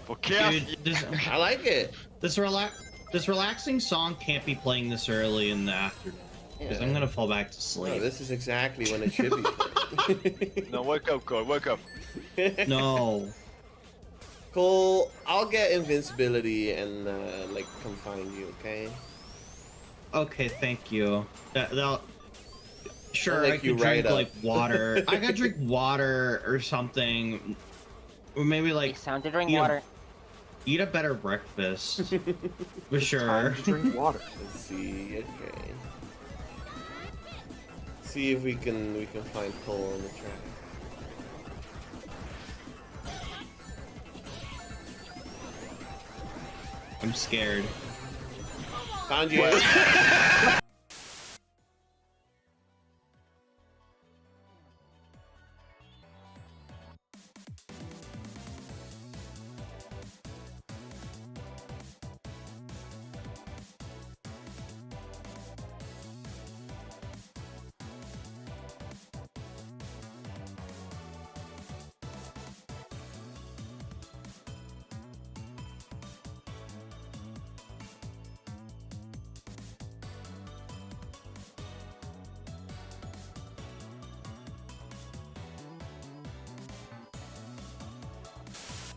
Okay. Dude, I like it. this relaxing song can't be playing this early in the afternoon. Because I'm gonna fall back to sleep. No, this is exactly when it should be. No, wake up, God, wake up. No. Cole, I'll get invincibility and like come find you, okay? Okay, thank you. That'll... Sure, I'll I make you could drink right up. like water. I could drink water or something, or maybe like It's time to drink eat water. eat a better breakfast. For sure. Drink water. Let's see. Okay. See if we can find Cole on the track. I'm scared. Found you.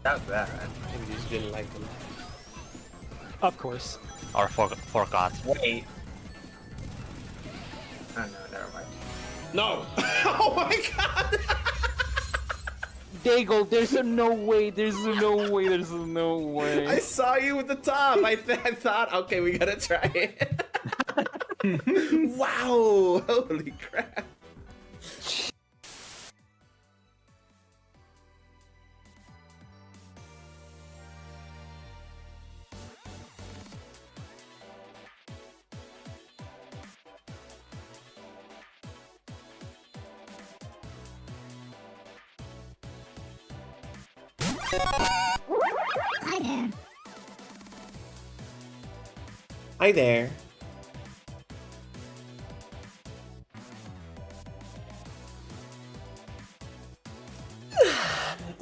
That was bad. Maybe you just didn't like them. Of course. Or forgot. Wait. Oh no, never mind. No! Oh my god! Diggle, there's no way, there's no way, there's no way. I saw you with the top. I thought, okay, we gotta try it. Wow! Holy crap! Hi there. Hi there.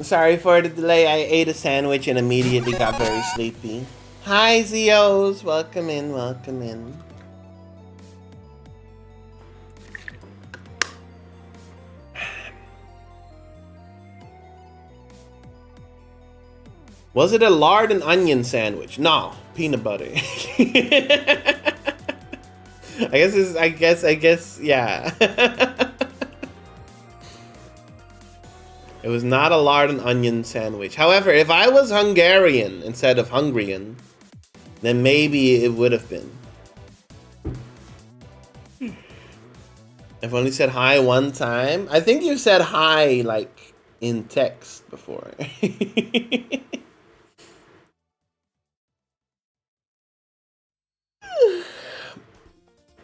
Sorry for the delay. I ate a sandwich and immediately got very sleepy. Hi, Zeos. Welcome in, welcome in. Was it a lard and onion sandwich? No, peanut butter. I guess, yeah. It was not a lard and onion sandwich. However, if I was Hungarian instead of Hungarian, then maybe it would have been. I've only said hi one time. I think you've said hi, like, in text before.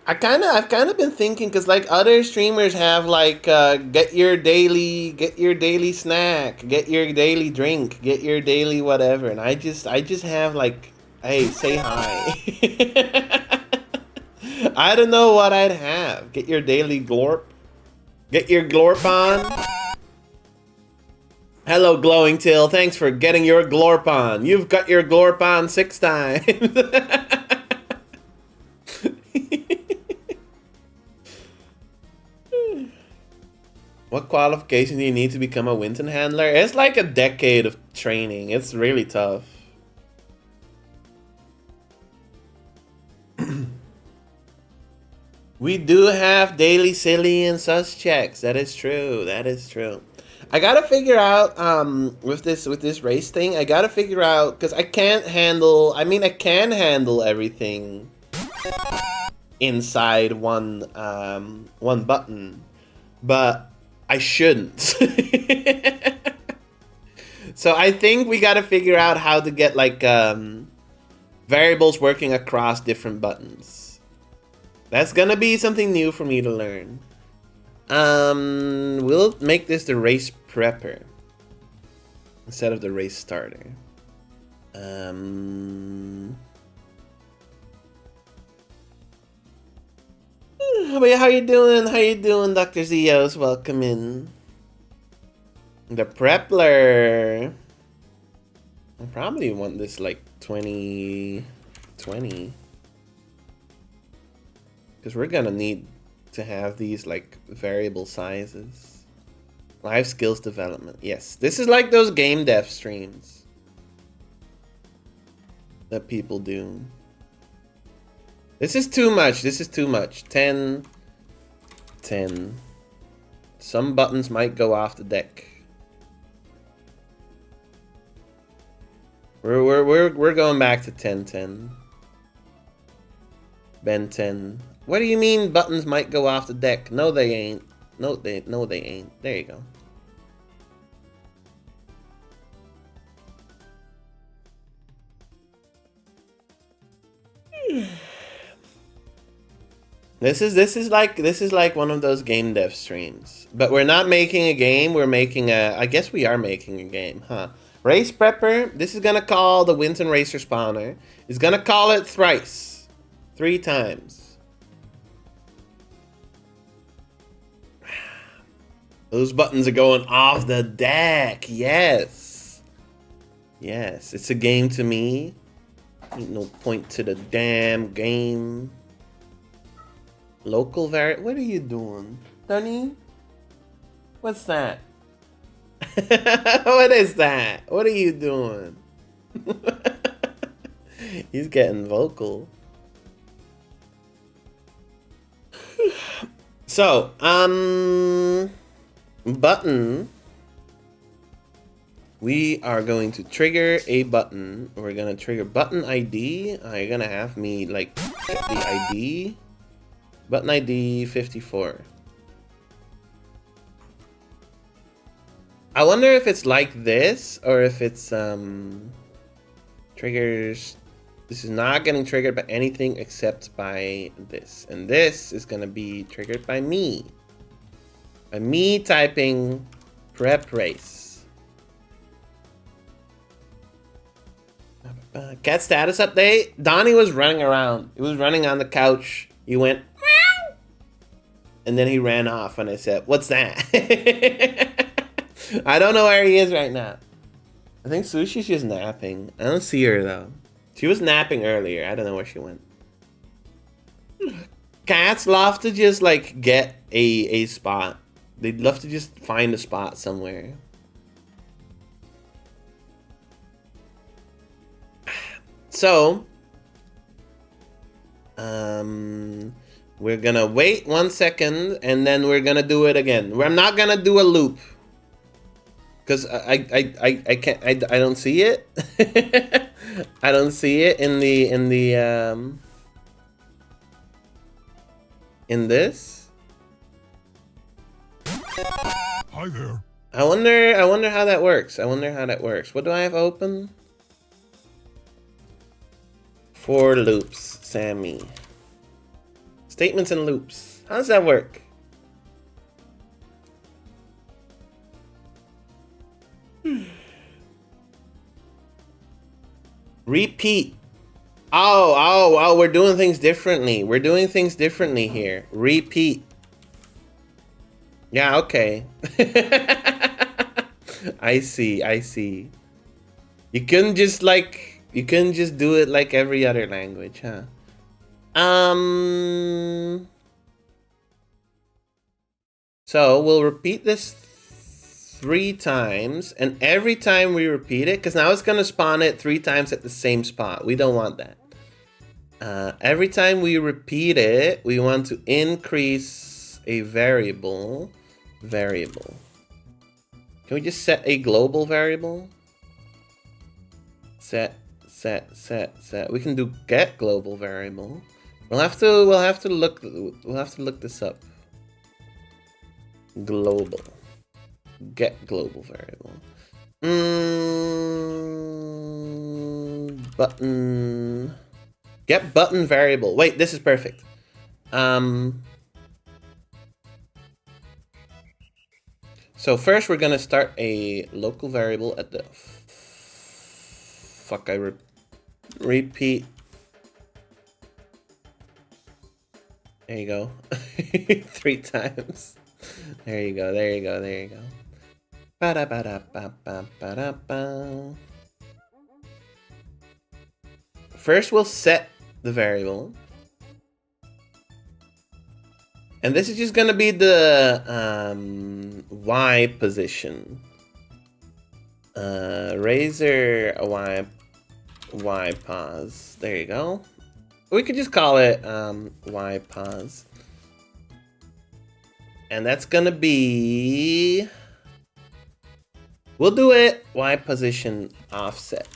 I've kind of been thinking, because like other streamers have like get your daily snack, get your daily drink, get your daily whatever, and I just have like, hey, say hi. I don't know what I'd have. Get your daily glorp, get your glorp on. Hello, Glowing Till. Thanks for getting your glorp on. You've got your glorp on 6 times. What qualification do you need to become a Winton handler? It's like a decade of training. It's really tough. We do have daily silly and sus checks. That is true. That is true. I gotta figure out with this race thing. I gotta figure out, because I can't handle. I mean, I can handle everything inside one button, but I shouldn't. So I think we gotta figure out how to get like variables working across different buttons. That's gonna be something new for me to learn. We'll make this the race prepper instead of the race starter. How you doing? How you doing, Dr. Zeos? Welcome in. The Prepler. I probably want this like 2020. Because we're gonna need to have these like variable sizes. Live skills development. Yes, this is like those game dev streams that people do. This is too much. This is too much. 10. Some buttons might go off the deck. We're going back to 10. Ben 10. What do you mean buttons might go off the deck? No, they ain't. No, they ain't. There you go. This is like one of those game dev streams. But we're not making a game, we're making a, I guess we are making a game, huh? Race Prepper, this is gonna call the Winton Racer spawner. It's gonna call it thrice. 3 times. Those buttons are going off the deck, yes. Yes, it's a game to me. Ain't no point to the damn game. Local variant. What are you doing, Dunny? What's that? What is that? What are you doing? He's getting vocal. So, button. We are going to trigger a button. We're gonna trigger button ID. You're gonna have me like get the ID. Button ID 54. I wonder if it's like this or if it's triggers. This is not getting triggered by anything except by this. And this is gonna be triggered by me. By me typing prep race. Cat status update. Donnie was running around. He was running on the couch. He went meow, and then he ran off. And I said, "What's that?" I don't know where he is right now. I think Sushi's just napping. I don't see her though. She was napping earlier. I don't know where she went. Cats love to just like get a spot. They'd love to just find a spot somewhere. So, we're gonna wait 1 second and then we're gonna do it again. I'm not gonna do a loop because I can't. I don't see it. I don't see it in this. Hi there. I wonder how that works. What do I have open? For loops, Sammy. Statements and loops. How does that work? Repeat. Oh, we're doing things differently. We're doing things differently here. Repeat. Yeah, okay. I see. You couldn't just do it like every other language, huh? So we'll repeat this 3 times, and every time we repeat it, because now it's gonna spawn it 3 times at the same spot. We don't want that. Every time we repeat it, we want to increase a variable. Can we just set a global variable? Set. We can do get global variable. We'll have to look this up. Global. Get global variable. Button. Get button variable. Wait, this is perfect. So first we're gonna start a local variable at the repeat. There you go. 3 times. There you go. Ba-da-ba-da-ba-ba-ba-da-ba. First we'll set the variable. And this is just gonna be the Y position. Razor Y pause. There you go. We could just call it Y pause. And that's gonna be, we'll do it Y position offset.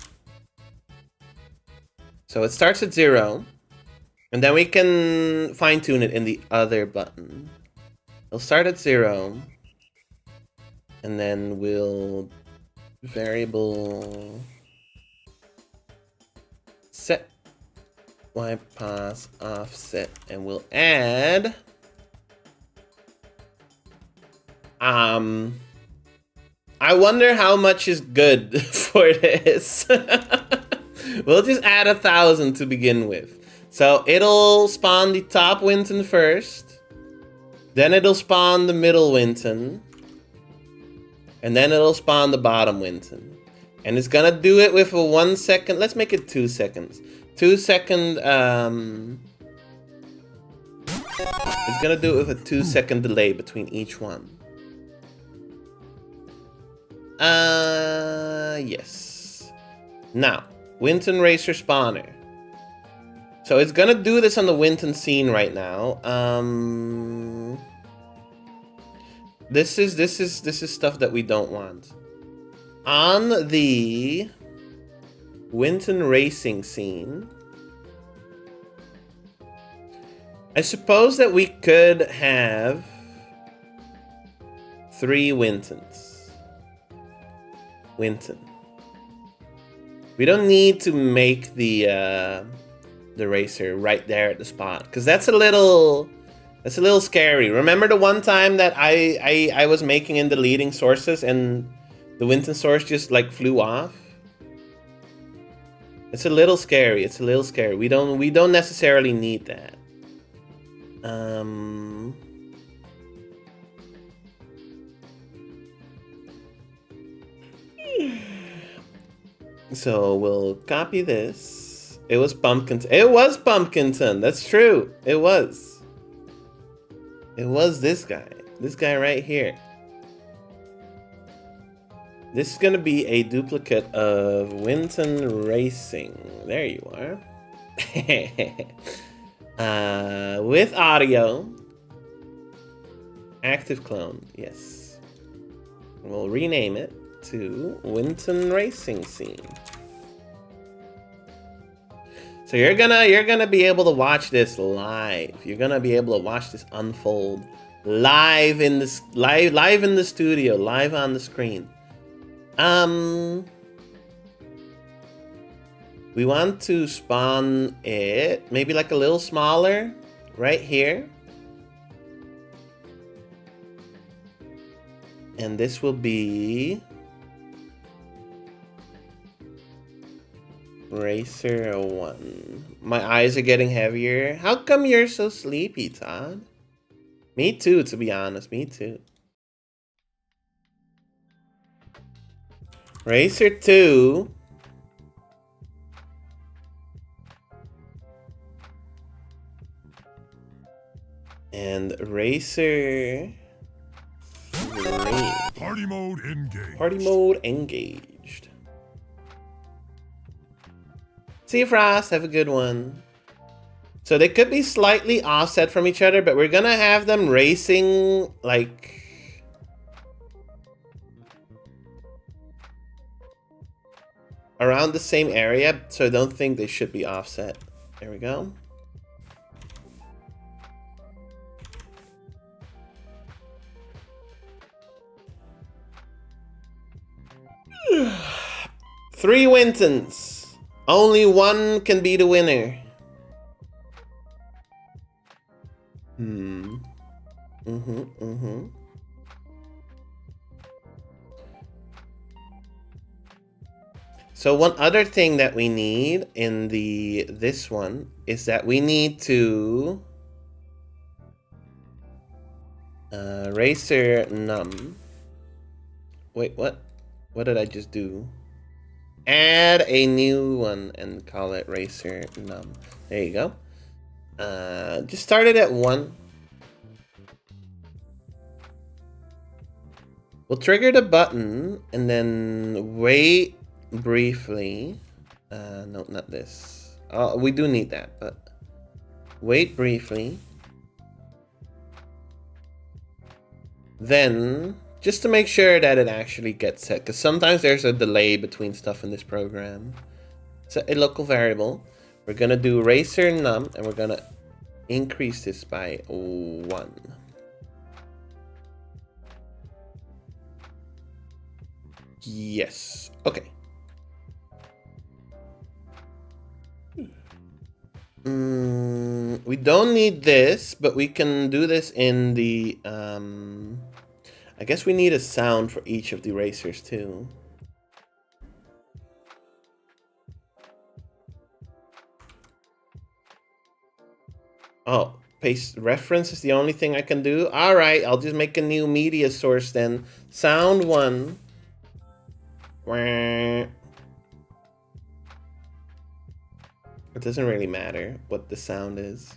So it starts at 0, and then we can fine tune it in the other button. It'll start at 0, and then we'll variable set Y pause offset, and we'll add I wonder how much is good for this. We'll just add 1,000 to begin with. So it'll spawn the top Winton first, then it'll spawn the middle Winton, and then it'll spawn the bottom Winton. And it's gonna do it with a 1 second. Let's make it 2 seconds. 2 second. It's gonna do it with a 2 second delay between each one. Yes. Now, Winton Racer spawner. So it's gonna do this on the Winton scene right now. This is stuff that we don't want. On the Winton Racing scene, I suppose that we could have 3 Wintons. Winton. We don't need to make the racer right there at the spot, because that's a little scary. Remember the one time that I was making in the leading sources and the Winton source just like flew off? It's a little scary. It's a little scary. We don't necessarily need that. So we'll copy this. It was Pumpkinton. It was Pumpkinton. That's true. It was. It was this guy. This guy right here. This is gonna be a duplicate of Winton Racing. There you are. With audio. Active clone. Yes. We'll rename it to Winton Racing Scene. So you're gonna be able to watch this live. You're gonna be able to watch this unfold live in this live in the studio, live on the screen. We want to spawn it maybe like a little smaller right here. And this will be Racer 1. My eyes are getting heavier. How come you're so sleepy, Todd? Me too, to be honest. Me too. Racer 2. And Racer 3. Party mode engaged. Party mode engaged. See you, Frost. Have a good one. So they could be slightly offset from each other, but we're gonna have them racing like around the same area, so I don't think they should be offset. There we go. Three Wintons. Only one can be the winner. So one other thing that we need in this one is that we need to racer num. Wait, what? What did I just do? Add a new one and call it racer num. There you go. Just start it at 1. We'll trigger the button and then wait briefly. No, not this. We do need that, but wait briefly. Then, just to make sure that it actually gets set, because sometimes there's a delay between stuff in this program. Set a local variable. We're gonna do racer num, and we're gonna increase this by 1. Yes. Okay. We don't need this, but we can do this in the I guess we need a sound for each of the racers too. Oh, paste reference is the only thing I can do. All right, I'll just make a new media source then. Sound 1. It doesn't really matter what the sound is.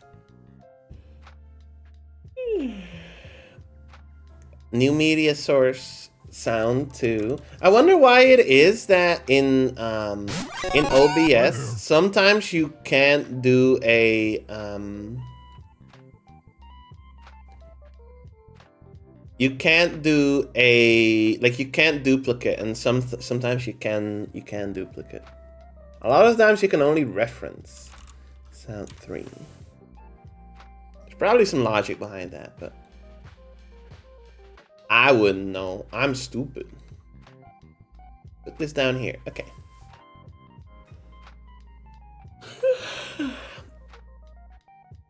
New media source, sound too. I wonder why it is that in OBS sometimes you can't do a you can't duplicate, and sometimes you can duplicate. A lot of times you can only reference sound 3. There's probably some logic behind that, but I wouldn't know. I'm stupid. Put this down here. Okay.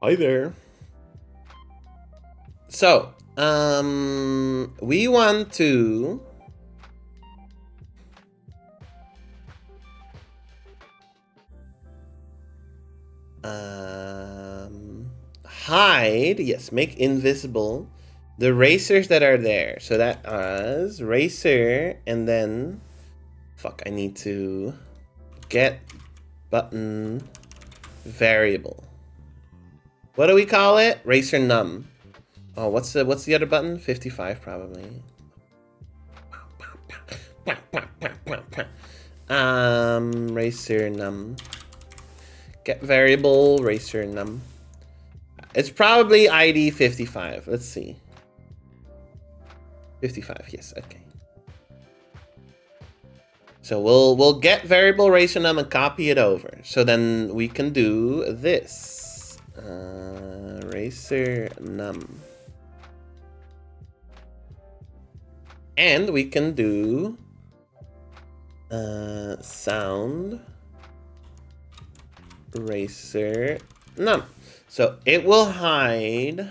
Hi there. So, we want to hide, yes, make invisible the racers that are there. So that is racer, and then fuck, I need to get button variable. What do we call it? Racer num. Oh, what's the other button? 55 probably. Racer num. Get variable racer num. It's probably ID 55. Let's see. 55, yes, okay. So we'll get variable racer num and copy it over. So then we can do this. Racer num. And we can do sound racer num. So it will hide,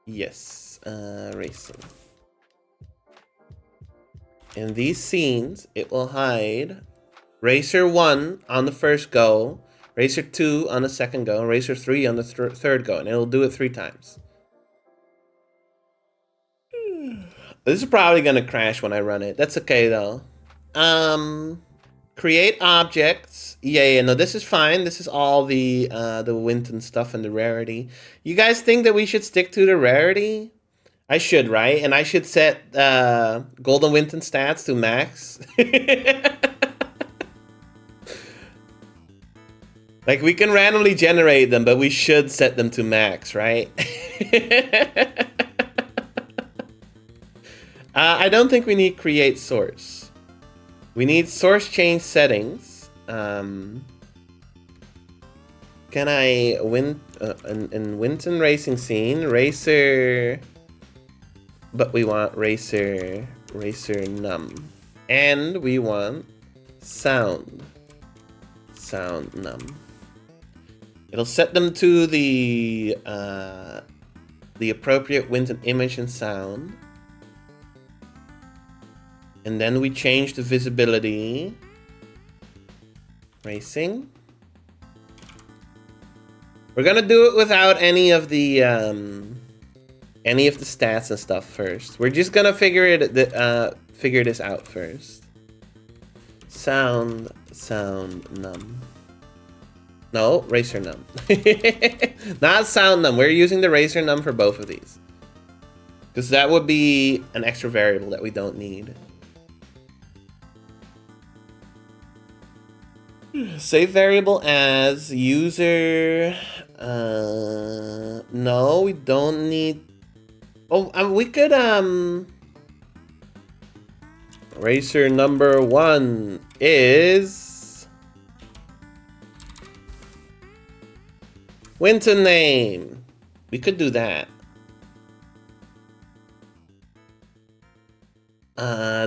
yes, racing. In these scenes, it will hide racer 1 on the first go, racer 2 on the second go, and racer 3 on the third go, and it'll do it 3 times. This is probably gonna crash when I run it. That's okay though. Create objects. Yeah, no, this is fine. This is all the Winton stuff and the rarity. You guys think that we should stick to the rarity? I should, right? And I should set Golden Winton stats to max. Like, we can randomly generate them, but we should set them to max, right? I don't think we need create source. We need source change settings. Can I win in Winton racing scene racer? But we want racer num, and we want sound num. It'll set them to the appropriate Winton image and sound. And then we change the visibility. Racing. We're gonna do it without any of the stats and stuff first. We're just gonna figure this out first. Sound num. No, racer num. Not sound num. We're using the racer num for both of these. Because that would be an extra variable that we don't need. Save variable as user. No, we don't need. Oh, we could racer number 1 is Winton name. We could do that.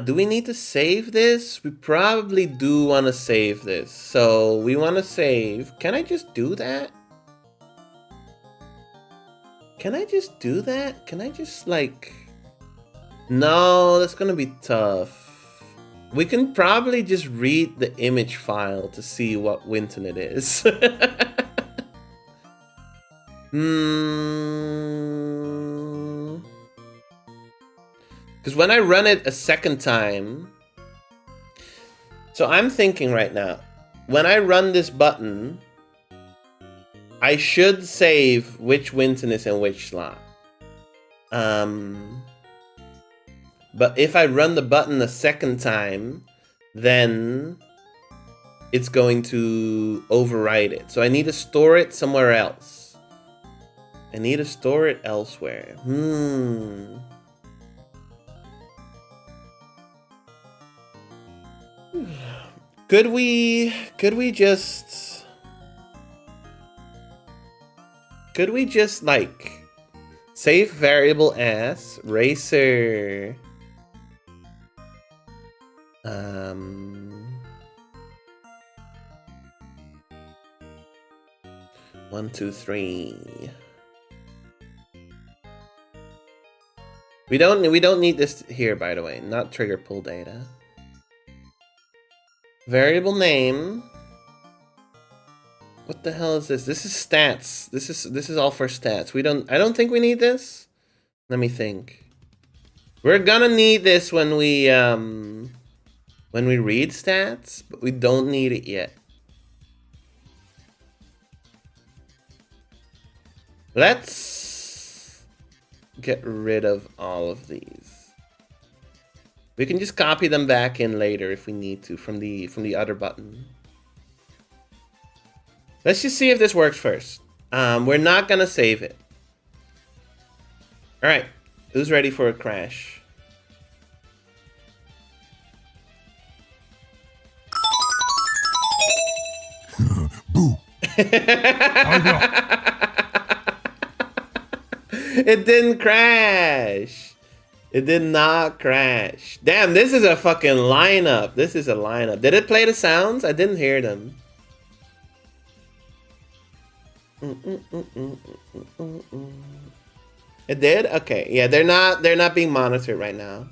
Do we need to save this? We probably do want to save this. So we want to save. Can I just do that? Can I just do that? Can I just like... No, that's gonna be tough. We can probably just read the image file to see what Winton it is. Because when I run it a second time... So I'm thinking right now, when I run this button, I should save which Winton is in which slot. But if I run the button a second time, then it's going to overwrite it. So I need to store it somewhere else. I need to store it elsewhere. Could we just like save variable as racer 1, 2, 3. We don't need this here, by the way. Not trigger pull data. Variable name. What the hell is this? This is stats. This is all for stats. I don't think we need this. Let me think. We're gonna need this when we read stats, but we don't need it yet. Let's get rid of all of these. We can just copy them back in later if we need to from the other button. Let's just see if this works first. We're not gonna save it. All right, who's ready for a crash? Boo. It didn't crash. It did not crash. Damn, this is a fucking lineup. This is a lineup. Did it play the sounds? I didn't hear them. It did? Okay. Yeah, they're not being monitored right now.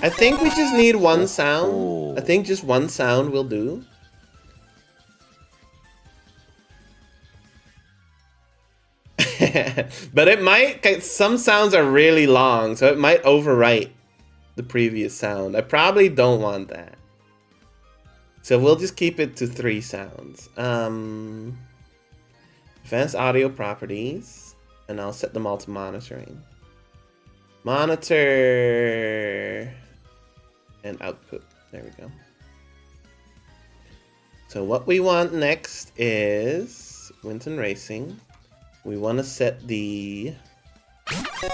I think we just need one sound. I think just one sound will do. But it might, some sounds are really long, so it might overwrite the previous sound. I probably don't want that. So we'll just keep it to 3 sounds. Advanced audio properties, and I'll set them all to monitoring. Monitor and output. There we go. So what we want next is Winton Racing. We want to set the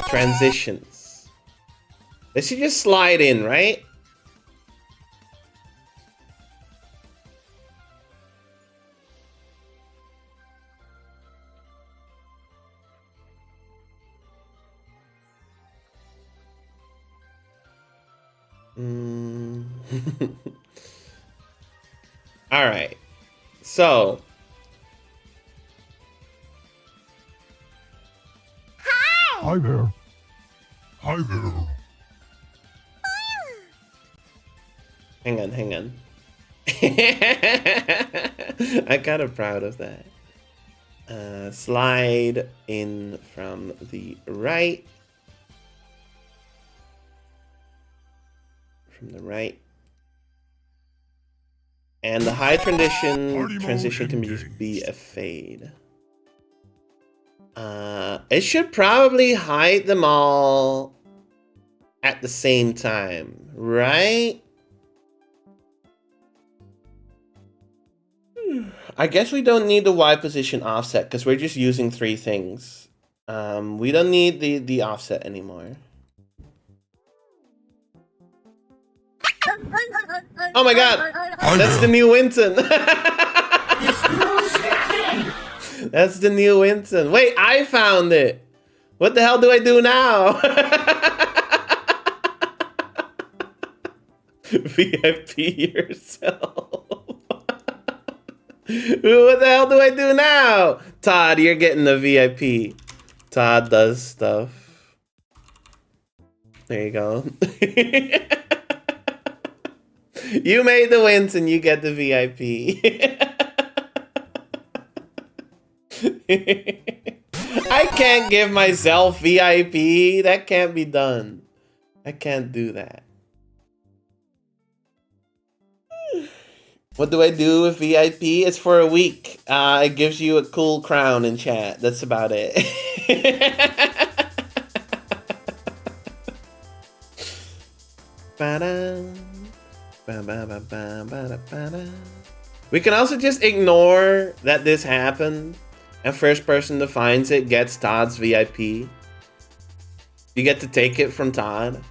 transitions. They should just slide in, right? All right. So Hi there. Hi there. hang on. I'm kind of proud of that. Slide in from the right. From the right. And the high transition can just be a fade. It should probably hide them all at the same time, right? I guess we don't need the Y position offset because we're just using 3 things. We don't need the offset anymore. Oh my god! That's the new Winton! That's the new Winton. Wait, I found it! What the hell do I do now? VIP yourself. What the hell do I do now? Todd, you're getting the VIP. Todd does stuff. There you go. You made the wins and you get the VIP. I can't give myself VIP. That can't be done. I can't do that. What do I do with VIP? It's for a week. It gives you a cool crown in chat. That's about it. Ba-da. Ba-ba-ba-ba-ba-da-ba-da. We can also just ignore that this happened, and first person that finds it gets Todd's VIP. You get to take it from Todd.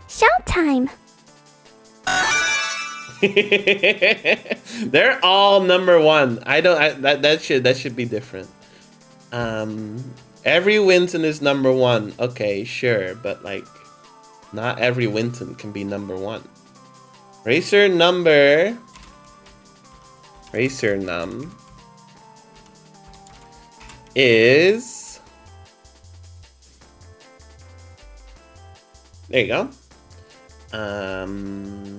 Showtime. They're all #1. That should be different. Every Winton is #1. Okay, sure, but like not every Winton can be #1. Racer num is, there you go.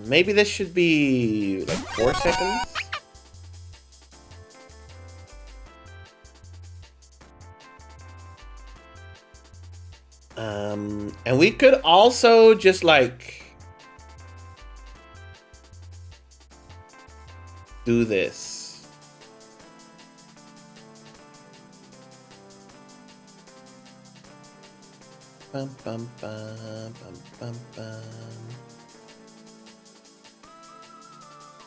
Maybe this should be like 4 seconds. And we could also just like do this. Bum, bum, bum, bum, bum, bum.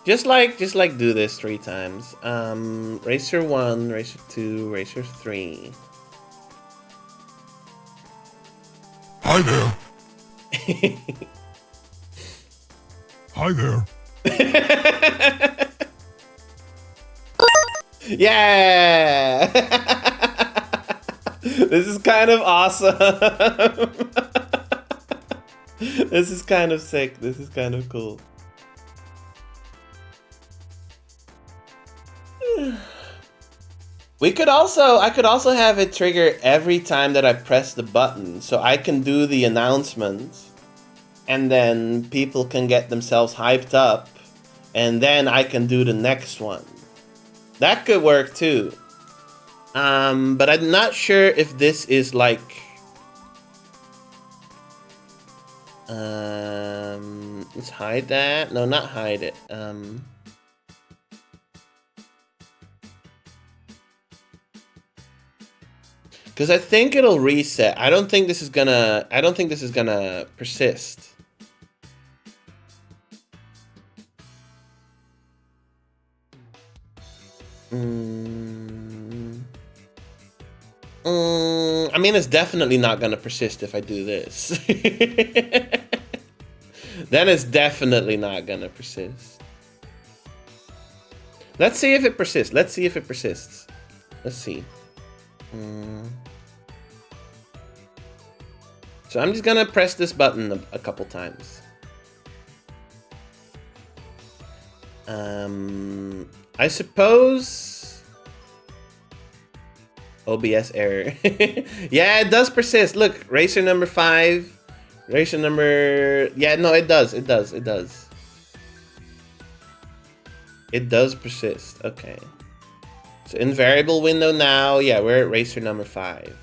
Just like do this 3 times. Racer 1, Racer 2, Racer 3. Hi there. Hi there. Yeah! This is kind of awesome. This is kind of sick. This is kind of cool. I could also have it trigger every time that I press the button, so I can do the announcement, and then people can get themselves hyped up, and then I can do the next one. That could work too. But I'm not sure if this is like... let's hide that. No, not hide it. Because I think it'll reset. I don't think this is gonna persist. I mean, it's definitely not gonna persist if I do this. Then it's definitely not gonna persist. Let's see if it persists. Let's see if it persists. Let's see. So I'm just gonna press this button a couple times. I suppose... OBS error. Yeah, it does persist. Look, racer number 5. Racer number... Yeah, no, it does. It does. It does. It does persist. Okay. So in variable window now, yeah, we're at racer number 5.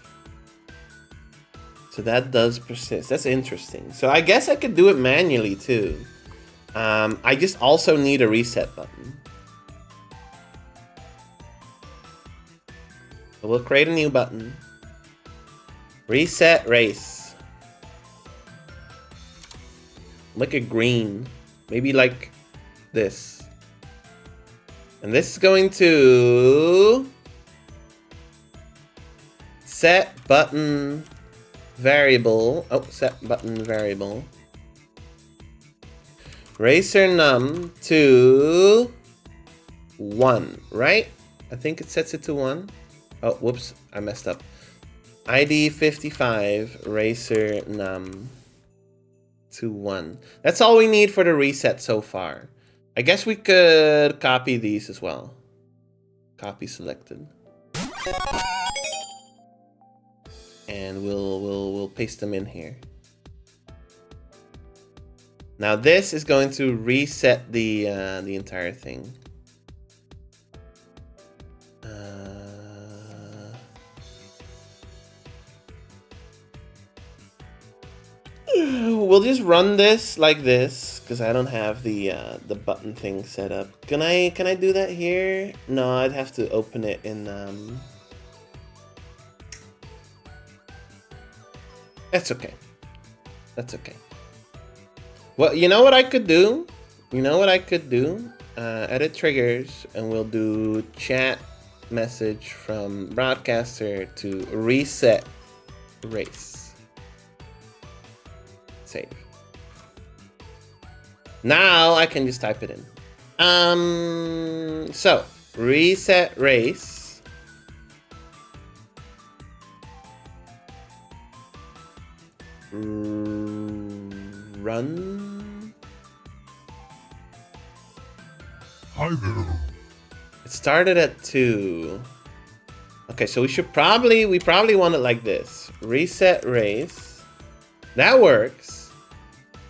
So that does persist. That's interesting. So I guess I could do it manually too. I just also need a reset button. So we'll create a new button. Reset race. Make it green. Maybe like this. And this is going to set button variable. Oh, set button variable. Racer num to 1, right? I think it sets it to 1. Oh, whoops, I messed up. ID 55 racer num to 1. That's all we need for the reset so far. I guess we could copy these as well. Copy selected. And we'll paste them in here. Now this is going to reset the entire thing. We'll just run this like this because I don't have the button thing set up. Can I do that here? No, I'd have to open it in That's okay. That's okay. Well, you know what I could do? You know what I could do? Edit triggers, and we'll do chat message from broadcaster to reset race. Save. Now I can just type it in. So reset race. Run. Hi there. It started at 2. Okay, so we probably want it like this. Reset race. That works.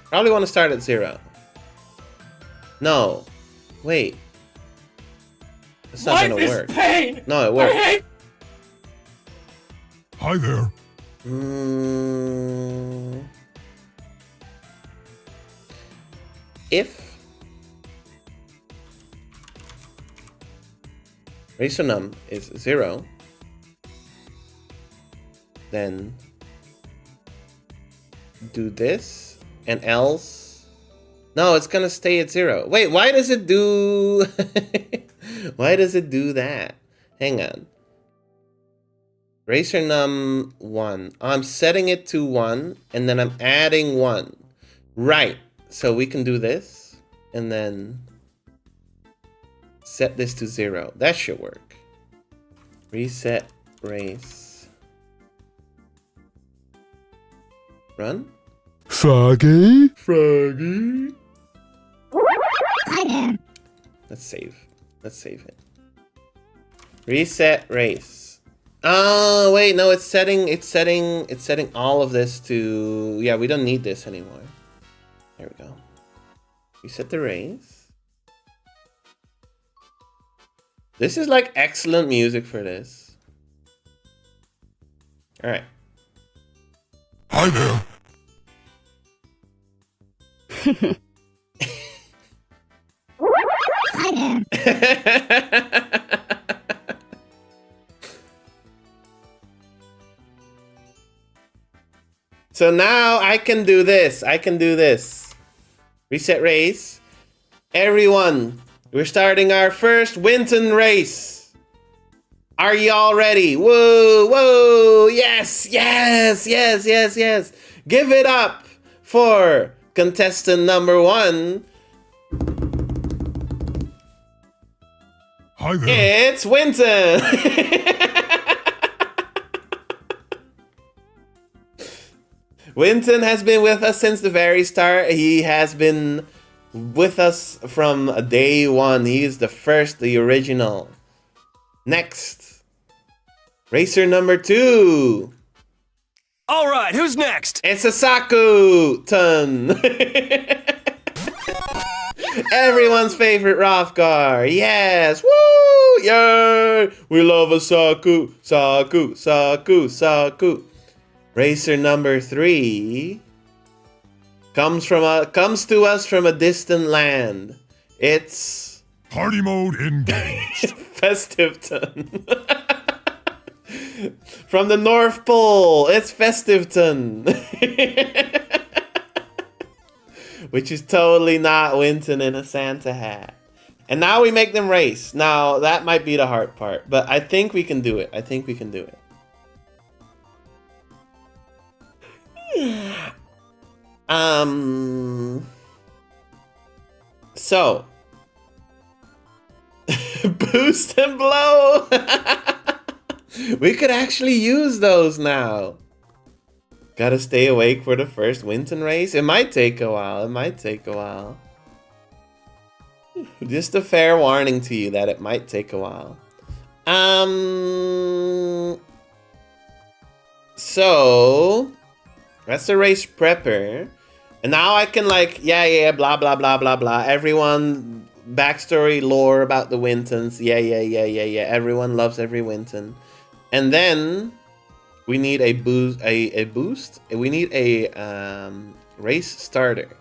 Probably want to start at 0. No. Wait. It's not gonna work. Pain. No, it works. Hi there. If racer num is 0, then do this, and else. No, it's gonna stay at 0. Wait, why does it do? Why does it do that? Hang on. Racer num 1. I'm setting it to 1, and then I'm adding 1. Right. So we can do this, and then set this to 0. That should work. Reset race. Run. Froggy. Froggy. Hi there. Let's save. Let's save it. Reset race. Oh wait, no, it's setting all of this to, yeah, we don't need this anymore. There we go. Reset the race. This is like excellent music for this. All right. Hi there. Hi there. So now I can do this. I can do this. Reset race. Everyone, we're starting our first Winton race. Are y'all ready? Whoa, whoa, yes, yes, yes, yes, yes. Give it up for contestant number 1. Hi there. It's Winton. Winton has been with us since the very start. He has been with us from day 1. He is the first, the original. Next, racer number 2. All right, who's next? It's a Saku-ton. Everyone's favorite Rothgar. Yes. Woo! Yay! We love a Saku. Saku. Saku. Saku. Racer number 3 comes to us from a distant land. It's Party mode engaged. Festive-ton. From the North Pole, it's Festive-ton. Which is totally not Winton in a Santa hat. And now we make them race. Now, that might be the hard part, but I think we can do it. I think we can do it. So. Boost and blow! We could actually use those now. Gotta stay awake for the first Winton race. It might take a while. It might take a while. Just a fair warning to you that it might take a while. So that's the race prepper. And now I can like, yeah, blah, blah, blah, blah, blah. Everyone, backstory, lore about the Wintons. Yeah. Everyone loves every Winton. And then we need a boost. We need a race starter.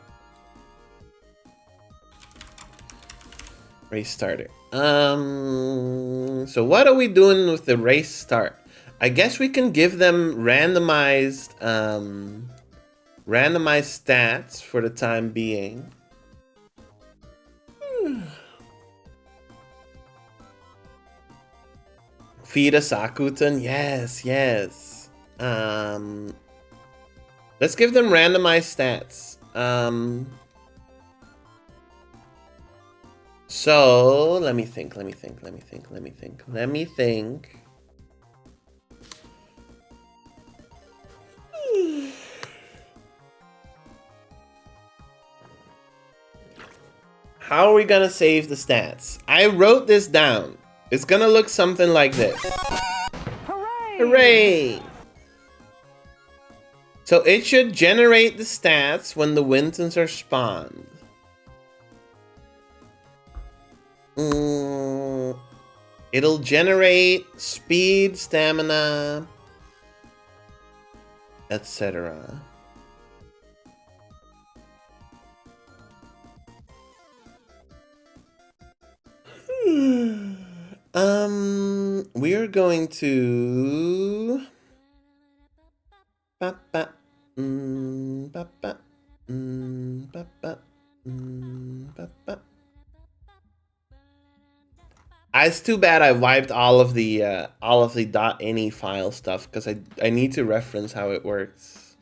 Race starter. So what are we doing with the race start? I guess we can give them randomized randomized stats for the time being. Feed a Sakuten, yes, yes. Let's give them randomized stats. So let me think. How are we gonna save the stats? I wrote this down. It's gonna look something like this. Hooray! Hooray! So it should generate the stats when the Wintons are spawned. It'll generate speed, stamina, etc. We are going to It's too bad I wiped all of the .ini file stuff because I need to reference how it works.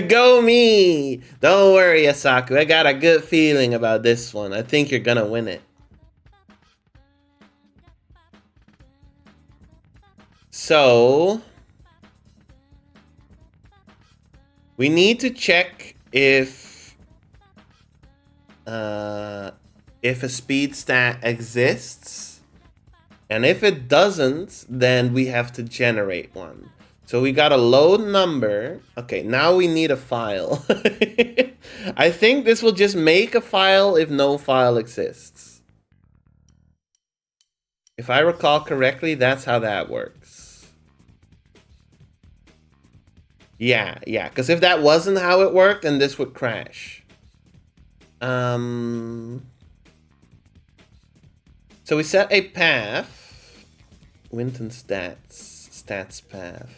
Go me! Don't worry, Asaku. I got a good feeling about this one. I think you're gonna win it. So we need to check if a speed stat exists, and if it doesn't, then we have to generate one. So we got a load number. Okay, now we need a file. I think this will just make a file if no file exists. If I recall correctly, that's how that works. Yeah, because if that wasn't how it worked, then this would crash. So we set a path. Winton stats path.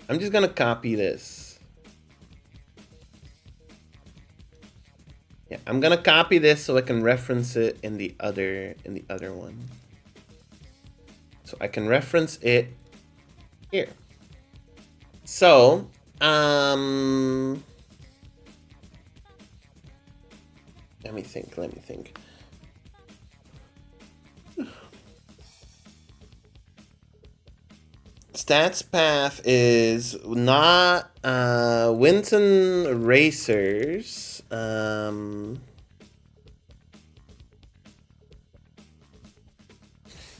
I'm just gonna copy this. Yeah, I'm gonna copy this so I can reference it in the other one. So I can reference it here. So let me think. Stats path is not Winton Racers.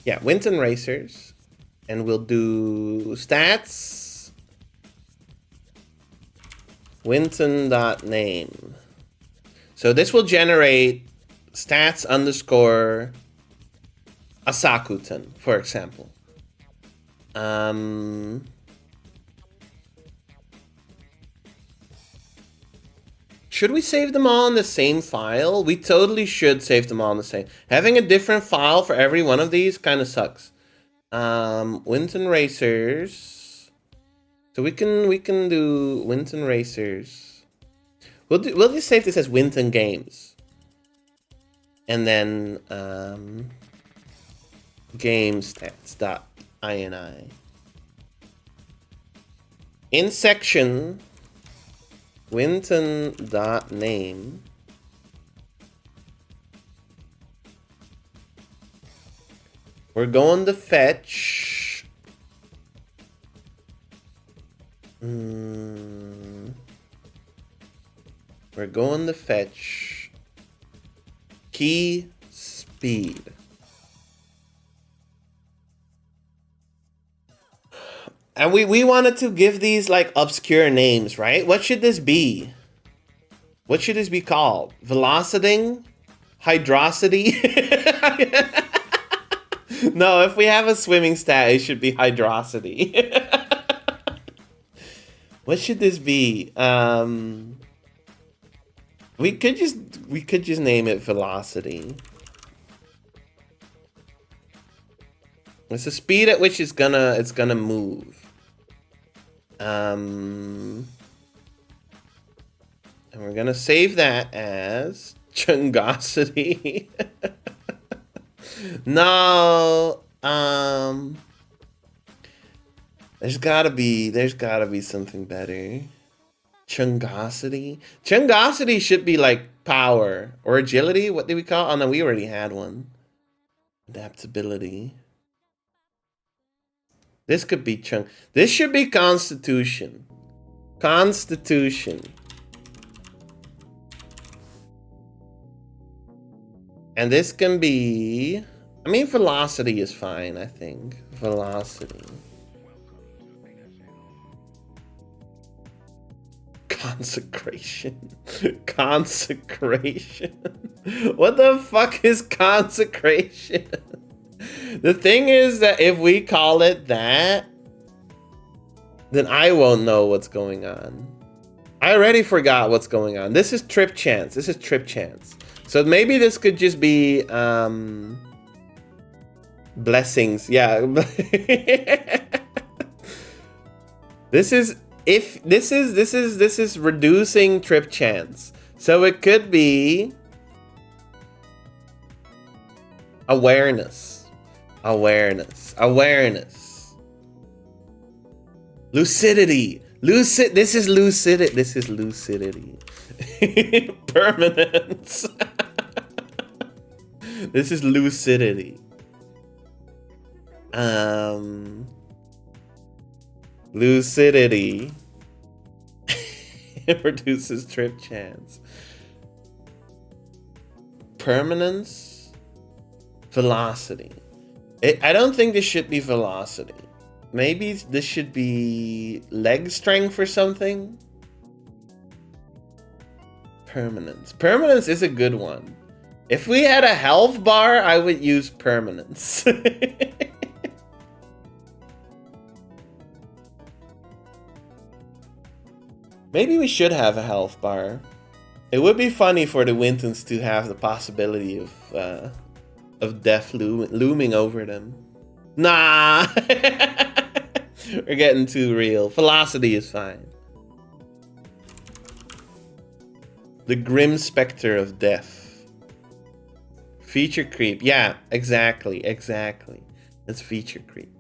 Yeah, Winton Racers. And we'll do stats Winton.name. So this will generate stats underscore Asakuten, for example. Should we save them all in the same file? We totally should save them all in the same. Having a different file for every one of these kind of sucks. Winton Racers. So we can do Winton Racers. We'll just save this as Winton Games. And then game stats.ini. In section Winton.name. We're going to fetch. We're going to fetch key speed. And we wanted to give these like obscure names, right? What should this be? What should this be called? Velocity? Hydrosity? No, if we have a swimming stat, it should be hydrosity. What should this be? We could just name it velocity. It's the speed at which it's gonna move. And we're gonna save that as chungosity. No, there's gotta be something better. Chungosity? Chungosity should be like power or agility. What did we call? Oh no, we already had one. Adaptability. This could be chung. This should be constitution. Constitution. And this can be, I mean, velocity is fine, I think. Velocity. Consecration. Consecration. What the fuck is consecration? The thing is that if we call it that, then I won't know what's going on. I already forgot what's going on. This is trip chance. This is trip chance. So maybe this could just be blessings. Yeah. This is reducing trip chance. So it could be awareness. Awareness. Lucidity. This is lucidity. Permanence. This is lucidity. Lucidity. It reduces trip chance. Permanence. Velocity. I don't think this should be velocity. Maybe this should be leg strength or something. Permanence. Permanence is a good one. If we had a health bar, I would use permanence. Maybe we should have a health bar. It would be funny for the Wintons to have the possibility of death looming over them. Nah! We're getting too real. Velocity is fine. The grim specter of death. Feature creep. Yeah, exactly. That's feature creep.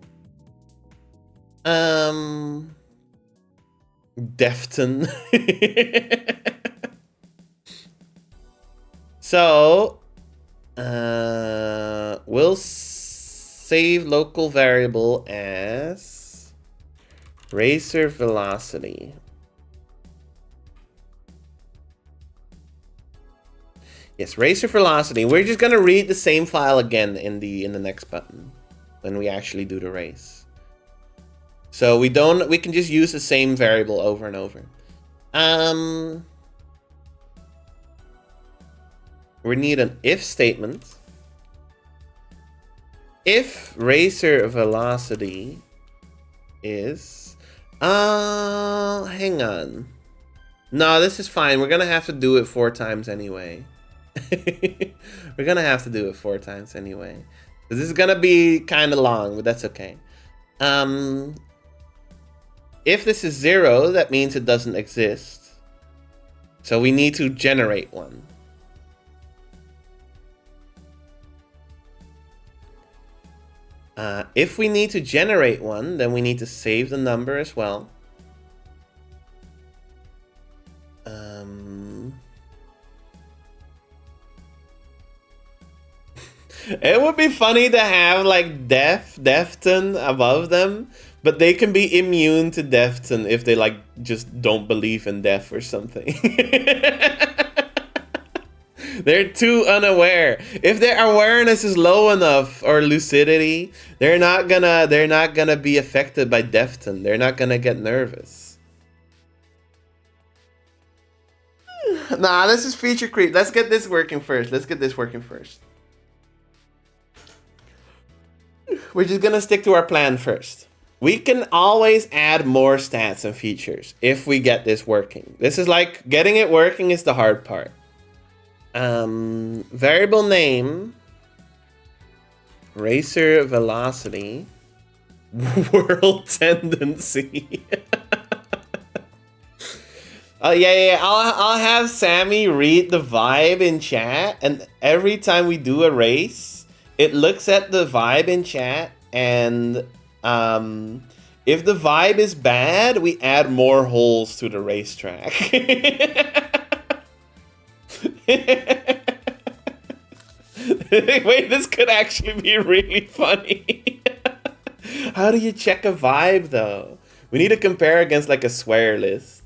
Defton. So, we'll save local variable as racer velocity. Yes, racer velocity. We're just gonna read the same file again in the next button when we actually do the race. So we can just use the same variable over and over. We need an if statement. If racer velocity is hang on. No, this is fine. We're gonna have to do it 4 times anyway. We're gonna have to do it 4 times anyway. This is gonna be kind of long, but that's okay. If this is 0, that means it doesn't exist. So we need to generate one. If we need to generate one, then we need to save the number as well. It would be funny to have like Defton above them, but they can be immune to Defton if they like just don't believe in death or something. They're too unaware. If their awareness is low enough or lucidity, they're not gonna be affected by Defton. They're not gonna get nervous. Nah, this is feature creep. Let's get this working first. We're just gonna stick to our plan first. We can always add more stats and features if we get this working. This is like, getting it working is the hard part. Variable name. Racer velocity. World tendency. Yeah. I'll have Sammy read the vibe in chat, and every time we do a race, it looks at the vibe in chat, and if the vibe is bad, we add more holes to the racetrack. Wait, this could actually be really funny. How do you check a vibe, though? We need to compare against like a swear list.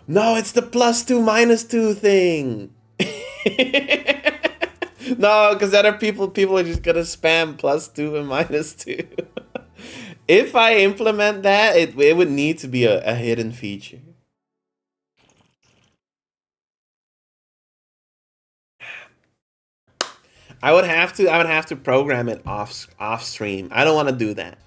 No, it's the +2, -2 thing. No, because other people are just gonna spam +2 and -2. If I implement that, it would need to be a hidden feature. I would have to program it off stream. I don't want to do that.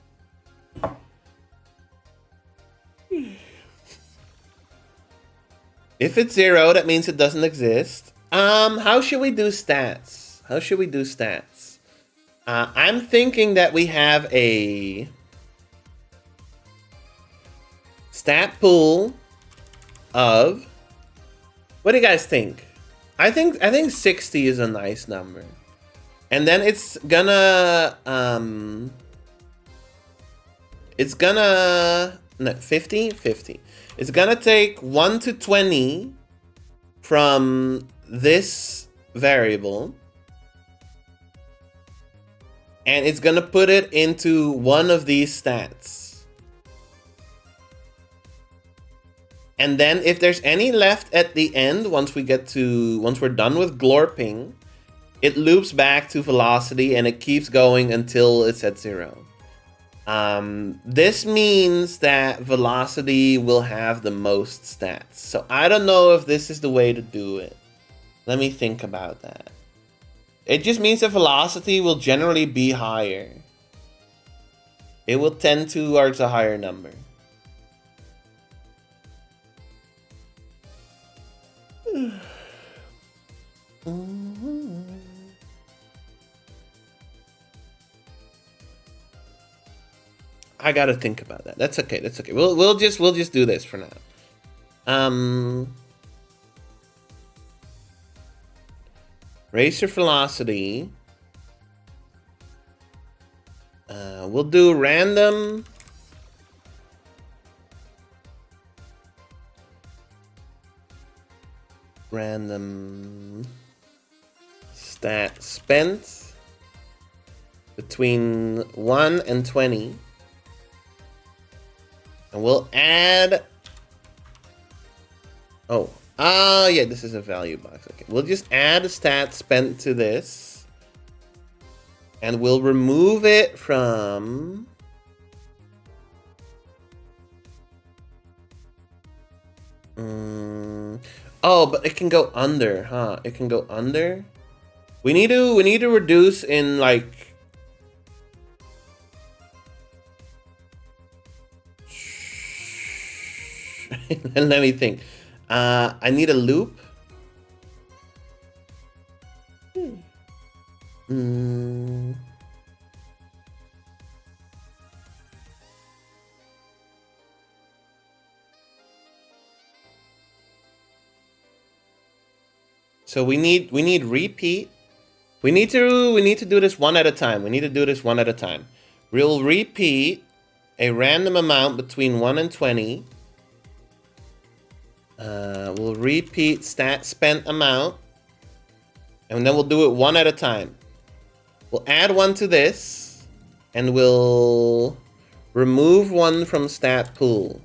If it's 0, that means it doesn't exist. How should we do stats? I'm thinking that we have a stat pool of, what do you guys think? I think 60 is a nice number. And then it's gonna no, 50. It's gonna take 1 to 20 from this variable, and it's gonna put it into one of these stats. And then if there's any left at the end, once we're done with glorping, it loops back to velocity and it keeps going until it's at 0. This means that velocity will have the most stats. So I don't know if this is the way to do it. Let me think about that. It just means that velocity will generally be higher. It will tend towards a higher number. I gotta think about that. That's okay. We'll just do this for now. Racer velocity. We'll do random. Stat spent between 1 and 20. And we'll add... yeah, this is a value box. Okay, we'll just add a stat spent to this. And we'll remove it from... Oh, but it can go under, huh? It can go under? We need to reduce in, like... Let me think. I need a loop. So we need repeat. We need to do this one at a time. We'll repeat a random amount between 1 and 20. We'll repeat stat spent amount, and then we'll do it one at a time. We'll add one to this, and we'll remove one from stat pool.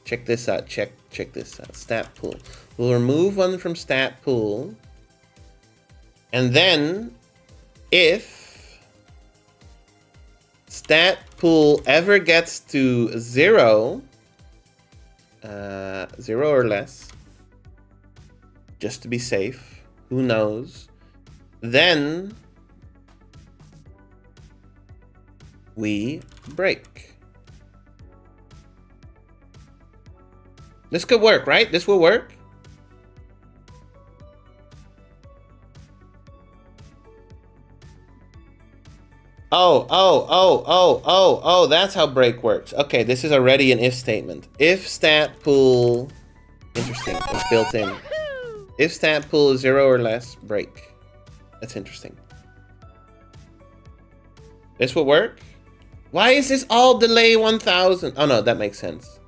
Check this out. Check this out. Stat pool. We'll remove one from stat pool, and then if stat pool ever gets to 0. 0 or less, just to be safe, who knows, then we break. This could work, right? This will work. Oh, that's how break works. Okay, this is already an if statement. If stat pool... Interesting, it's built in. If stat pool is 0 or less, break. That's interesting. This will work? Why is this all delay 1000? Oh no, that makes sense.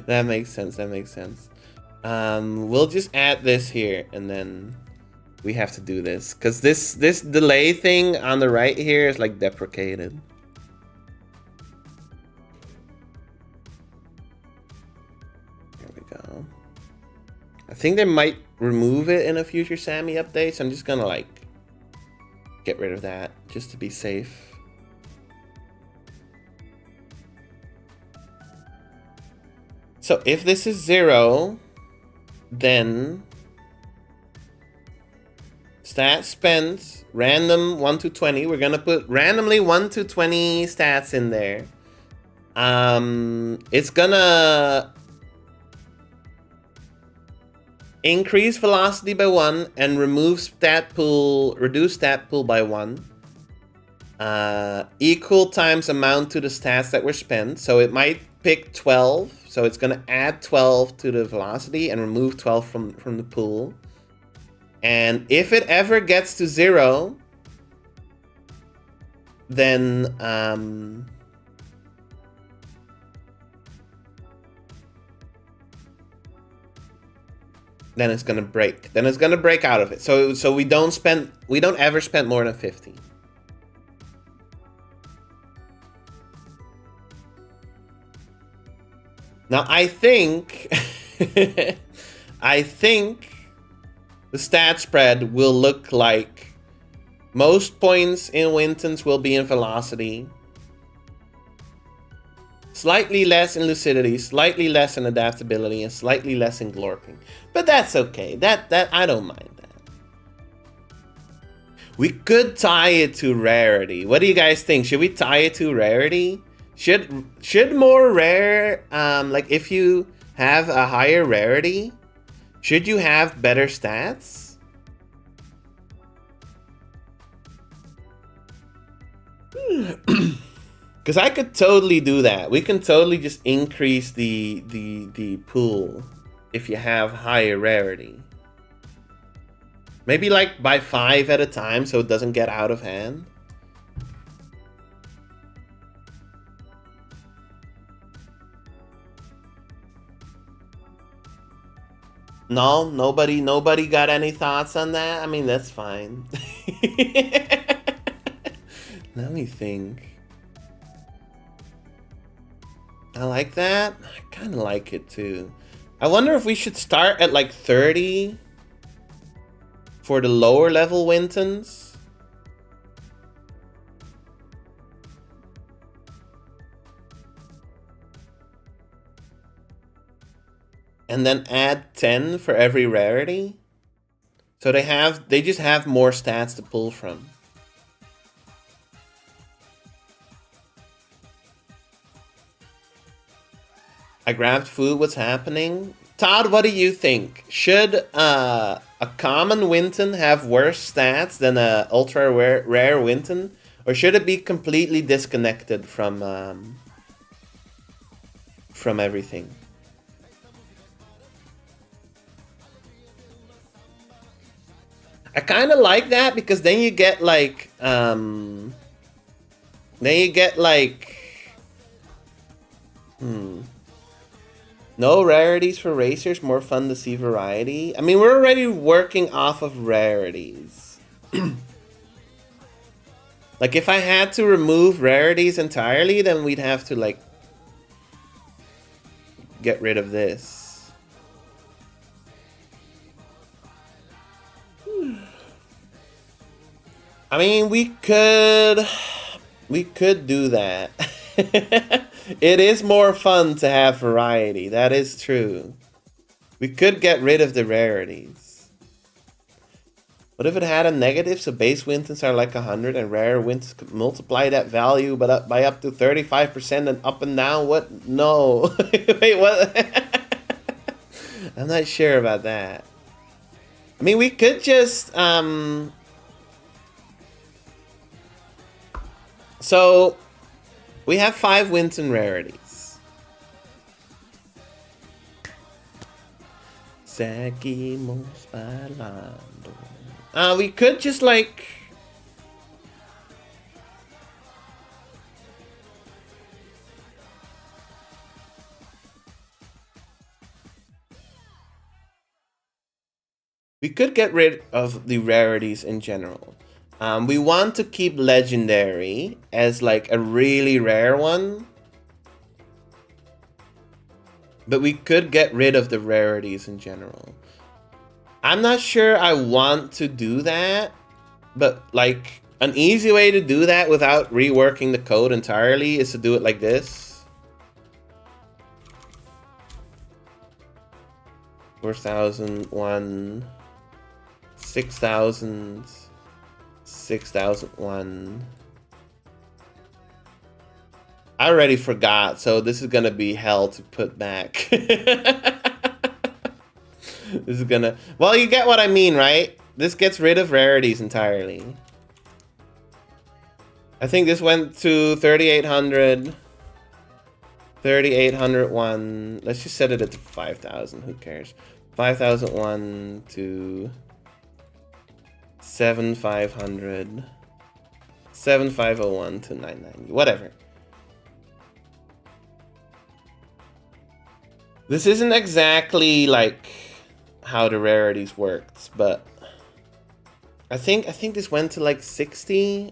That makes sense, that makes sense. We'll just add this here and then we have to do this. Because this delay thing on the right here is like deprecated. There we go. I think they might remove it in a future Sammy update, so I'm just gonna like get rid of that just to be safe. So if this is 0, then stats spent random 1 to 20. We're gonna put randomly 1 to 20 stats in there. It's gonna increase velocity by 1 and reduce stat pool by 1. Equal times amount to the stats that were spent. So it might pick 12. So it's gonna add 12 to the velocity and remove 12 from the pool. And if it ever gets to 0, then it's gonna break. Then it's gonna break out of it. So we don't ever spend more than 50. Now I think I think the stat spread will look like most points in Winton's will be in velocity, slightly less in lucidity, slightly less in adaptability, and slightly less in glorping. But that's okay. That I don't mind that. We could tie it to rarity. What do you guys think? Should we tie it to rarity? Should more rare, like if you have a higher rarity, should you have better stats? Because I could totally do that. We can totally just increase the pool if you have higher rarity. Maybe like by 5 at a time so it doesn't get out of hand. No, nobody got any thoughts on that? I mean, that's fine. Let me think. I like that. I kind of like it too. I wonder if we should start at like 30 for the lower level Wintons. And then add 10 for every rarity. So they just have more stats to pull from. I grabbed food, what's happening? Todd, what do you think? Should a common Winton have worse stats than a ultra rare Winton? Or should it be completely disconnected from everything? I kind of like that because then you get like no rarities for racers, more fun to see variety. I mean, we're already working off of rarities. Like if I had to remove rarities entirely, then we'd have to like get rid of this. I mean, we could do that. It is more fun to have variety. That is true. We could get rid of the rarities. What if it had a negative? So base Wintons are like 100 and rare Wintons could multiply that value but by up to 35% and up and down? What? No. Wait, what? I'm not sure about that. I mean, we could just So we have 5 wins and rarities. Seguimos bailando. We could just like. We could get rid of the rarities in general. We want to keep legendary as like a really rare one. But we could get rid of the rarities in general. I'm not sure I want to do that. But like an easy way to do that without reworking the code entirely is to do it like this. 4,001, 6,000, 6,001. I already forgot, so this is gonna be hell to put back. This is gonna... Well, you get what I mean, right? This gets rid of rarities entirely. I think this went to 3,800. 3,801. Let's just set it at 5,000. Who cares? 5,001 to 7,500. 7,501 to 990. Whatever. This isn't exactly like how the rarities works, but I think this went to like 60,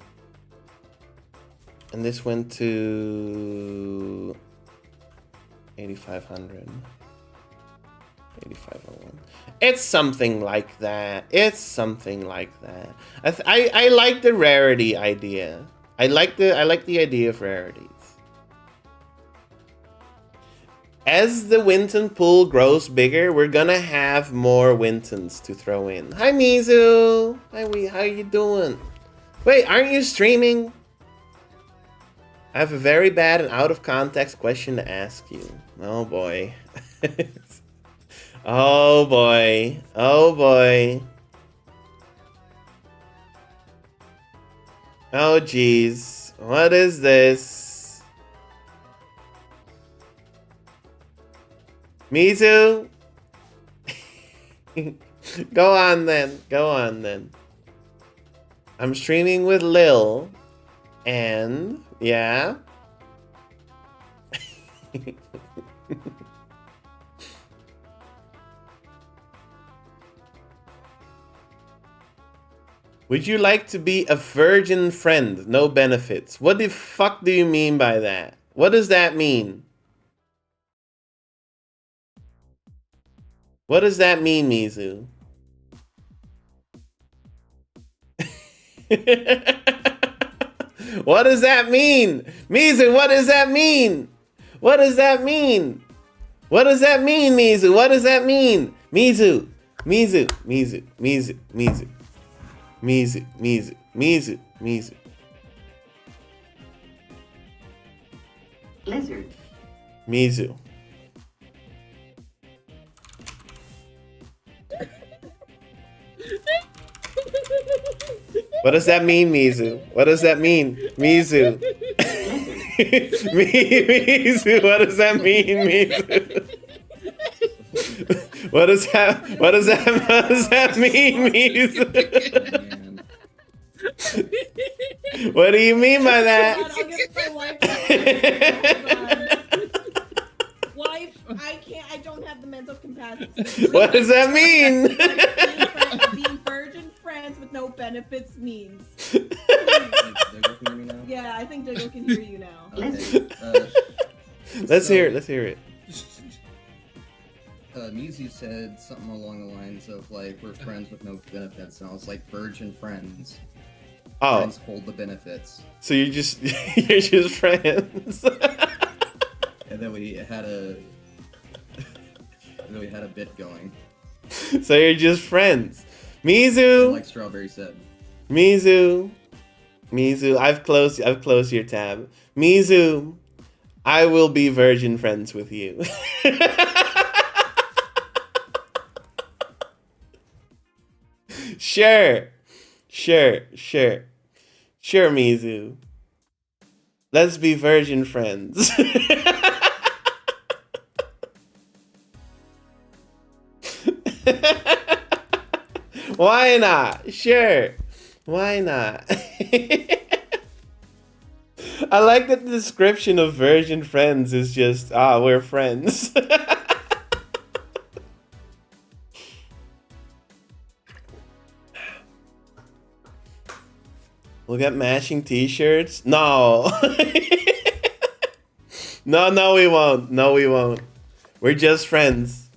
and this went to 8,500, 8,501. It's something like that. It's something like that. I like the rarity idea. I like the idea of rarities. As the Winton pool grows bigger, we're gonna have more Wintons to throw in. Hi, Mizu. Hi, how you doing? Wait, aren't you streaming? I have a very bad and out of context question to ask you. Oh boy. Oh boy. Oh boy. Oh jeez. What is this? Mizu? Go on then. Go on then. I'm streaming with Lil. And, yeah. Would you like to be a virgin friend? No benefits. What the fuck do you mean by that? What does that mean? What does that mean, Mizu? What does that mean? Mizu, what does that mean? What does that mean? What does that mean, Mizu? What does that mean? Mizu, Mizu, Mizu, Mizu, Mizu, Mizu, Mizu, Mizu, Mizu. Lizard. Mizu. What does that mean, Mizu? What does that mean, Mizu? Mizu, what does that mean, Mizu? What does that mean, Mizu? What do you mean by that? I'll get my wife. Wife, I don't have the mental capacity. What does that mean? Being virgin friends with no benefits means. Yeah, I think Diggle can hear you now. Let's hear it. Let's hear it. Mizu said something along the lines of like, we're friends with no benefits, and I was like, virgin friends. Oh. Friends hold the benefits. So you're just friends. And then we had a bit going. So you're just friends. Mizu. Like Strawberry said. Mizu. I've closed your tab. Mizu, I will be virgin friends with you. Sure, Mizu. Let's be virgin friends. Why not? Sure. Why not? I like that the description of virgin friends is just, we're friends. We'll get matching t-shirts? No. No, we won't. No, we won't. We're just friends.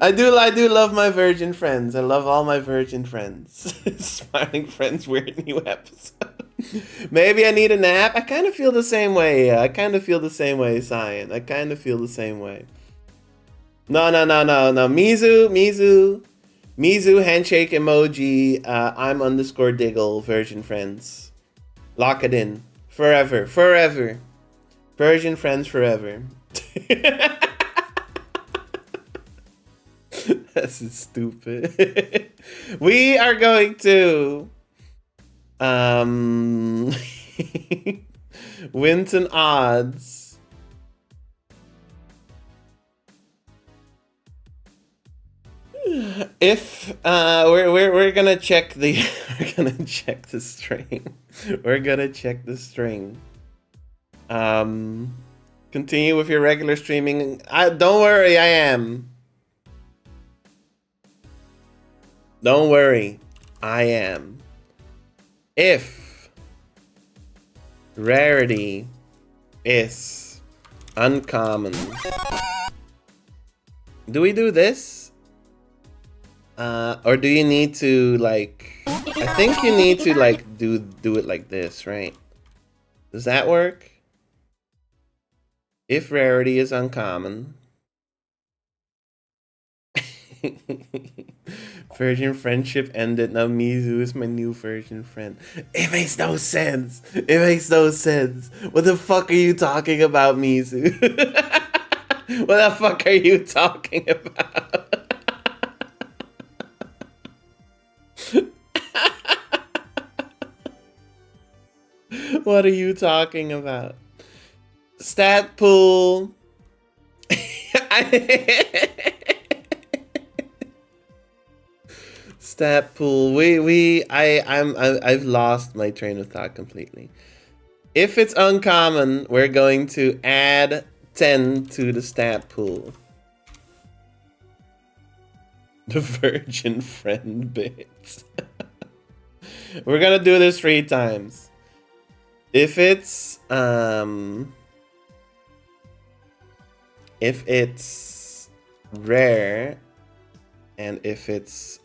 I do love my virgin friends. I love all my virgin friends. Smiling friends, weird new episode. Maybe I need a nap. I kind of feel the same way. I kind of feel the same way, Cyan. I kind of feel the same way. No. Mizu, handshake emoji. I'm _ diggle, virgin friends. Lock it in. Forever. Virgin friends forever. This is stupid. We are going to Winton odds. If we're gonna check the string. We're gonna check the string. Continue with your regular streaming. Don't worry, I am. Don't worry, I am. If rarity is uncommon, do we do this? Or do you need to like? I think you need to like do it like this, right? Does that work? If rarity is uncommon. Virgin friendship ended. Now Mizu is my new virgin friend. It makes no sense. It makes no sense. What the fuck are you talking about, Mizu? What the fuck are you talking about? What are you talking about? Stat pool. Stat pool. I've lost my train of thought completely. If it's uncommon, we're going to add 10 to the stat pool. The virgin friend bit. We're gonna do this 3 times. If it's rare and if it's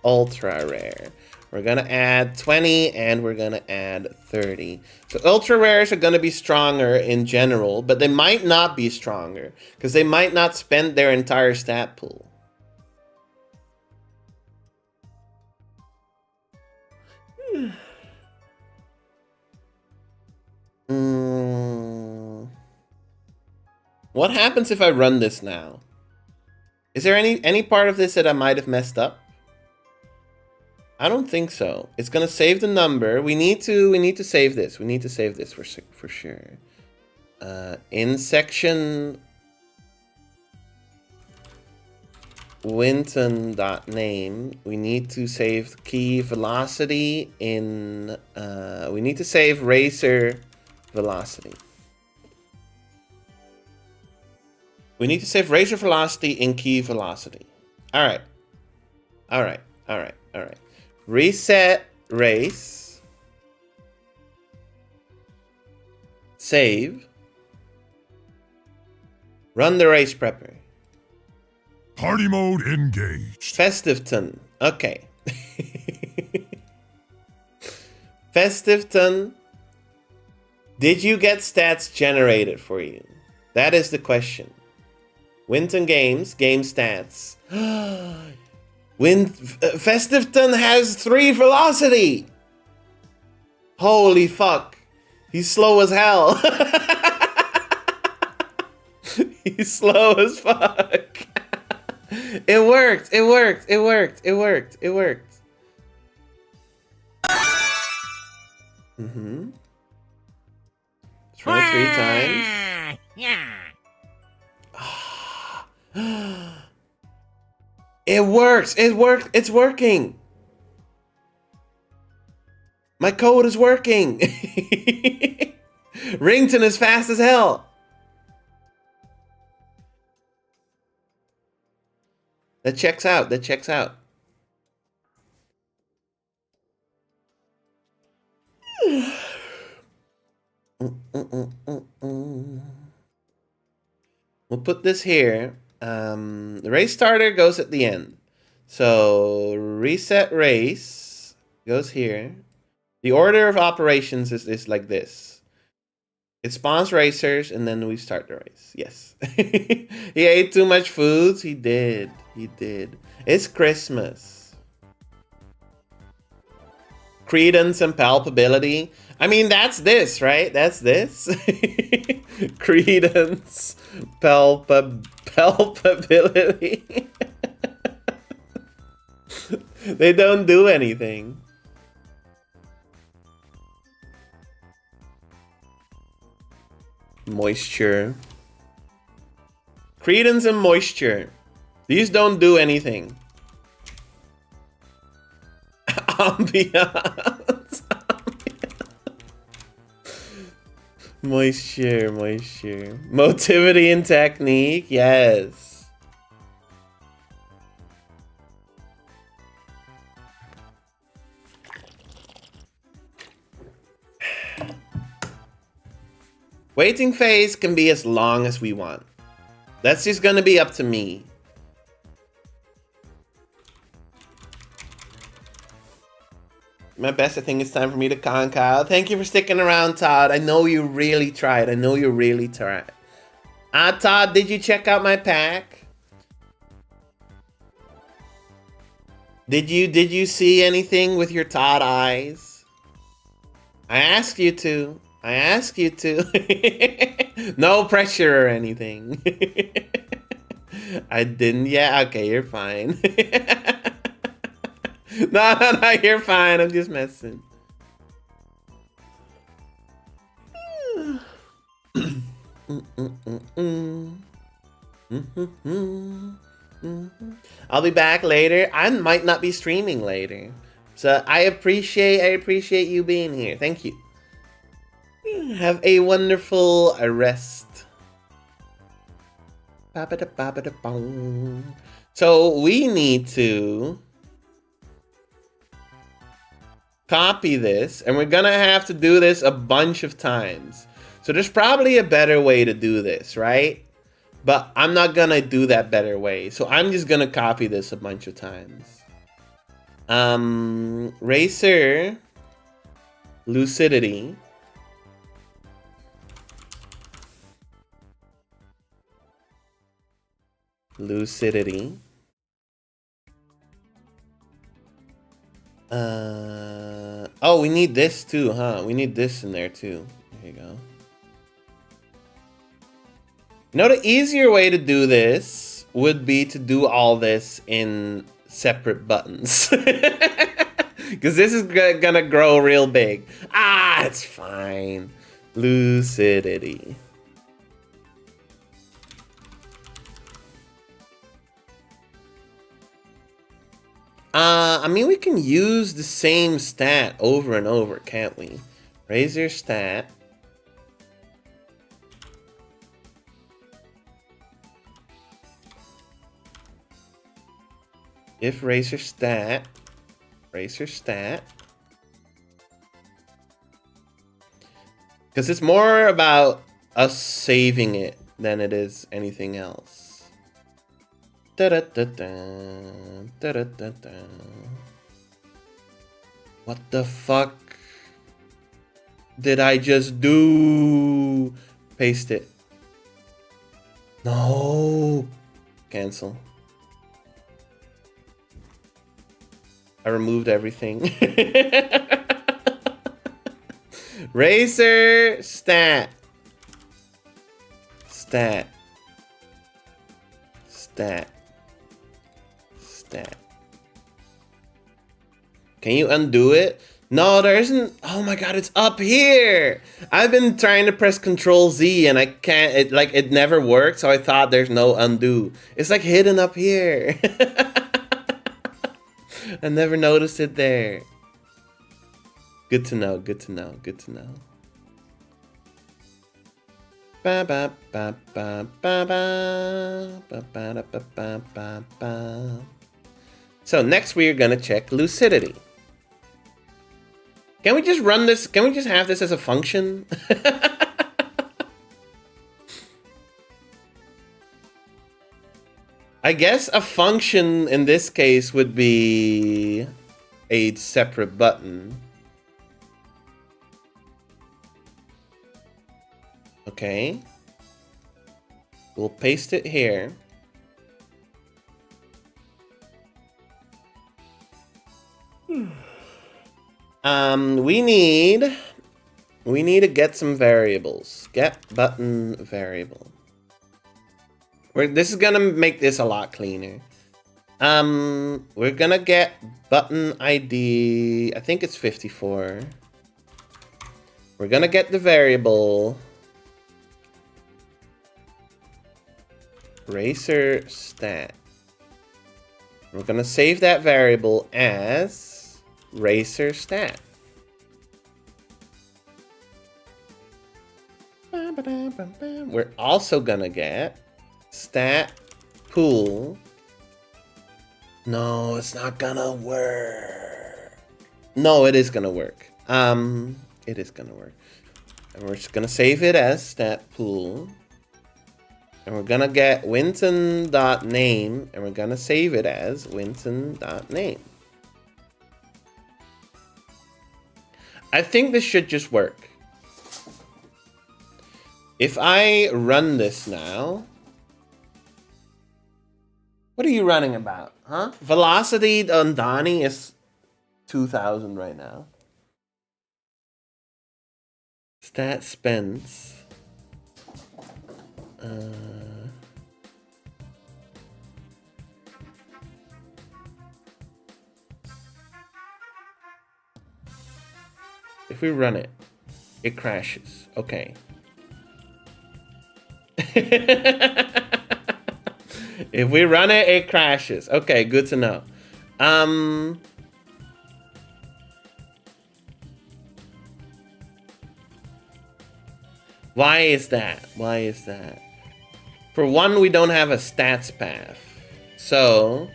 ultra rare, we're gonna add 20 and we're gonna add 30. So ultra rares are gonna be stronger in general, but they might not be stronger because they might not spend their entire stat pool. What happens if I run this now? Is there any part of this that I might have messed up? I don't think so. It's gonna save the number. We need to save this. We need to save this for sure. In section Winton.name, we need to save key velocity in. We need to save racer velocity. We need to save racer velocity in key velocity. All right. Reset race. Save. Run the race prepper. Party mode engaged. Festiveton. Okay. Festiveton. Did you get stats generated for you? That is the question. Winton Games, game stats. Festiveton has 3 velocity. Holy fuck. He's slow as hell. He's slow as fuck. It worked. It worked. It worked. It worked. It worked. Mm-hmm. Let's run it 3 times. It works. It worked. It's working. My code is working. Rington is fast as hell. That checks out. That checks out. We'll put this here. The race starter goes at the end. So reset race goes here. The order of operations is like this. It spawns racers and then we start the race. Yes. He ate too much foods. He did. He did. It's Christmas. Credence and palpability. I mean, that's this, right? That's this. Credence, palpability. They don't do anything. Moisture. Credence and moisture. These don't do anything. Ambiance. Moisture, moisture. Motivity and technique, yes. Waiting phase can be as long as we want. That's just gonna be up to me. My best, I think it's time for me to con Kyle. Thank you for sticking around, Todd. I know you really tried. I know you really tried. Todd, did you check out my pack? Did you see anything with your Todd eyes? I asked you to. I asked you to. No pressure or anything. I didn't. Yeah, okay, you're fine. No, you're fine. I'm just messing. I'll be back later. I might not be streaming later. So I appreciate you being here. Thank you. Have a wonderful rest. So we need to copy this, and we're gonna have to do this a bunch of times. So there's probably a better way to do this, right? But I'm not gonna do that better way. So I'm just gonna copy this a bunch of times. Racer lucidity. Lucidity. Oh, we need this too, huh? We need this in there too. There you go. You know, the easier way to do this would be to do all this in separate buttons. Because this is gonna grow real big. Ah, it's fine. Lucidity. I mean, we can use the same stat over and over, can't we? Raise your stat. If raise your stat. Raise your stat. Because it's more about us saving it than it is anything else. What the fuck did I just do? Paste it. No. Cancel. I removed everything. Racer stat. Stat. Stat. Stat. Can you undo it? No, there isn't. Oh my god, it's up here. I've been trying to press Control Z and I can't. It never worked. So I thought there's no undo. It's like hidden up here. I never noticed it there. Good to know. Good to know. Good to know. Ba ba ba ba ba ba ba ba ba ba ba ba. So next we are gonna check lucidity. Can we just run this? Can we just have this as a function? I guess a function in this case would be a separate button. Okay. We'll paste it here. We need to get some variables. Get button variable. This is gonna make this a lot cleaner. We're gonna get button ID. I think it's 54. We're gonna get the variable racer stat. We're gonna save that variable as racer stat. We're also gonna get stat pool. No, it's not gonna work. No, it is gonna work. It is gonna work. And we're just gonna save it as stat pool. And we're gonna get Winton.name and we're gonna save it as Winton.name. I think this should just work. If I run this now, what are you running about, huh? Velocity on Donnie is 2,000 right now. Stat spends. If we run it, it crashes. Okay. If we run it, it crashes. Okay, good to know. Why is that? Why is that? For one, we don't have a stats path. So,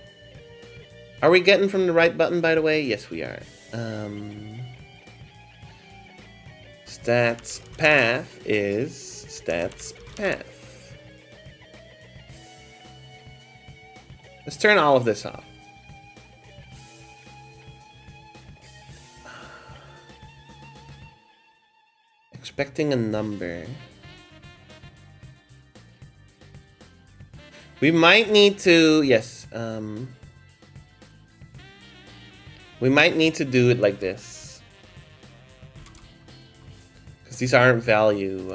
are we getting from the right button, by the way? Yes, we are. Stats path is stats path. Let's turn all of this off. Expecting a number. We might need to, yes, we might need to do it like this. Because these aren't value.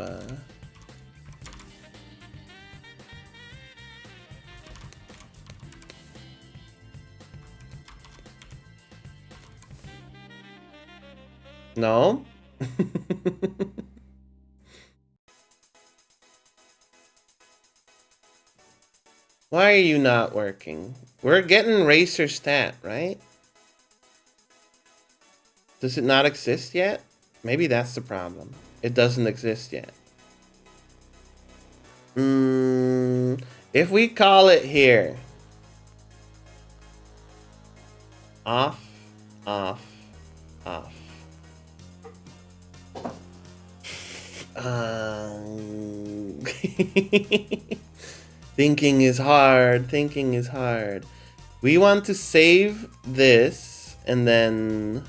No? Why are you not working? We're getting racer stat, right? Does it not exist yet? Maybe that's the problem. It doesn't exist yet. If we call it here. Off, off, off. Thinking is hard. Thinking is hard. We want to save this and then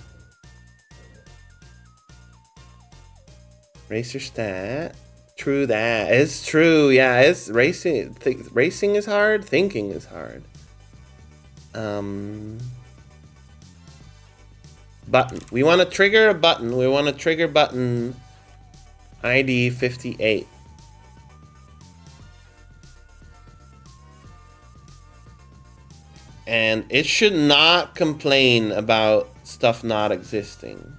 racer stat. True that. It's true. Yeah, it's racing. Racing is hard. Thinking is hard. Button. We want to trigger a button. We want to trigger button ID 58. And it should not complain about stuff not existing.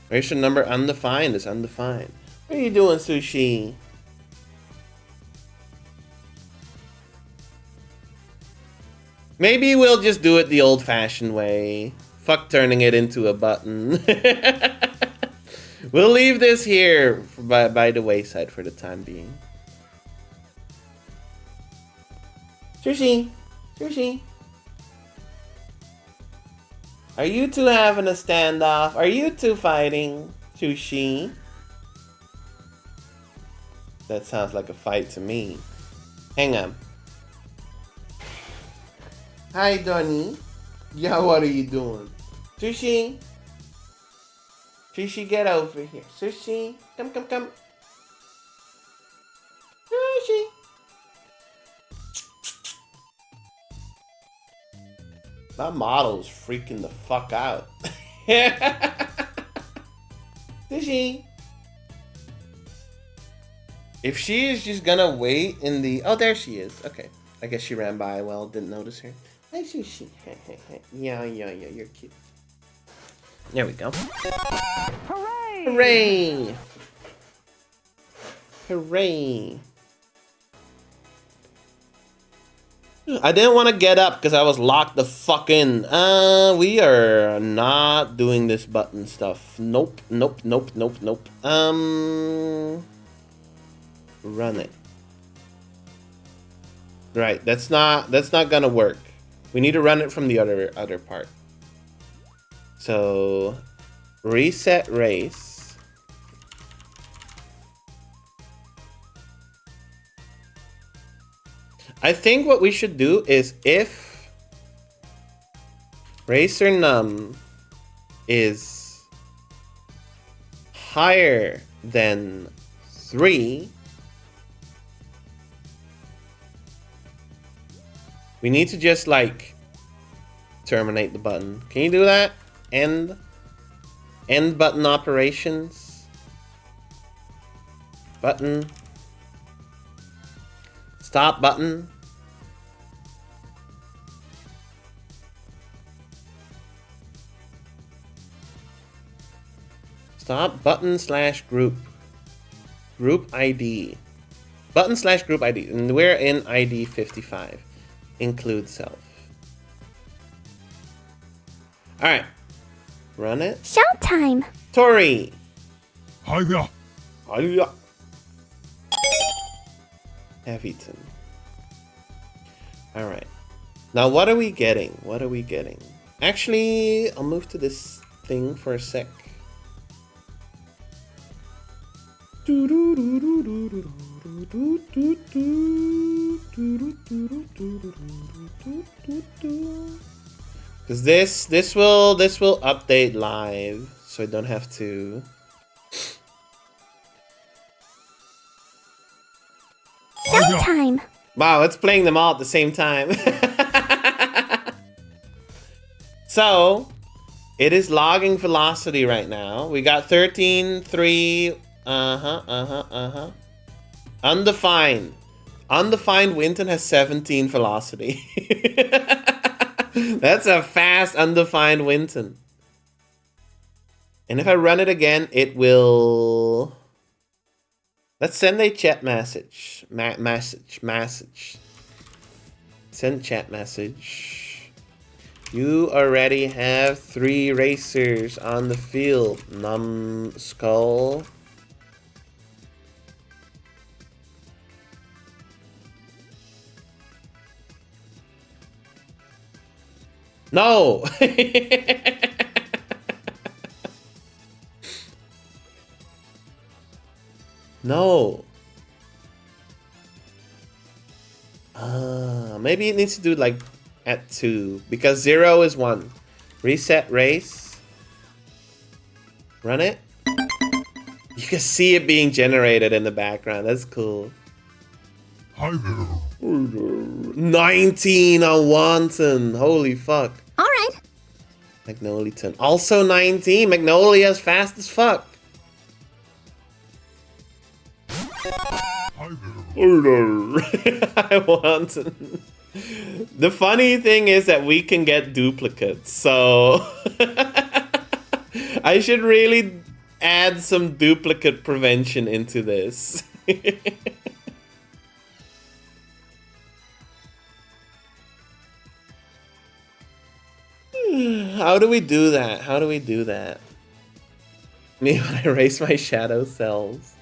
Ration number undefined is undefined. What are you doing, Sushi? Maybe we'll just do it the old-fashioned way. Fuck turning it into a button. We'll leave this here by the wayside for the time being. Sushi! Sushi! Are you two having a standoff? Are you two fighting? Sushi? That sounds like a fight to me. Hang on. Hi, Donnie. Yeah, what are you doing? Sushi? Sushi, get over here. Sushi, come. Sushi. My model's freaking the fuck out. Sushi. If she is just gonna wait in the... Oh, there she is. Okay. I guess she ran by. Well, didn't notice her. Hi, Sushi. Yeah, you're cute. There we go. Hooray! Hooray! Hooray! I didn't want to get up because I was locked the fuck in. We are not doing this button stuff. Nope. Run it. Right, that's not gonna work. We need to run it from the other part. So, reset race. I think what we should do is if racer num is higher than 3, we need to just like terminate the button. Can you do that? End button operations. Button. Stop button. Stop button / group. Group ID. Button / group ID. And we're in ID 55. Include self. Alright. Run it. Showtime. Tori. Hiya. Hiya. Heavyton. Alright. Now what are we getting? What are we getting? Actually, I'll move to this thing for a sec. Because this will update live, so I don't have to. Showtime. Wow, it's playing them all at the same time. So, it is logging velocity right now. We got 13, 3, Undefined. Undefined Winton has 17 velocity. That's a fast undefined Winton. And if I run it again, it will... Let's send a chat message. Message. Send chat message. You already have 3 racers on the field. Numbskull. No! No. Maybe it needs to do like at 2 because 0 is 1. Reset race. Run it. You can see it being generated in the background. That's cool. Hi there. 19 on Wanton. Holy fuck. All right. Magnoliton. Also 19. Magnolia's fast as fuck. Hi there. I want. The funny thing is that we can get duplicates, so I should really add some duplicate prevention into this. How do we do that? How do we do that? Me when I erase my shadow selves.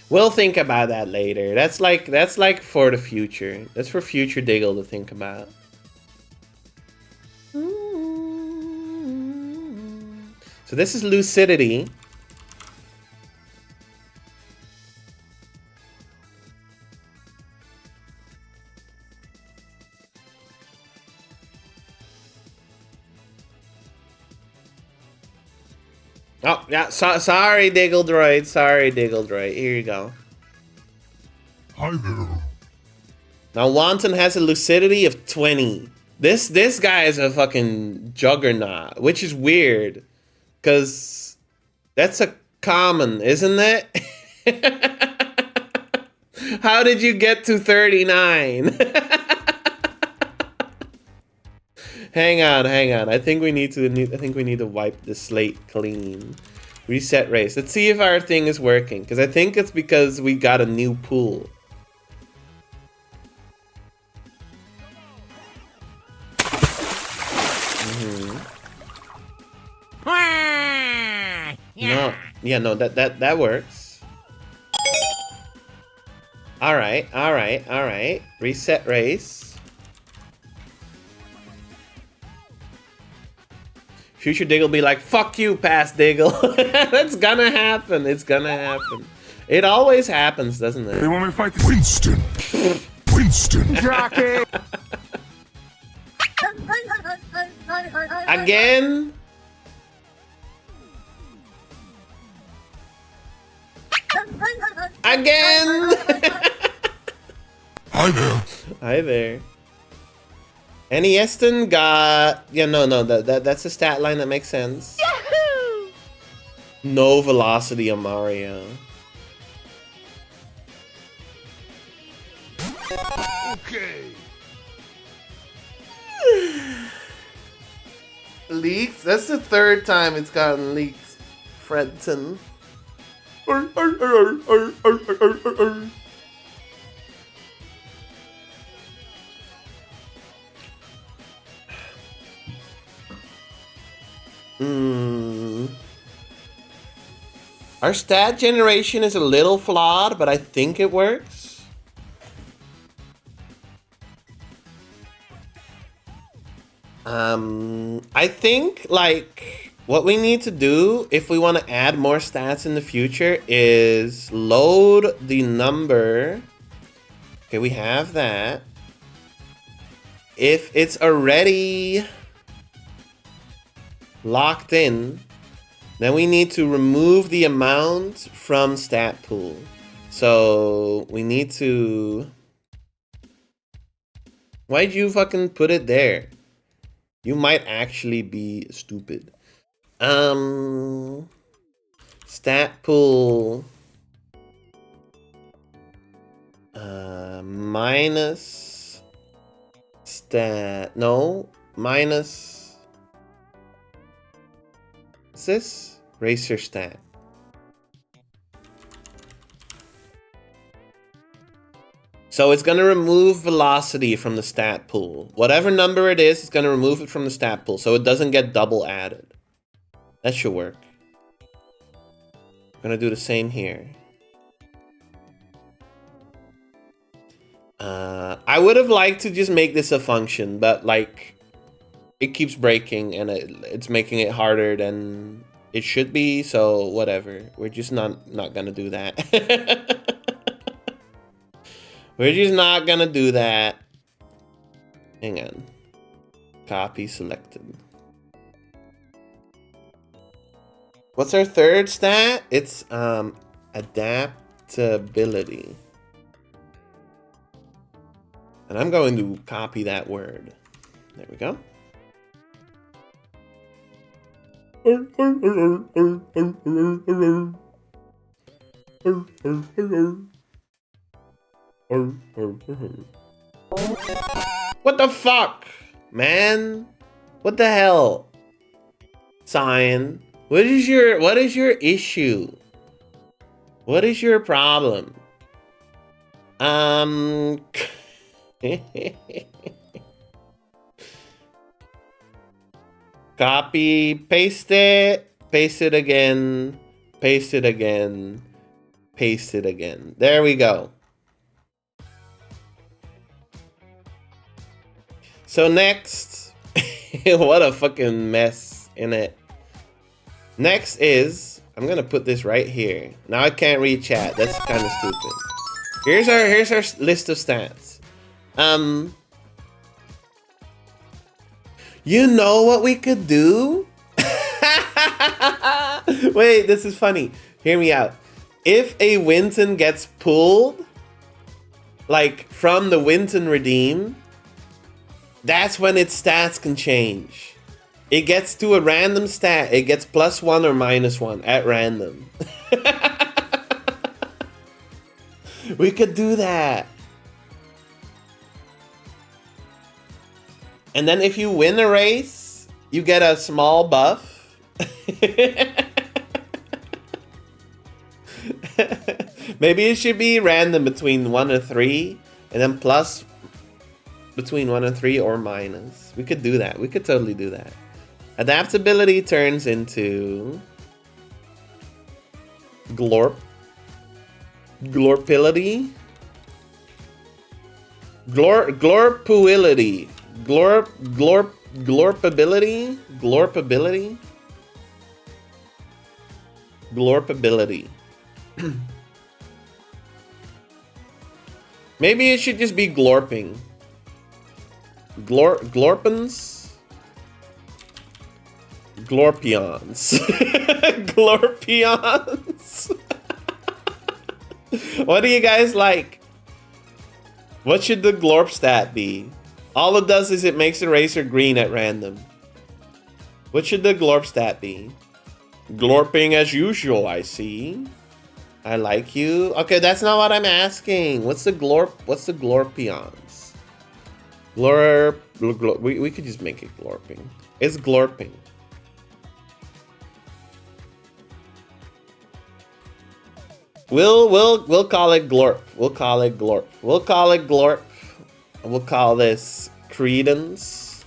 We'll think about that later. That's like for the future. That's for future Diggle to think about. So this is lucidity. Oh, yeah, sorry, Diggle Droid. Sorry, Diggle Droid. Here you go. Hi there. Now, Wanton has a lucidity of 20. This guy is a fucking juggernaut, which is weird. Because that's a common, isn't it? How did you get to 39? Hang on. I think we need to wipe the slate clean. Reset race. Let's see if our thing is working. Because I think it's because we got a new pool. No, that works. All right. Reset race. Future Diggle be like, fuck you, past Diggle. That's gonna happen. It's gonna happen. It always happens, doesn't it? They want me to fight Winston. Winston. Jockey. Again? Again? Hi there. Hi there. Annie Eston got... Yeah, no, that's a stat line that makes sense. Yahoo! No velocity on Mario. Okay. Leaks? That's the third time it's gotten leaks. Fredton. Our stat generation is a little flawed, but I think it works. I think, like, what we need to do if we want to add more stats in the future is load the number. Okay, we have that. If it's already locked in, then we need to remove the amount from stat pool. So we need to... Why'd you fucking put it there? You might actually be stupid. Stat pool. Minus stat. No, minus. What's this? Racer stat. So it's going to remove velocity from the stat pool. Whatever number it is, it's going to remove it from the stat pool so it doesn't get double added. That should work. I'm going to do the same here. I would have liked to just make this a function, but like it keeps breaking and it's making it harder than it should be, so whatever. We're just not going to do that. We're just not gonna do that. Hang on. Copy selected. What's our third stat? It's adaptability. And I'm going to copy that word. There we go. What the fuck, man? What the hell? Cyan, what is your issue? What is your problem? Copy, paste it again, paste it again, paste it again. There we go. So next, what a fucking mess in it. Next is, I'm gonna put this right here. Now I can't read chat. That's kind of stupid. Here's our list of stats. You know what we could do? Wait, this is funny. Hear me out. If a Winton gets pulled, like from the Winton redeem, that's when its stats can change. It gets to a random stat. It gets +1 or -1 at random. We could do that. And then if you win a race, you get a small buff. Maybe it should be random between 1 and 3, and then plus between 1 and 3 or minus. We could do that. We could totally do that. Adaptability turns into glorp. Glorpility. Glorpuility. Glorpability. Glorpability. Glorpability. Maybe it should just be glorping. Glorpins? Glorpions. Glorpions. What do you guys like? What should the glorp stat be? All it does is it makes the racer green at random. What should the glorp stat be? Glorping as usual, I see. I like you. Okay, that's not what I'm asking. What's the glorp? What's the glorpions? Glorp. We could just make it glorping. It's glorping. We'll call it glorp. We'll call it glorp. We'll call it glorp. We'll call this credence.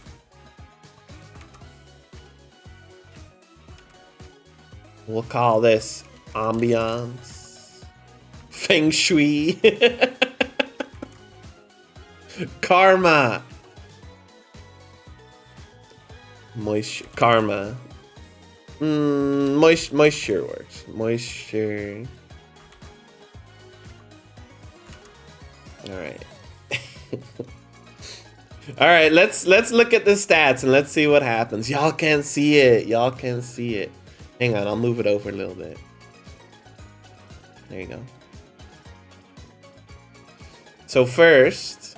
We'll call this ambiance. Feng shui. Karma. Moisture. Karma. Moisture works. Moisture. All right. All right, let's look at the stats and let's see what happens. Y'all can't see it. Y'all can't see it. Hang on, I'll move it over a little bit. There you go. So first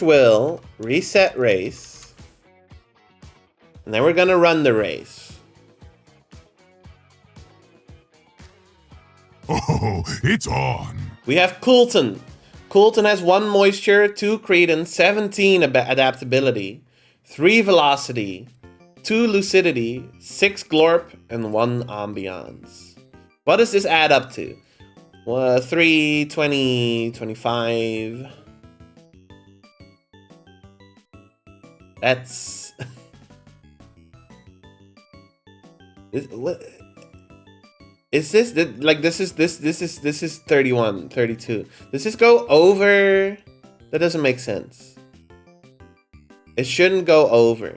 we'll reset race. And then we're gonna run the race. Oh, it's on. We have Coulton. Coulton has 1 moisture, 2 credence, 17 adaptability, 3 velocity, 2 lucidity, 6 glorp, and 1 ambiance. What does this add up to? 3, 20, 25. That's... what? Is this like this is 31, 32. Does this go over? That doesn't make sense. It shouldn't go over.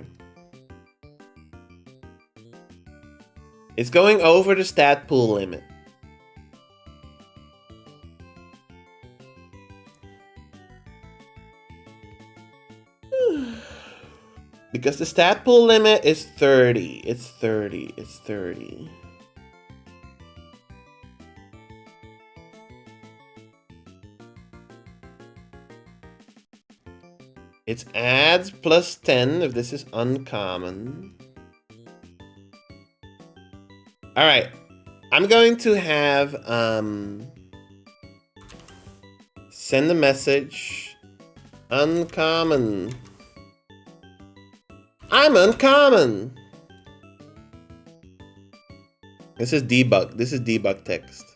It's going over the stat pool limit. Because the stat pool limit is 30. It's 30. It's 30. It's adds plus 10 if this is uncommon. Alright. I'm going to have send a message. Uncommon. I'm uncommon. This is debug. This is debug text.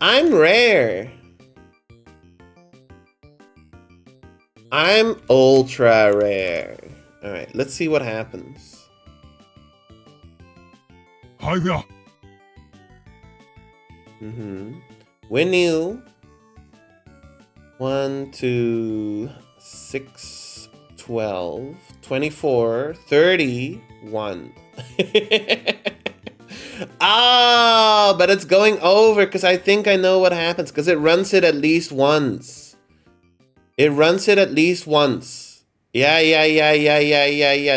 I'm rare. I'm ultra rare. All right, let's see what happens. Hi there. When you 1, 2, 6, 12, 24, 31. Ah, but it's going over because I think I know what happens because it runs it at least once. It runs it at least once. Yeah.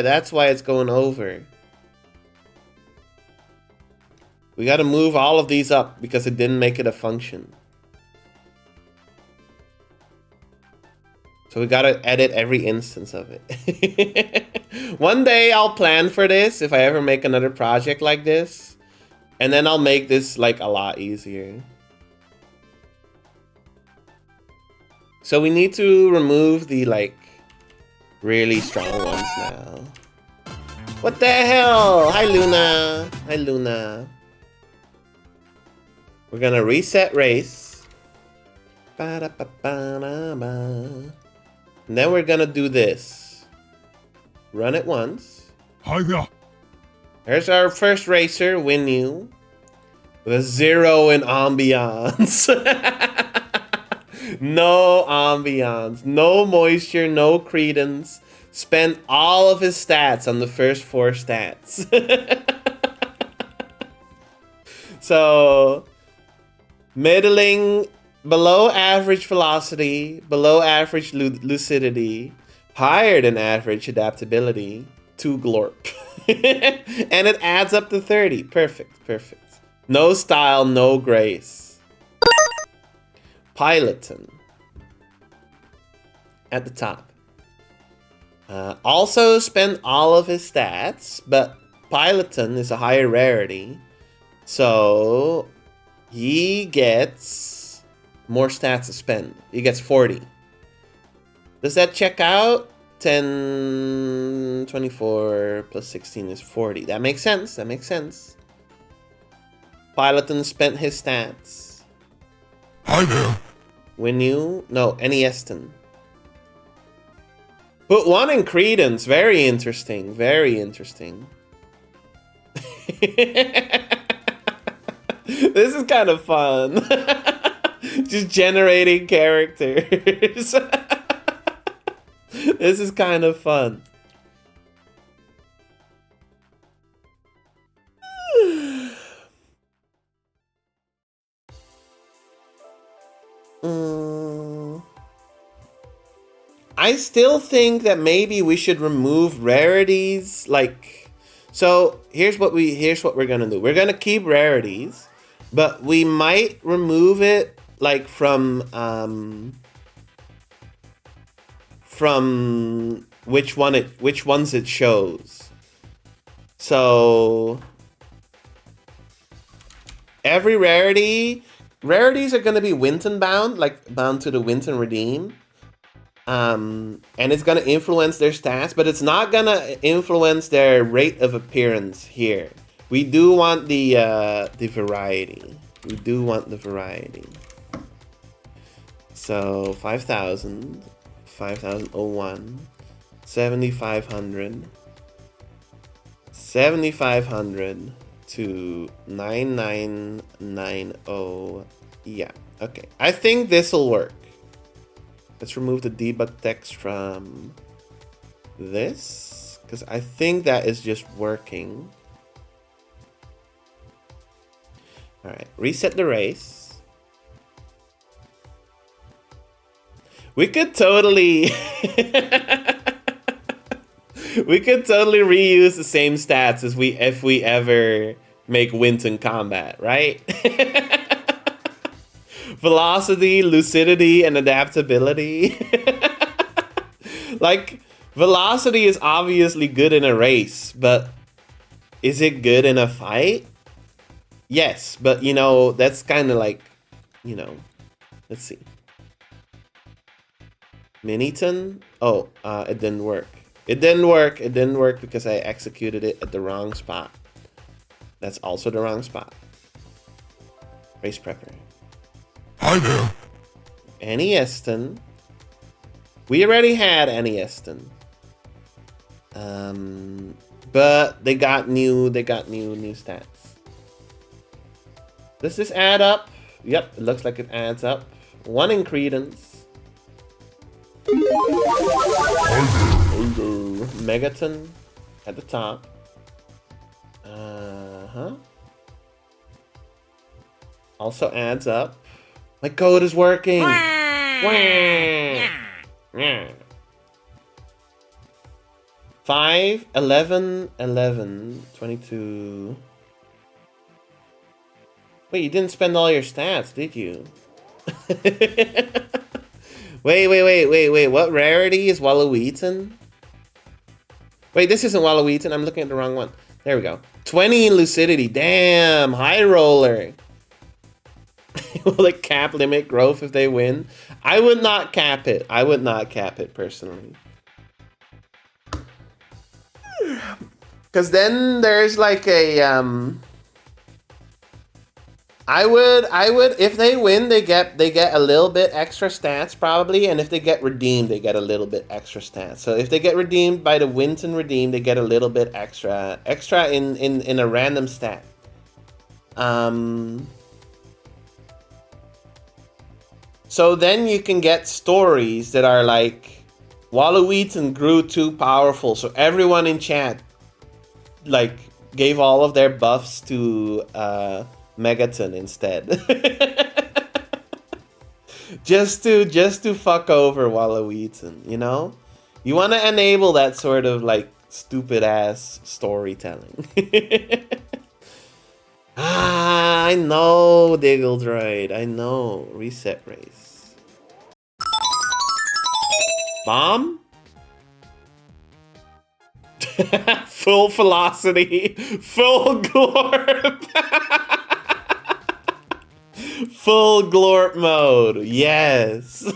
That's why it's going over. We got to move all of these up because it didn't make it a function. So we got to edit every instance of it. One day I'll plan for this if I ever make another project like this. And then I'll make this like a lot easier. So we need to remove the like really strong ones now. What the hell? Hi Luna. Hi Luna. We're gonna reset race. Ba-da-ba-ba-da-ba. And then we're gonna do this. Run it once. Hi there. Here's our first racer, Win You. With a 0 in ambiance. No ambiance, no moisture, no credence. Spent all of his stats on the first 4 stats. So, middling, below average velocity, below average lucidity, higher than average adaptability, 2 glorp. And it adds up to 30. Perfect, perfect. No style, no grace. Piloton at the top. Also spent all of his stats, but Piloton is a higher rarity, so he gets more stats to spend. He gets 40. Does that check out? 10, 24 plus 16 is 40. That makes sense. That makes sense. Piloton spent his stats. Hi there. When you... No, Enieston. Put 1 in Credence. Very interesting. Very interesting. This is kind of fun. Just generating characters. This is kind of fun. I still think that maybe we should remove rarities. Like, so here's what we're gonna do. We're gonna keep rarities, but we might remove it like from which ones it shows. So every rarities are gonna be Winton bound, like bound to the Winton Redeem. And it's gonna influence their stats, but it's not gonna influence their rate of appearance here. We do want the variety. We do want the variety. So 5,000, 5,001, 7,500, 7,500 to 9,990. Yeah, okay. I think this will work. Let's remove the debug text from this, because I think that is just working. All right, reset the race. We could totally we could totally reuse the same stats as if we ever make Winton combat, right? Velocity, lucidity, and adaptability. Like, velocity is obviously good in a race, but is it good in a fight? Yes, but you know, that's kind of like, you know, let's see. Miniton? Oh, it didn't work. It didn't work. It didn't work because I executed it at the wrong spot. That's also the wrong spot. Race prepper. Hi there. Annie Eston. We already had Annie Eston. But they got new stats. Does this add up? Yep, it looks like it adds up. 1 in credence. Megaton at the top. Also adds up. My code is working. Yeah. 5, 11, 11, 22. Wait, you didn't spend all your stats, did you? Wait. What rarity is Waluigian? Wait, this isn't Waluigian. I'm looking at the wrong one. There we go. 20 in lucidity. Damn, high roller. Will it cap limit growth if they win? I would not cap it. I would not cap it personally. Because then there's like a I would if they win they get a little bit extra stats probably, and if they get redeemed they get a little bit extra stats. So if they get redeemed by the Winton redeem, they get a little bit extra in a random stat. So then you can get stories that are like Waluigian grew too powerful, so everyone in chat like gave all of their buffs to Megaton instead. just to fuck over Waluigian, you know? You want to enable that sort of like stupid ass storytelling. I know, Diggle Droid. I know. Reset race. Bomb? Full velocity. Full glorp. Full glorp mode. Yes.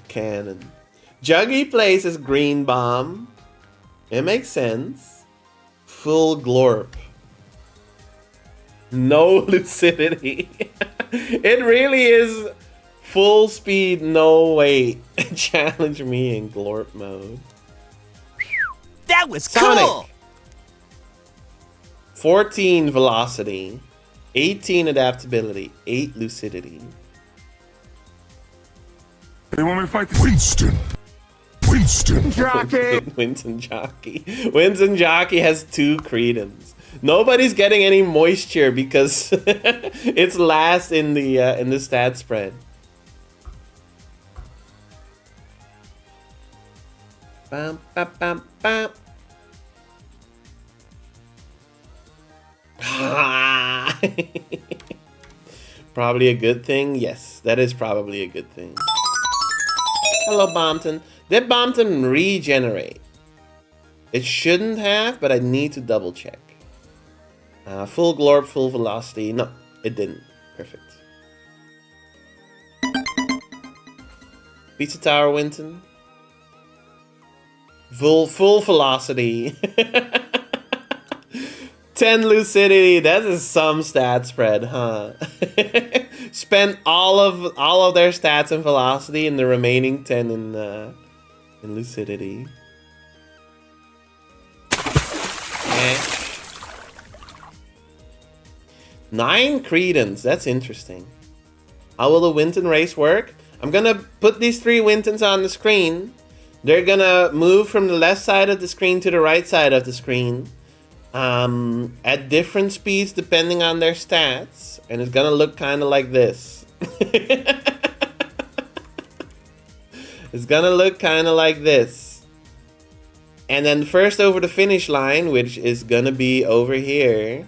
Cannon. Juggy plays as Green Bomb. It makes sense. Full glorp. No lucidity. It really is full speed, no weight. Challenge me in glorp mode. That was Sonic. cool! 14 velocity. 18 adaptability. 8 lucidity. They want me to fight Winston. Winston Jockey. Winston Jockey. Winston Jockey has 2 credence. Nobody's getting any moisture because it's last in the stat spread. Bam, bam, bam, bam. Probably a good thing. Yes, that is probably a good thing. Hello, Bompton. Did Bompton regenerate? It shouldn't have, but I need to double check. Full glorp, full velocity. No, it didn't. Perfect. Pizza Tower Winton. Full velocity. 10 lucidity. That is some stat spread, huh? Spent all of their stats in velocity and the remaining 10 in lucidity. Okay. 9 credence. That's interesting. How will the Winton race work? I'm gonna put these 3 Wintons on the screen. They're gonna move from the left side of the screen to the right side of the screen. at different speeds depending on their stats, and it's gonna look kind of like this. It's gonna look kind of like this. And then first over the finish line, which is gonna be over here.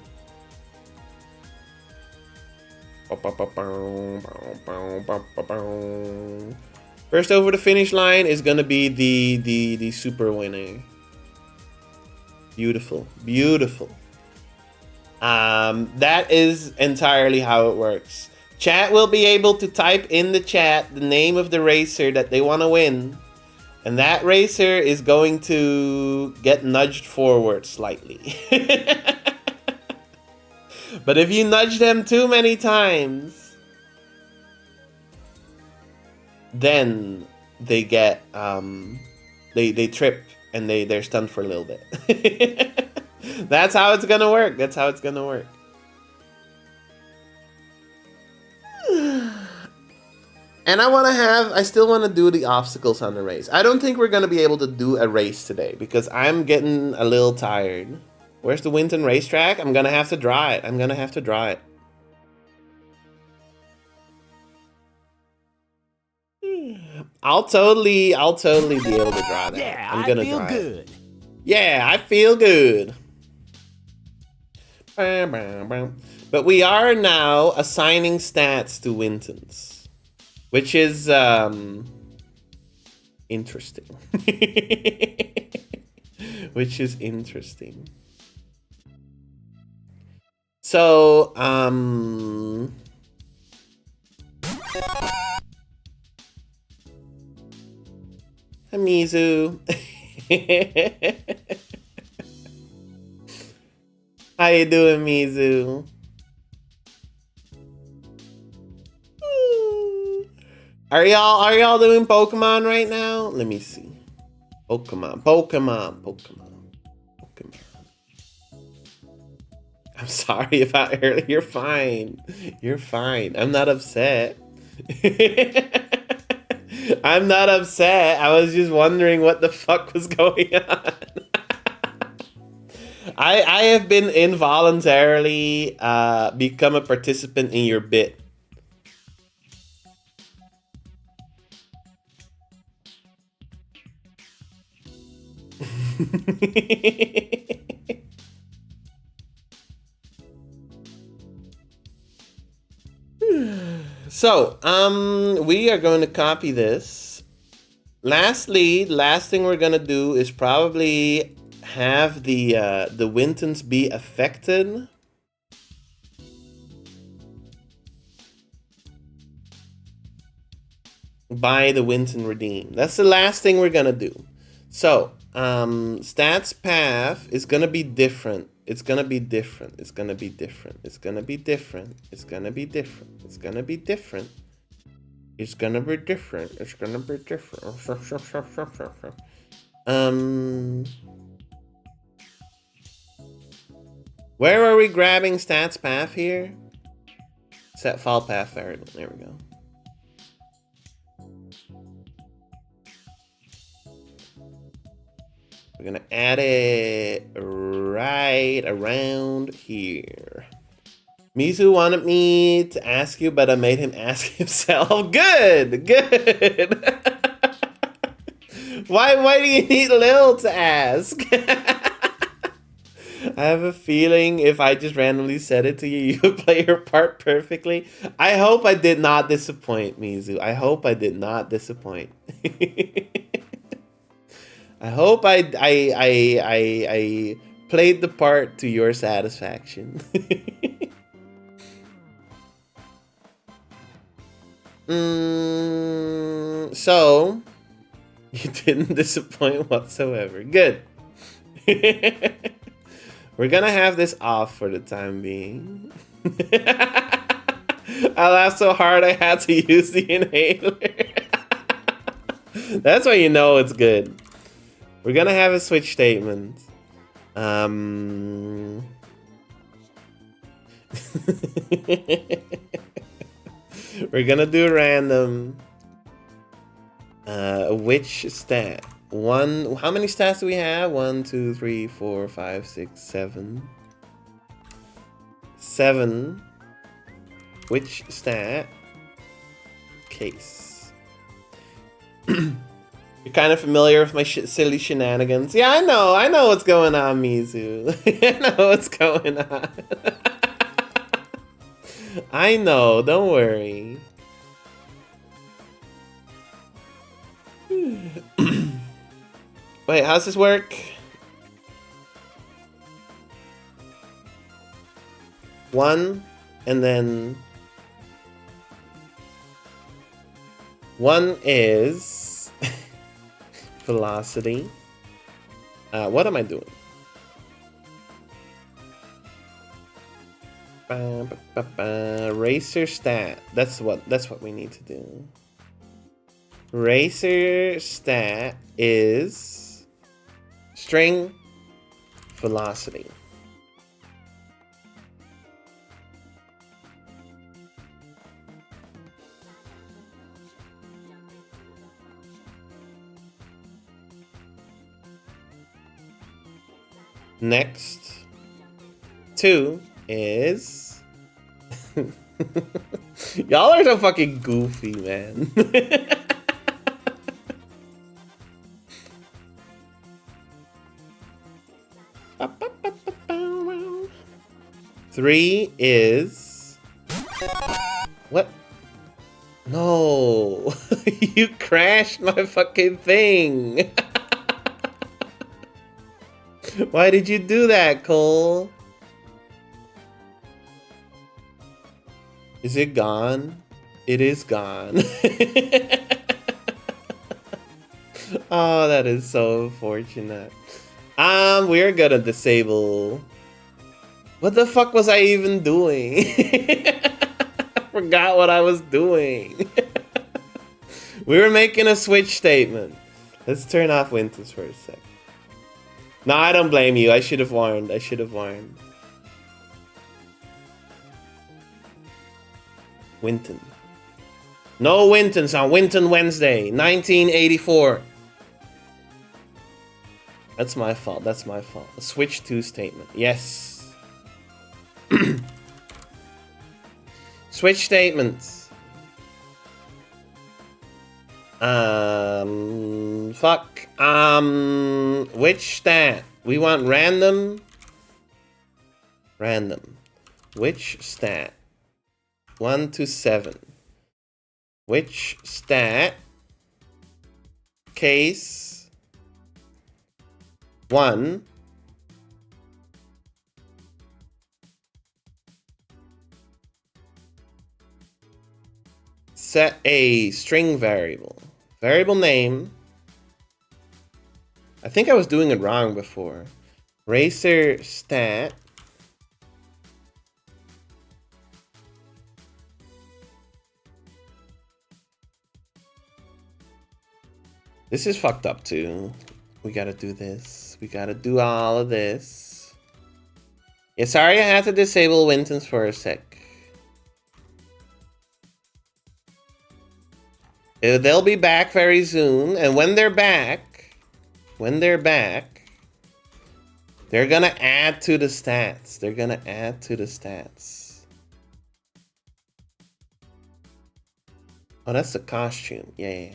First over the finish line is gonna be the super winner. Beautiful, beautiful. That is entirely how it works. Chat will be able to type in the chat the name of the racer that they want to win, and that racer is going to get nudged forward slightly. But if you nudge them too many times, then they get they trip and they're stunned for a little bit. That's how it's gonna work. That's how it's gonna work. And I still want to do the obstacles on the race. I don't think we're gonna be able to do a race today because I'm getting a little tired. Where's the Winton racetrack? I'm gonna have to draw it. I'm gonna have to draw it. I'll totally be able to draw that. Yeah, I'm gonna I feel draw good. It. Yeah, I feel good. But we are now assigning stats to Wintons, which is interesting. Which is interesting. So, Mizu. How you doing, Mizu? Are y'all doing Pokemon right now? Let me see. Pokemon. I'm sorry about earlier. You're fine. You're fine. I'm not upset. I'm not upset. I was just wondering what the fuck was going on. I have been involuntarily become a participant in your bit. So, we are going to copy this. Lastly, last thing we're gonna do is probably have the Wintons be affected by the Winton Redeem. That's the last thing we're gonna do. So, stats path is gonna be different. It's gonna be different. It's gonna be different. It's gonna be different. It's gonna be different. It's gonna be different. It's gonna be different. It's gonna be different. Where are we grabbing stats path here? Set file path variable. There we go. We're gonna add it right around here. Mizu wanted me to ask you, but I made him ask himself. Good. Why do you need Lil to ask? I have a feeling if I just randomly said it to you, you would play your part perfectly. I hope I did not disappoint, Mizu. I hope I did not disappoint. I hope I played the part to your satisfaction. So, you didn't disappoint whatsoever. Good. We're gonna have this off for the time being. I laughed so hard I had to use the inhaler. That's why you know it's good. We're gonna have a switch statement. We're gonna do random. Which stat? one. How many stats do we have? 1, 2, 3, 4, 5, 6, 7. 7. Which stat? Case. You're kind of familiar with my silly shenanigans. Yeah, I know what's going on, Mizu. I know what's going on. I know, don't worry. Wait, how's this work? One, and then one is velocity. What am I doing? Racer stat. That's what we need to do. Racer stat is string velocity. Next, 2 is y'all are so fucking goofy, man. Three is what? No, you crashed my fucking thing. Why did you do that, Cole? Is it gone? It is gone. Oh, that is so unfortunate. We're gonna disable. What the fuck was I even doing? I forgot what I was doing. We were making a switch statement. Let's turn off Wintons for a sec. No, I don't blame you. I should have warned. I should have warned. Winton. No Wintons on Winton Wednesday, 1984. That's my fault. That's my fault. A switch to statement. Yes. Switch statements. Fuck. Which stat? We want random. Random. Which stat? 1 to 7. Which stat? Case 1. Set a string variable. Variable name. I think I was doing it wrong before. Racer stat. This is fucked up too. We gotta do this. We gotta do all of this. Yeah, sorry I had to disable Wintons for a sec. They'll be back very soon, and when they're back, they're gonna add to the stats. They're gonna add to the stats. Oh, that's the costume. Yeah.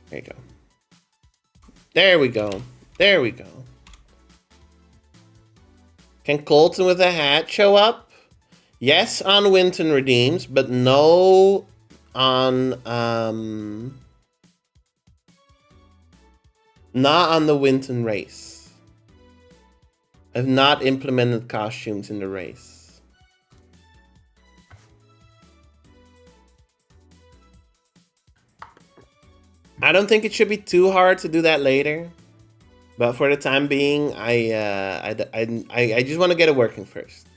There you go. There we go. There we go. Can Colton with a hat show up? Yes, on Winton redeems, but no on not on the Winton race. I've not implemented costumes in the race. I don't think it should be too hard to do that later. But for the time being, I just want to get it working first.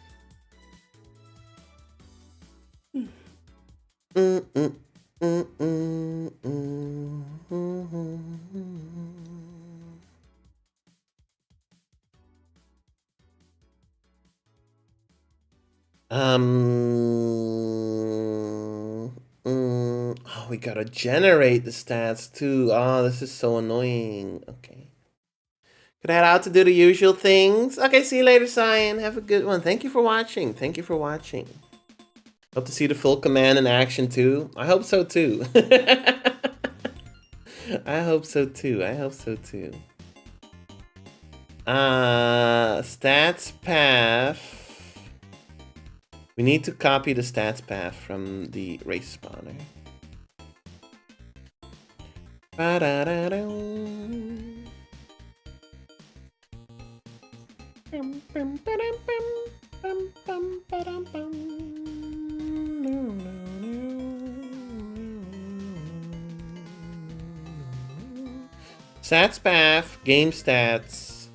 gotta generate the stats too. Oh, this is so annoying. Okay. Gonna head out to do the usual things. Okay, see you later, Cyan. Have a good one. Thank you for watching. Thank you for watching. Hope to see the full command in action too. I hope so too. I hope so too. I hope so too. Stats path. We need to copy the stats path from the race spawner. Stats path, game stats,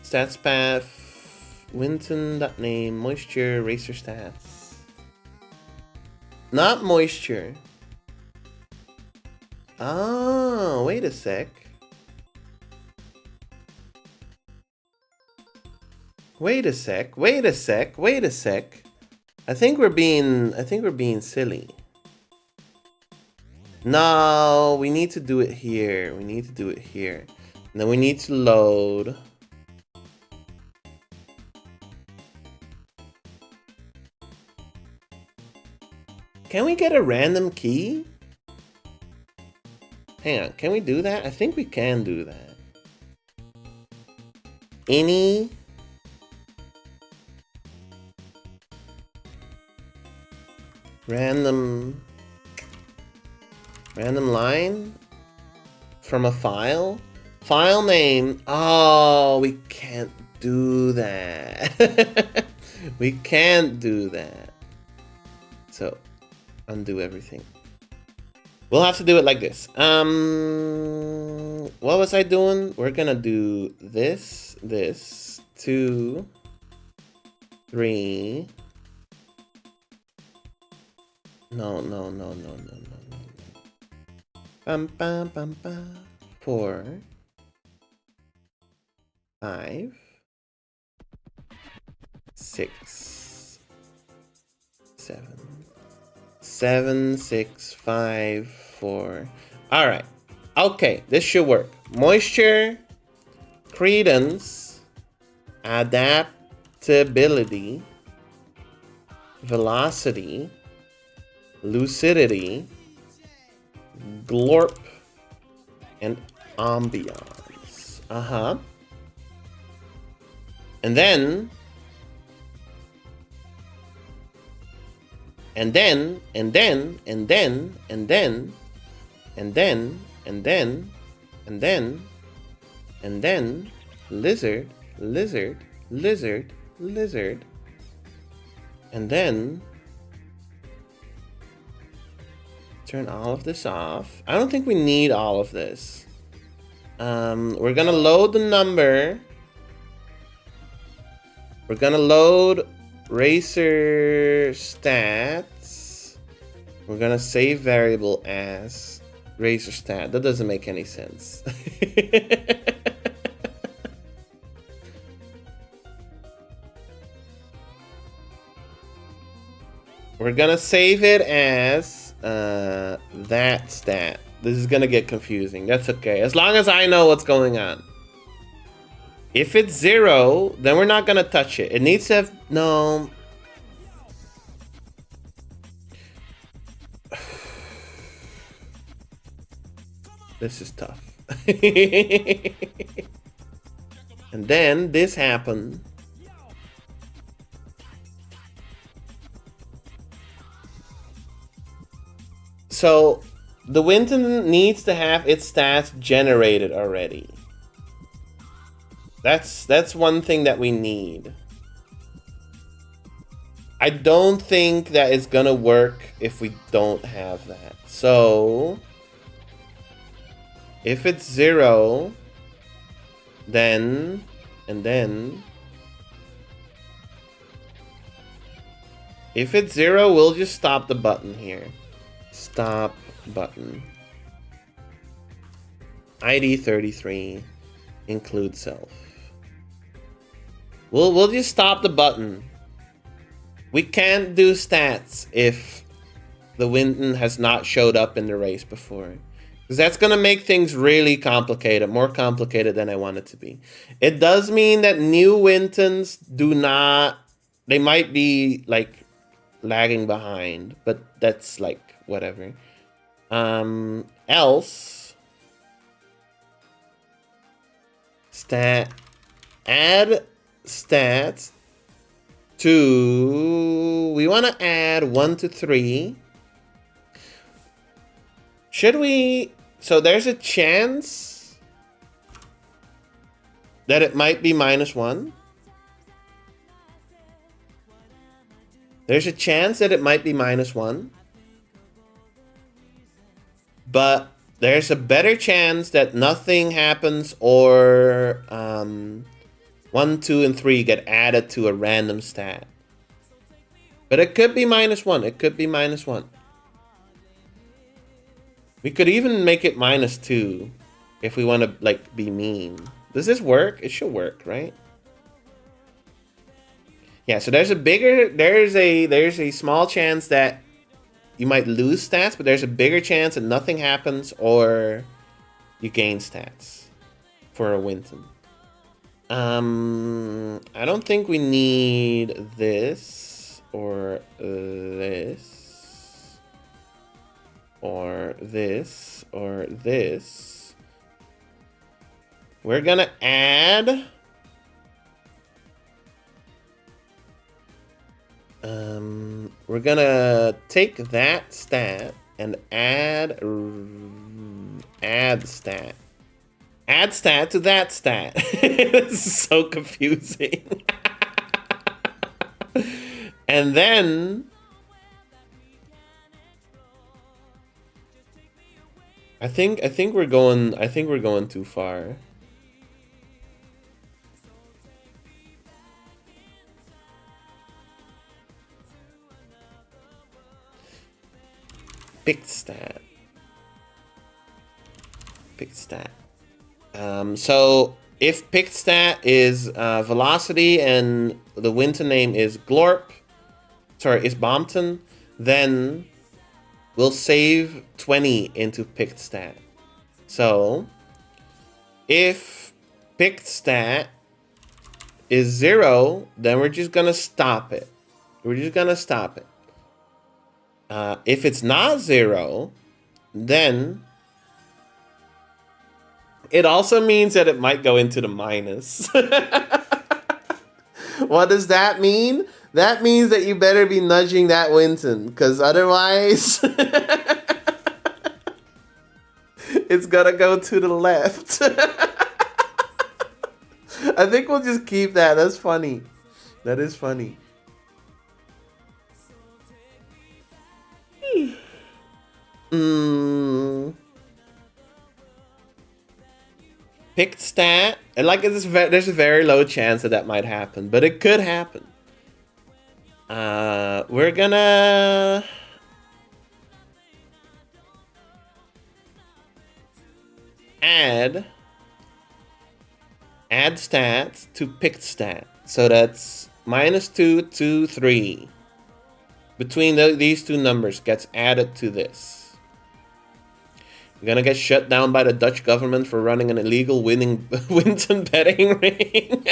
stats path, Winton.name, moisture, racer stats. Not moisture. Oh, wait a sec. Wait a sec. Wait a sec. Wait a sec. I think we're being silly. No, we need to do it here. We need to do it here. And then we need to load. Can we get a random key? Hang on, can we do that? I think we can do that. Any random line from a file? File name. Oh, we can't do that. We can't do that. So, undo everything. We'll have to do it like this. What was I doing? We're gonna do this, 2, 3. No. 4, 5, 6, 7. 7, 6, 5, 4. All right. Okay, this should work. Moisture, credence, adaptability, velocity, lucidity, glorp, and ambiance. And then lizard, and then turn all of this off. I don't think we need all of this. We're gonna load the number. We're gonna load racer stats. We're gonna save variable as racer stat. That doesn't make any sense. We're gonna save it as that stat. This is gonna get confusing. That's okay. As long as I know what's going on. If it's 0, then we're not gonna touch it. It needs to have no. This is tough. And then this happened. So the Winton needs to have its stats generated already. That's one thing that we need. I don't think that it's gonna work if we don't have that. So if it's 0, then and then if it's 0, we'll just stop the button here. Stop button. ID 33 include self. We'll just stop the button. We can't do stats if the Winton has not showed up in the race before. Because that's going to make things really complicated, more complicated than I want it to be. It does mean that new Wintons do not, they might be like lagging behind, but that's like whatever. Else, add stats to, we want to add 1 to 3. Should we, so there's a chance that it might be -1. There's a chance that it might be -1. But there's a better chance that nothing happens or 1, 2, and 3 get added to a random stat. But it could be -1. It could be -1. We could even make it -2 if we want to like be mean. Does this work? It should work, right? Yeah, so there's a small chance that you might lose stats, but there's a bigger chance that nothing happens or you gain stats for a Winton. I don't think we need this or this or this or this. We're gonna add we're gonna take that stat and add stat. Add stat to that stat. This is so confusing. And then I think we're going too far. Picked stat. So if picked stat is velocity and the Winton name is is Bompton, then we'll save 20 into picked stat. So if picked stat is 0, then we're just gonna stop it. If it's not 0, then it also means that it might go into the minus. What does that mean? That means that you better be nudging that Winton, because otherwise it's gonna go to the left. I think we'll just keep that. That's funny. That is funny. Picked stat, and like there's a very low chance that might happen, but it could happen. We're gonna add stats to picked stat, so that's -2 to 3. Between these two numbers gets added to this. You're gonna get shut down by the Dutch government for running an illegal Winton betting ring.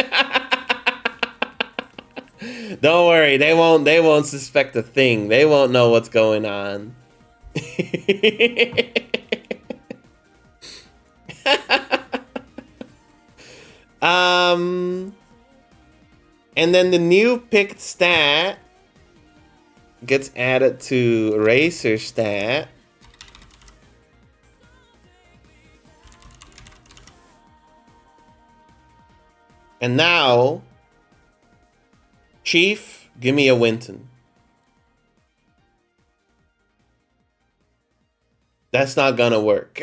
Don't worry, they won't suspect a thing. They won't know what's going on. And then the new picked stat gets added to racer stat. And now, Chief, give me a Winton. That's not gonna work.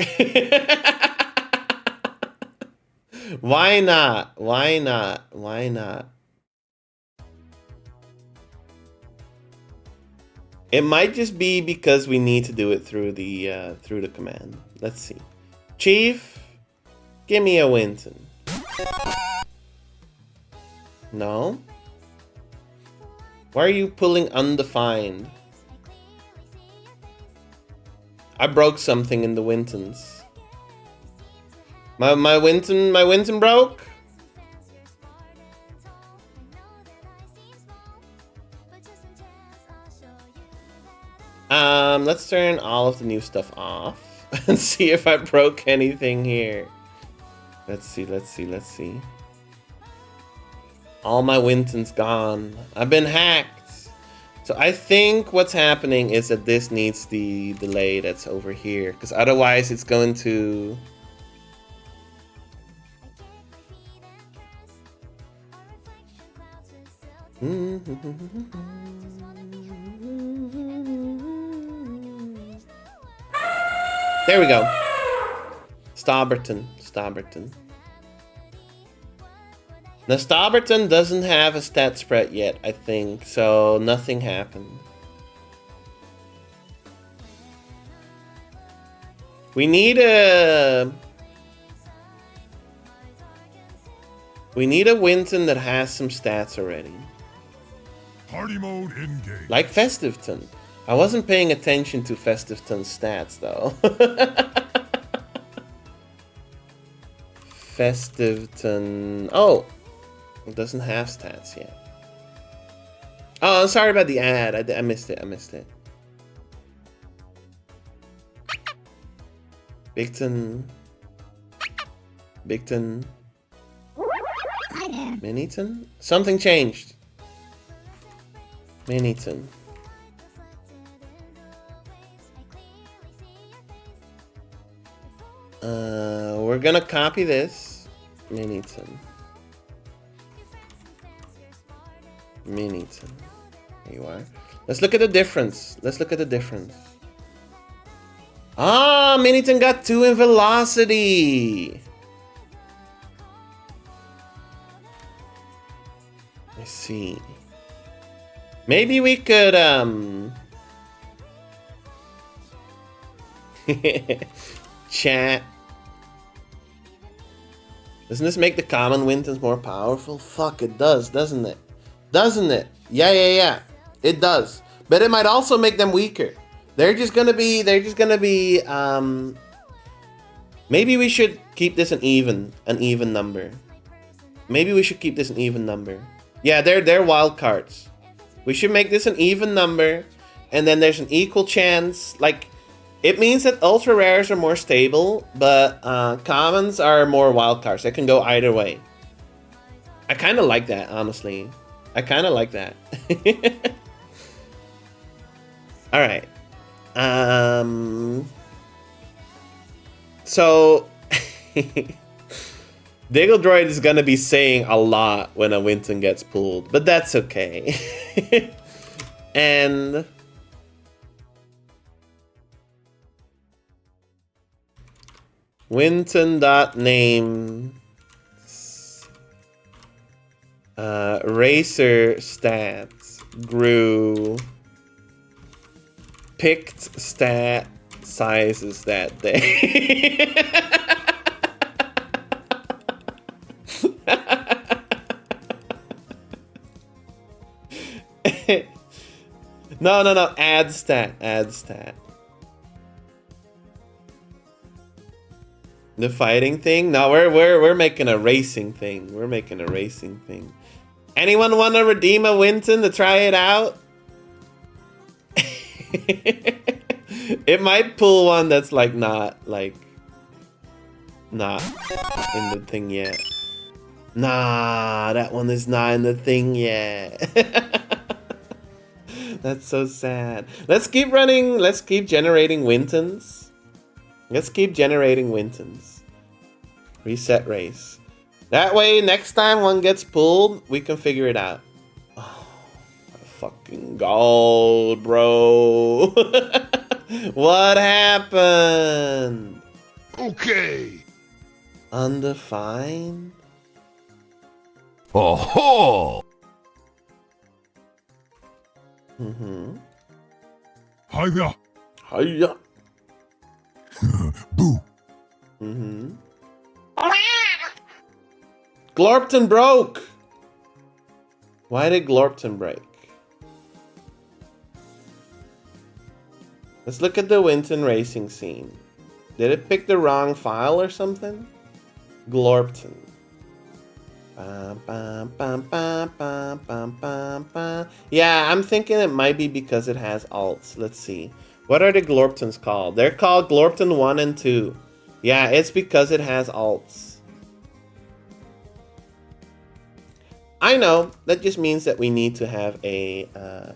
Why not? Why not? Why not? It might just be because we need to do it through the command. Let's see. Chief, give me a Winton. No? Why are you pulling undefined? I broke something in the Wintons. My Winton broke? Let's turn all of the new stuff off and see if I broke anything here. Let's see. All my Winton's gone. I've been hacked. So I think what's happening is that this needs the delay that's over here, because otherwise it's going to... There we go. Stauberton. Now Stauberton doesn't have a stat spread yet, I think, so nothing happened. We need a Winton that has some stats already. Party mode engaged. Like Festiveton. I wasn't paying attention to Festiveton's stats though. Festiveton. Oh, it doesn't have stats yet. Oh, I'm sorry about the ad. I missed it. Bigton. Miniton? Something changed. Miniton. We're gonna copy this. Miniton. There you are. Let's look at the difference. Ah, Miniton got 2 in velocity. I see. Maybe we could chat. Doesn't this make the common Wintons more powerful? Fuck, it does, doesn't it? Yeah. It does. But it might also make them weaker. They're just gonna be maybe we should keep this an even number. Yeah, they're wild cards. We should make this an even number, and then there's an equal chance. Like, it means that ultra rares are more stable, but commons are more wild cards. They can go either way. I kind of like that, honestly. All right. So Diggle Droid is gonna be saying a lot when a Winton gets pulled, but that's okay. And Winton.name racer stats grew picked stat sizes that day. No, add stat. The fighting thing? No, we're making a racing thing. Anyone want to redeem a Winton to try it out? It might pull one that's like not in the thing yet. Nah, that one is not in the thing yet. That's so sad. Let's keep generating Wintons. Reset race. That way, next time one gets pulled, we can figure it out. Oh, fucking gold, bro. What happened? Okay. Undefined? Oh-ho! Hiya. Boo. Glorpton broke! Why did Glorpton break? Let's look at the Winton racing scene. Did it pick the wrong file or something? Glorpton. Yeah, I'm thinking it might be because it has alts. Let's see. What are the Glorptons called? They're called Glorpton 1 and 2. Yeah, it's because it has alts. I know. That just means that we need to have a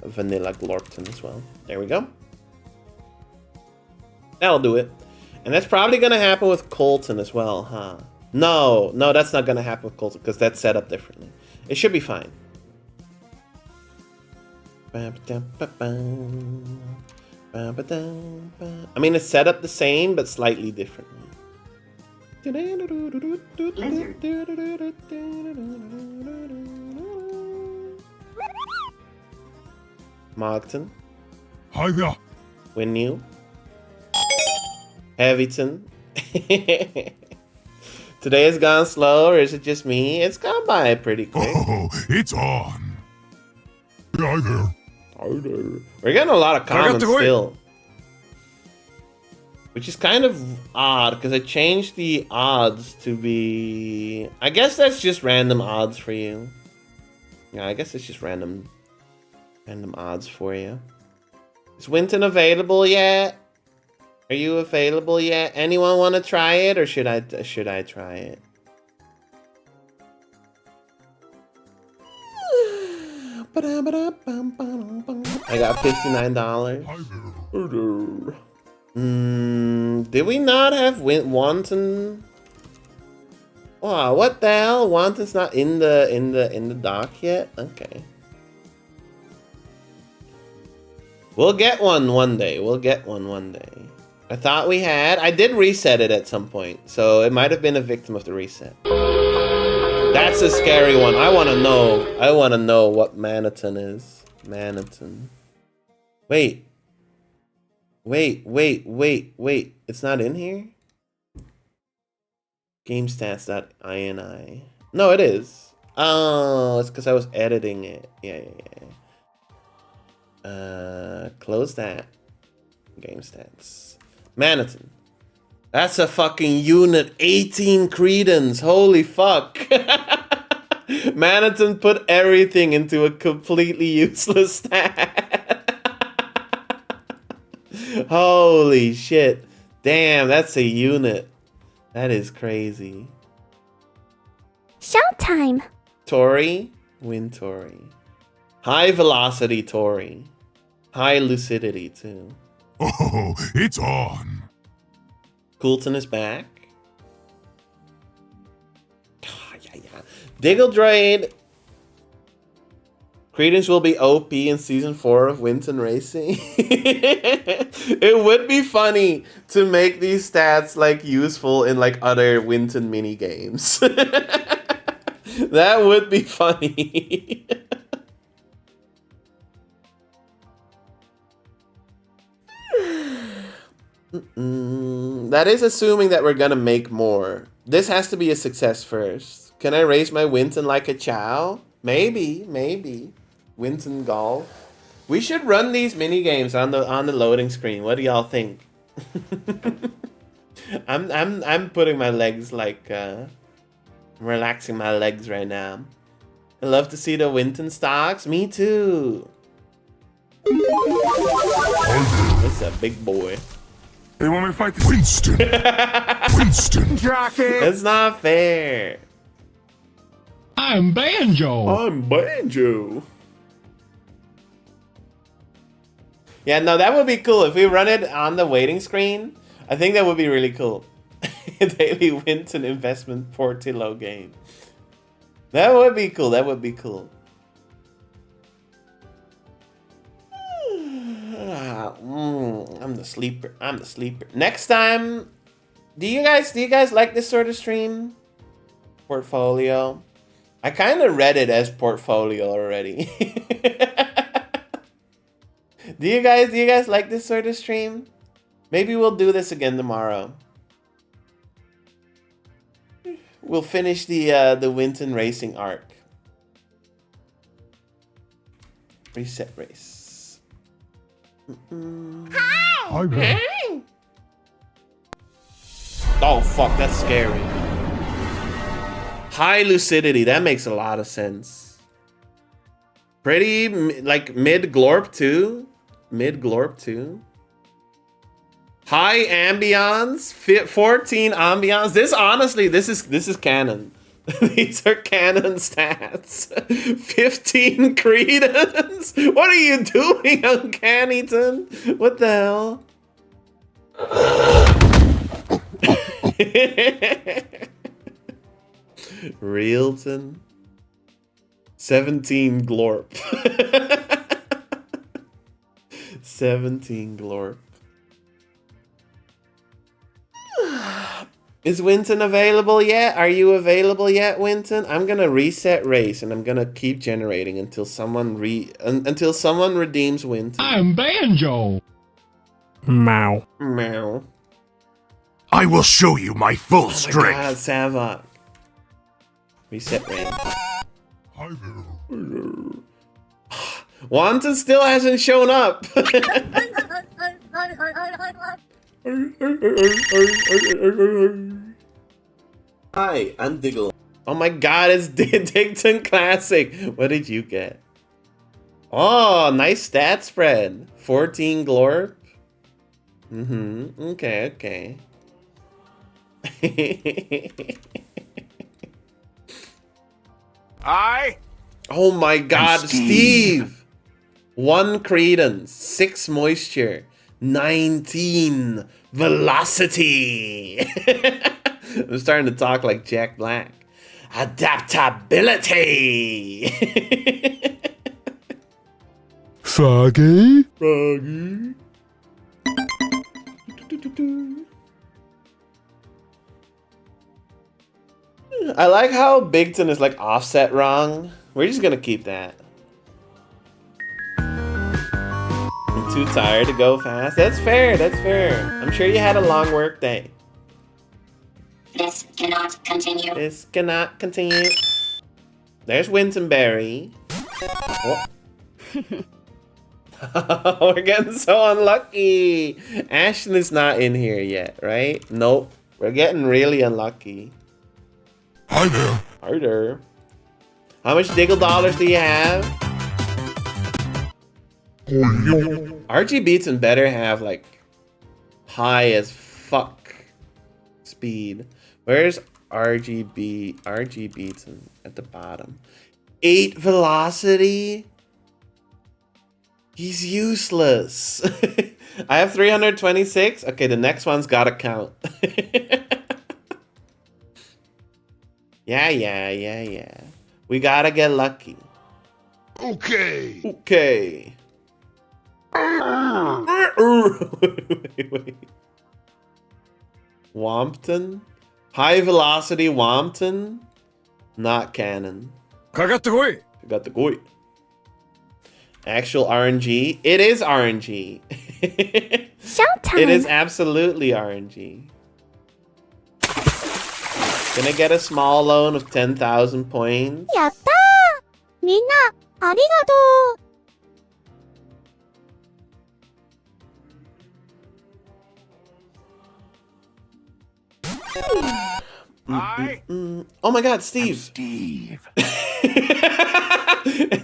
vanilla Glorpton as well. There we go. That'll do it. And that's probably going to happen with Colton as well, huh? No, that's not going to happen with Colton because that's set up differently. It should be fine. I mean, it's set up the same, but slightly differently. Lizard. Mogton. Hi there. Winnew. Heavyton. Today has gone slow, or is it just me? It's gone by pretty quick. Oh, it's on. Hi there. Hi there. We're getting a lot of comments still. Which is kind of odd, because I changed the odds to be... I guess that's just random odds for you. Yeah, I guess it's just random odds for you. Is Winton available yet? Are you available yet? Anyone want to try it, or should I try it? I got $59. Did we not have Wanton? Wow, what the hell? Wanton's not in the dock yet? Okay. We'll get one day. We'll get one day. I thought we had. I did reset it at some point, so it might have been a victim of the reset. That's a scary one. I want to know. I want to know what Maniton is. Maniton. Wait. It's not in here? GameStats.ini. No, it is. Oh, it's because I was editing it. Yeah. Close that. GameStats. Maniton. That's a fucking unit. 18 credence. Holy fuck. Maniton put everything into a completely useless stat. Holy shit. Damn, that's a unit. That is crazy. Showtime. Tori. Win Tori. High velocity Tori. High lucidity too. Oh, it's on. Coulton is back. Oh, yeah. Diggle Droid. Credence will be OP in season 4 of Winton Racing. It would be funny to make these stats like useful in like other Winton mini games. That would be funny. That is assuming that we're gonna make more. This has to be a success first. Can I raise my Winton like a chow? Maybe. Winton golf. We should run these mini games on the loading screen. What do y'all think? I'm putting my legs like I'm relaxing my legs right now. I love to see the Winton stocks. Me too. That's a big boy. They want me to fight Winston. Winston. Jockey. That's not fair. I'm Banjo. Yeah, no, that would be cool. If we run it on the waiting screen, I think that would be really cool. Daily Winton investment Portillo game. That would be cool. I'm the sleeper. Next time, do you guys like this sort of stream? Portfolio. I kind of read it as portfolio already. Do you guys like this sort of stream? Maybe we'll do this again tomorrow. We'll finish the Winton Racing arc. Reset race. Hi! I will. Oh fuck, that's scary. High lucidity, that makes a lot of sense. Pretty like mid glorp too. Mid glorp too. High ambience, 14 ambience. This honestly, this is canon. These are canon stats. 15 credence. What are you doing, Uncannyton? What the hell? Realton. 17 glorp. 17 glorp. Is Winton available yet? Are you available yet, Winton? I'm gonna reset race and I'm gonna keep generating until someone redeems Winton. I'm Banjo. Meow. Meow. I will show you my full Oh strength. my god, Savok. Reset race. Hi there. Wanton still hasn't shown up. Hi, I'm Diggle. Oh my god, it's Digton Classic. What did you get? Oh, nice stat spread. 14 glorp. Okay. Oh my god, Steve! 1 credence, 6 moisture, 19 velocity. I'm starting to talk like Jack Black. Adaptability. Froggy? Froggy. I like how Bigton is like offset wrong. We're just gonna keep that. I'm too tired to go fast. That's fair, that's fair. I'm sure you had a long work day. This cannot continue. This cannot continue. There's Wintonberry. Oh. We're getting so unlucky. Ashton is not in here yet, right? Nope. We're getting really unlucky. Hi there. Hi there. How much Diggle dollars do you have? RG Beatson better have like high as fuck speed. Where's RG Beatson at the bottom? 8 velocity? He's useless. I have 326. Okay, the next one's gotta count. Yeah. We gotta get lucky. Okay. Wait. Wompton? High velocity Wompton? Not canon. Got the koi. Actual RNG? It is RNG. Showtime. It is absolutely RNG. Gonna get a small loan of 10,000 points. 야따! みんなありがとう. Oh my god, Steve. Steve. And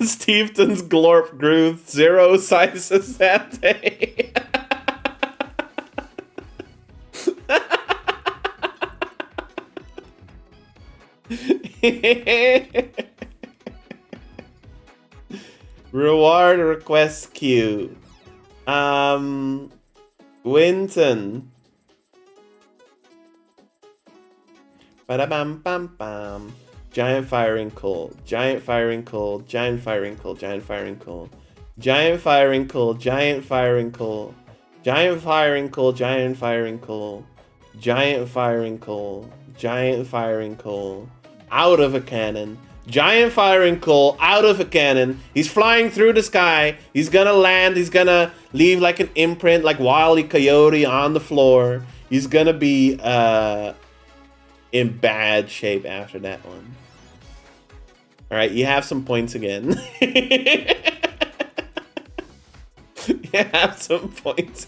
Steveton's glorp grew 0 sizes that day. Reward request queue. Winton. Ba-da-bam-bam-bam. Giant firing coal. Giant firing coal. Giant firing coal. Giant firing coal. Giant firing coal. Giant firing coal. Giant firing coal. Giant firing coal. Giant firing coal. Giant firing coal. Out of a cannon. Giant firing coal out of a cannon. He's flying through the sky. He's gonna land. He's gonna leave like an imprint, like Wile E. Coyote on the floor. He's gonna be in bad shape after that one. All right, you have some points again. You have some points.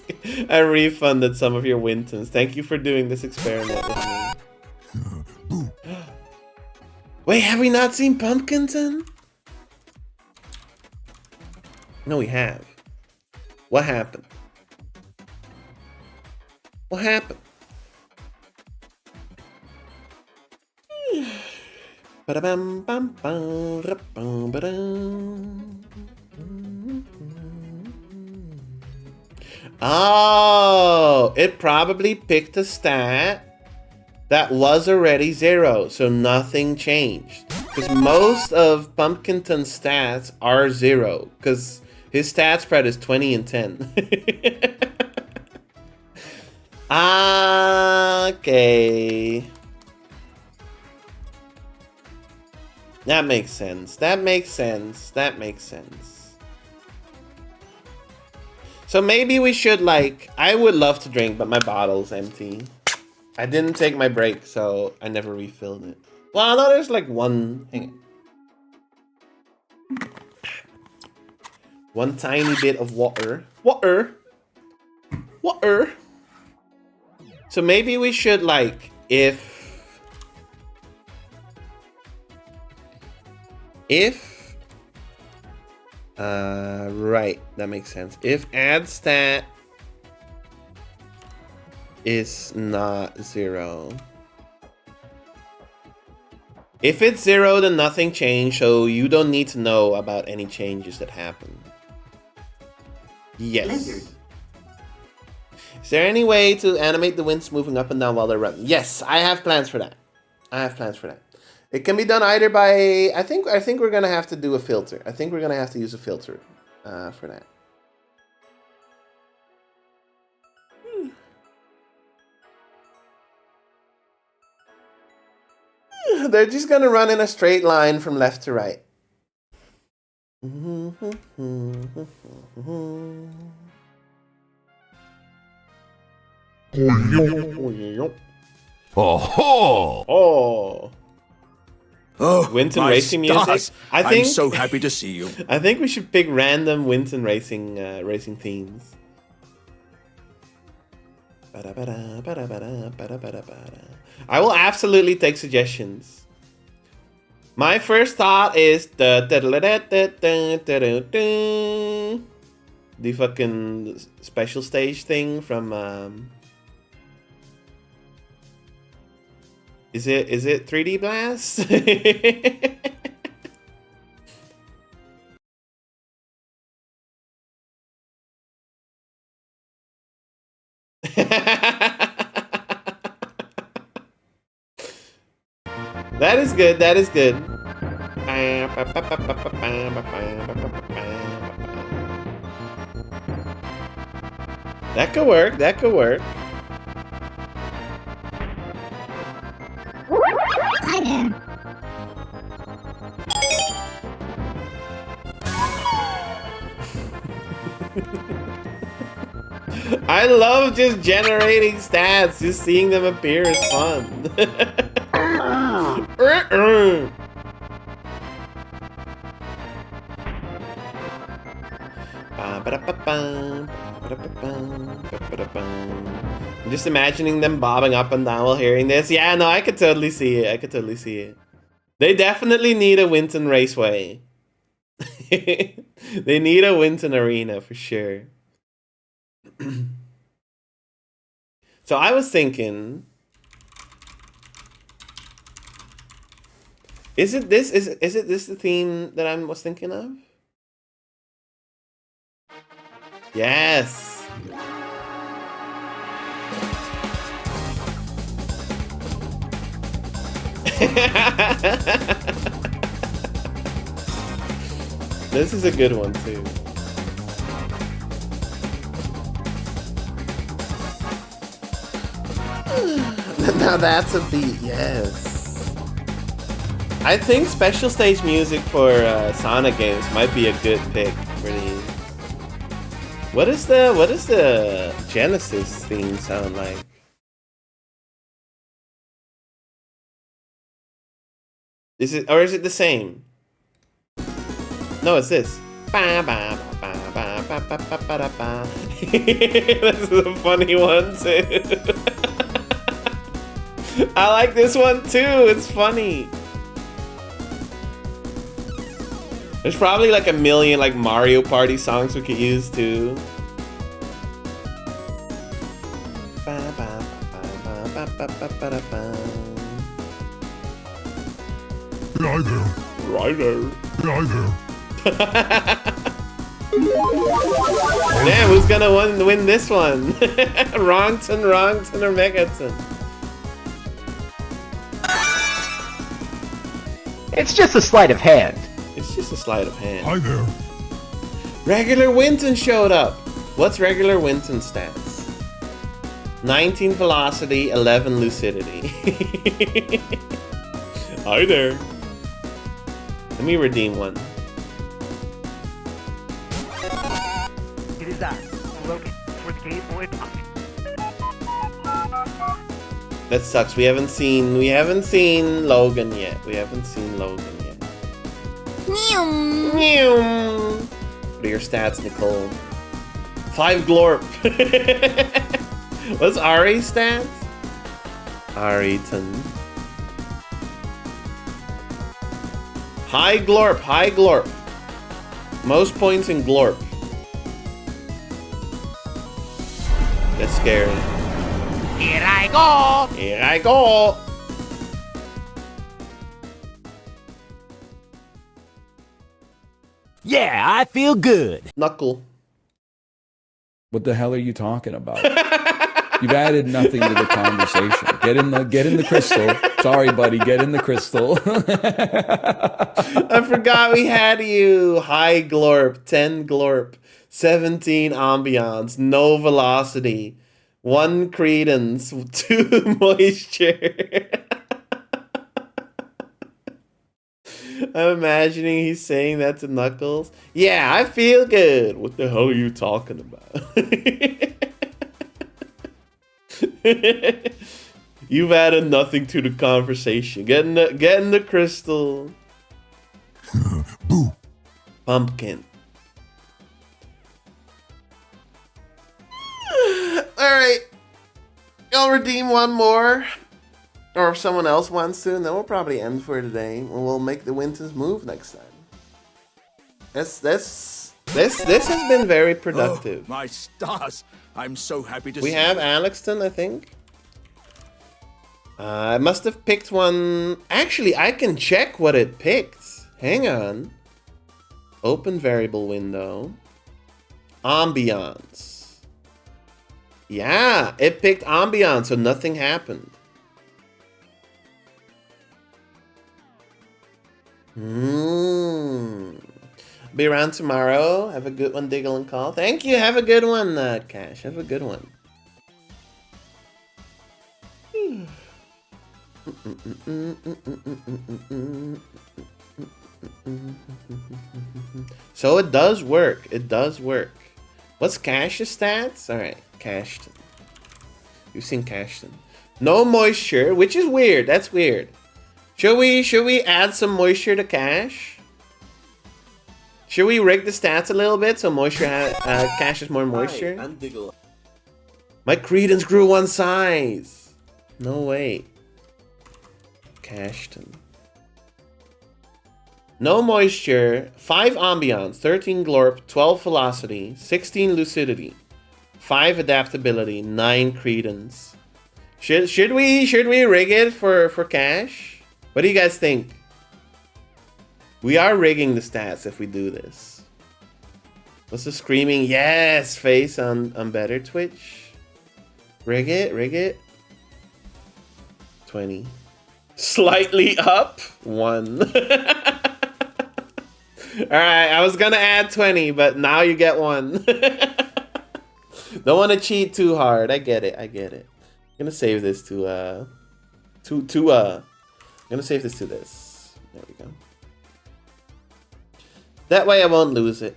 I refunded some of your Wintons. Thank you for doing this experiment with me. Wait, have we not seen Pumpkinton? No, we have. What happened? What happened? Oh, it probably picked a stat that was already 0, so nothing changed. Because most of Pumpkinton's stats are 0, because his stat spread is 20 and 10. Okay. That makes sense. That makes sense. That makes sense. So maybe we should, like, I would love to drink, but my bottle's empty. I didn't take my break, so I never refilled it. Well, no, there's like one. Hang on. One tiny bit of water. Water. Water. So maybe we should, like, right, that makes sense. If add stat is not 0. If it's 0, then nothing changed, so you don't need to know about any changes that happen. Yes. Is there any way to animate the winds moving up and down while they're running? Yes, I have plans for that. I have plans for that. It can be done either by... I think we're going to have to do a filter. I think we're going to have to use a filter for that. They're just going to run in a straight line from left to right. Oh. Oh, Winton my racing stars. music. I'm so happy to see you. I think we should pick random Winton racing racing themes. I will absolutely take suggestions. My first thought is the fucking special stage thing from Is it 3D Blast? That is good. That is good. That could work. That could work. Hi there. I love just generating stats. Just seeing them appear is fun. I'm just imagining them bobbing up and down while hearing this. Yeah, no, I could totally see it. I could totally see it. They definitely need a Winton Raceway. They need a Winton Arena for sure. So I was thinking, is it this the theme that I was thinking of? Yes. This is a good one too. Now that's a beat, yes. I think special stage music for Sonic games might be a good pick for these. What is the Genesis theme sound like? Is it the same? No, it's this. Ba, ba, ba, ba, This is a funny one too. I like this one too. It's funny. There's probably like a million like Mario Party songs we could use too. Hi there. Right there. Hi there. Damn, who's gonna win this one? Wrongton or Megaton? It's just a sleight of hand. It's just a sleight of hand. Hi there. Regular Winton showed up. What's regular Winton stats? 19 velocity, 11 lucidity. Hi there. Let me redeem one. It is I, Logan, for the Game Boy Pocket. That sucks. We haven't seen Logan yet. We haven't seen Logan yet. Meow. What are your stats, Nicole? 5 glorp. What's Ari's stats? Ariton. High glorp. Most points in glorp. That's scary. Here I go. Yeah, I feel good. Knuckle. What the hell are you talking about? You've added nothing to the conversation. Get in the crystal. Sorry, buddy. Get in the crystal. I forgot we had you. High glorp, 10 glorp, 17 ambiance, no velocity, 1 credence, 2 moisture. I'm imagining he's saying that to Knuckles. Yeah, I feel good. What the hell are you talking about? You've added nothing to the conversation. Get in the crystal. Boo. Pumpkin. Alright. I'll redeem one more. Or if someone else wants to, and then we'll probably end for today. And we'll make the Wintons move next time. This has been very productive. Oh, my stars. I'm so happy to see We have Alexton, I think. I must have picked one. Actually, I can check what it picked. Hang on. Open variable window. Ambiance. Yeah, it picked ambiance, so nothing happened. Be around tomorrow. Have a good one, Diggle and Call. Thank you. Have a good one, Cash. Have a good one. So it does work. It does work. What's Cash's stats? Alright, Cashton. You've seen Cashton. No moisture, which is weird. That's weird. Should we add some moisture to Cash? Should we rig the stats a little bit so moisture Cash has more moisture? I'm Diggle. My credence grew 1 size. No way. Cashton. No moisture, 5 ambiance, 13 glorp, 12 velocity, 16 lucidity, 5 adaptability, 9 credence. Should we rig it for Cash? What do you guys think? We are rigging the stats if we do this. What's the screaming yes face on better Twitch? Rig it. 20. Slightly up 1. Alright, I was gonna add 20, but now you get 1. Don't want to cheat too hard. I get it. I'm gonna save this to I'm gonna save this to this. There we go. That way I won't lose it.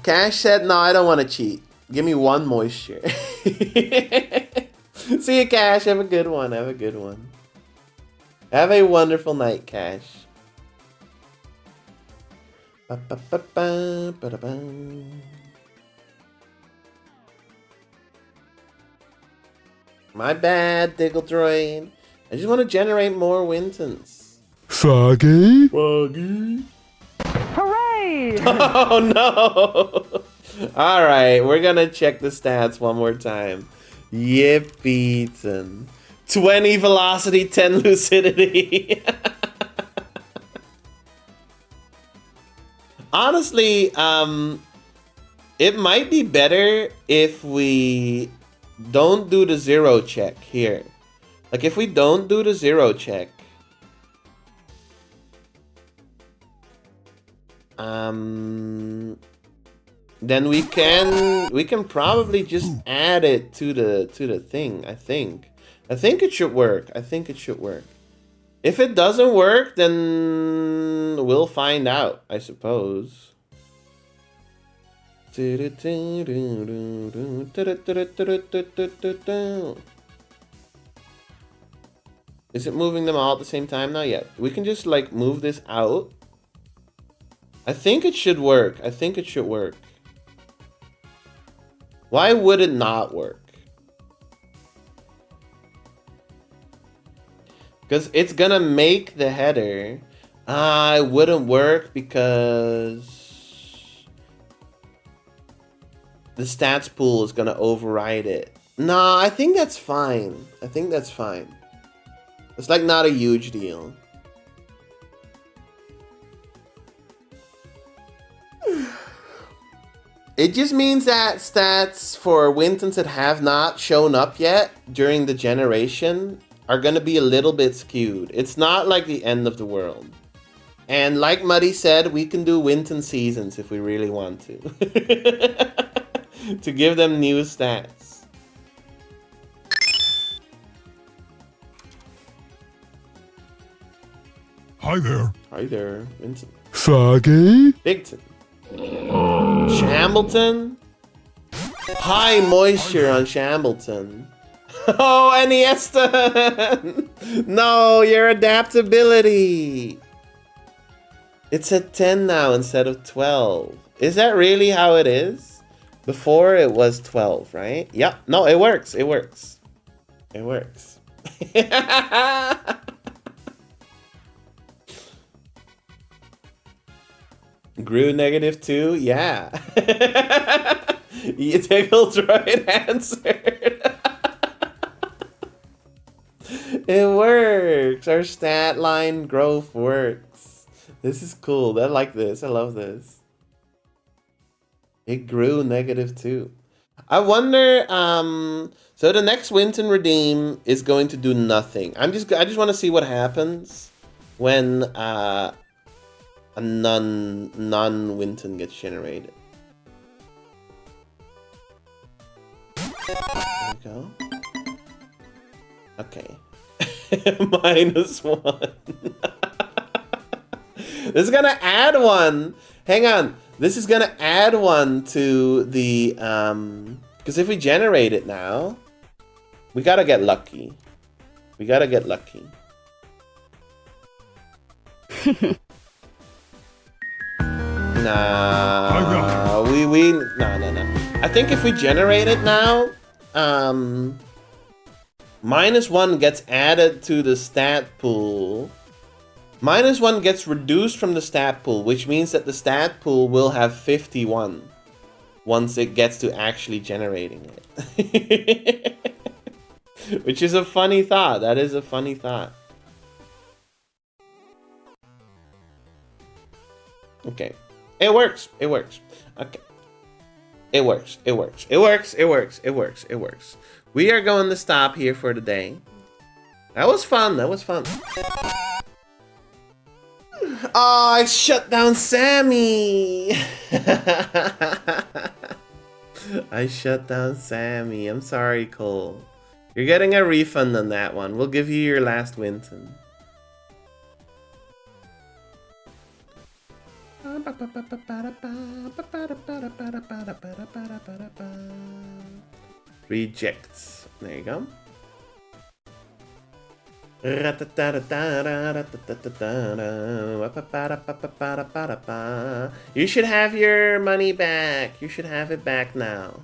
Cash said, no, I don't want to cheat. Give me 1 moisture. See you, Cash. Have a good one. Have a wonderful night, Cash. Ba-ba-ba-ba, ba-da-ba. My bad, Diggle Droid. I just want to generate more Wintons. Foggy? Foggy? Hooray! Oh no! Alright, we're gonna check the stats one more time. Yippee-ton. 20 velocity, 10 lucidity. Honestly, it might be better if we don't do the 0 check here. Like, if we don't do the 0 check, then we can probably just add it to the thing. I think it should work. I think it should work. If it doesn't work, then we'll find out, I suppose. Is it moving them all at the same time now? Yeah. We can just like move this out. I think it should work. I think it should work. Why would it not work? Because it's gonna make the header. It wouldn't work because the stats pool is gonna override it. Nah, I think that's fine. I think that's fine. It's like not a huge deal. It just means that stats for Wintons that have not shown up yet during the generation are going to be a little bit skewed. It's not like the end of the world. And like Muddy said, we can do Winton seasons if we really want to. To give them new stats. Hi there. Hi there, Winton. Foggy? Bigton. Shambleton? High moisture on Shambleton. Oh, Iniesta! No, your adaptability! It's at 10 now instead of 12. Is that really how it is? Before it was 12, right? Yep. No, it works. It works. It works. Grew -2? Yeah. You tickled right answered. It works. Our stat line growth works. This is cool. I like this. I love this. It grew -2. I wonder, so the next Winton Redeem is going to do nothing. I just want to see what happens when a non-Winton gets generated. There we go. Okay. -1. This is gonna add one. Hang on. This is gonna add one to the because if we generate it now, we gotta get lucky. We gotta get lucky. Nah, no. I think if we generate it now, -1 gets added to the stat pool. -1 gets reduced from the stat pool, which means that the stat pool will have 51 once it gets to actually generating it. Which is a funny thought. That is a funny thought. Okay. It works. It works. Okay. It works. It works. It works. It works. It works. It works. We are going to stop here for the day. That was fun. That was fun. Oh, I shut down Sammy. I shut down Sammy. I'm sorry, Cole. You're getting a refund on that one. We'll give you your last Winton. Rejects. There you go. You should have your money back. You should have it back now.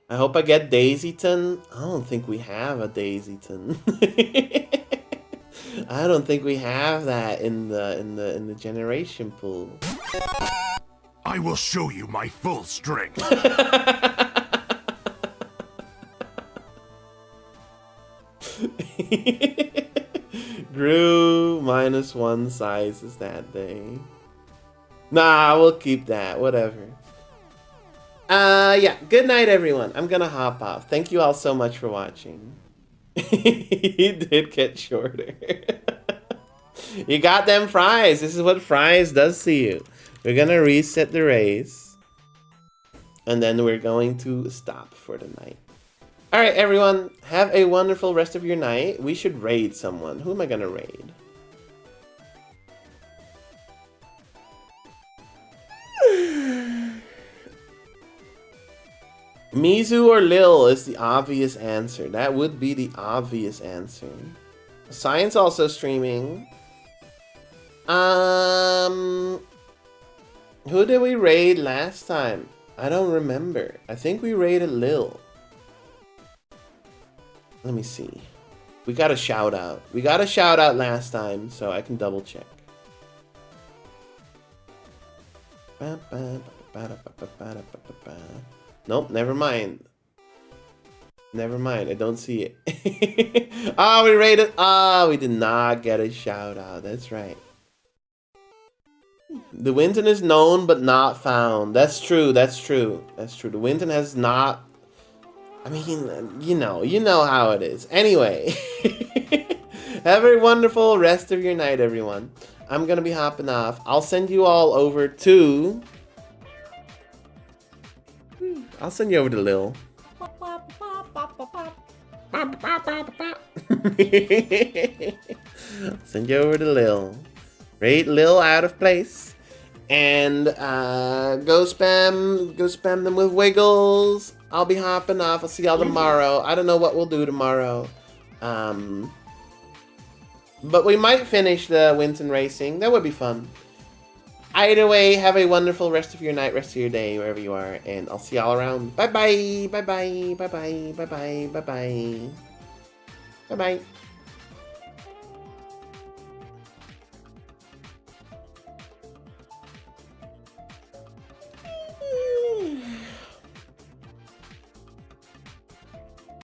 I hope I get Daisyton. I don't think we have a Daisyton. I don't think we have that in the generation pool. I will show you my full strength. Grew -1 sizes that day. Nah, we'll keep that. Whatever. Yeah. Good night, everyone. I'm gonna hop off. Thank you all so much for watching. He did get shorter. You got them fries. This is what fries does to you. We're gonna reset the race. And then we're going to stop for the night. Alright, everyone. Have a wonderful rest of your night. We should raid someone. Who am I gonna raid? Mizu or Lil is the obvious answer. That would be the obvious answer. Science also streaming. Who did we raid last time? I don't remember. I think we raided Lil. Let me see. We got a shout out. We got a shout out last time, so I can double check. Nope, never mind. Never mind, I don't see it. Oh, we raided. Oh, we did not get a shout out. That's right. The Winton is known but not found. That's true. That's true. That's true. The Winton has not. I mean, you know how it is. Anyway, have a wonderful rest of your night, everyone. I'm gonna be hopping off. I'll send you all over to. I'll send you over to Lil. Send you over to Lil. Rate Lil out of place. And go spam them with wiggles. I'll be hopping off. I'll see y'all tomorrow. I don't know what we'll do tomorrow. But we might finish the Winton racing. That would be fun. Either way, have a wonderful rest of your night, rest of your day, wherever you are, and I'll see y'all around. Bye-bye, bye-bye, bye-bye, bye-bye, bye-bye, bye-bye. Bye-bye.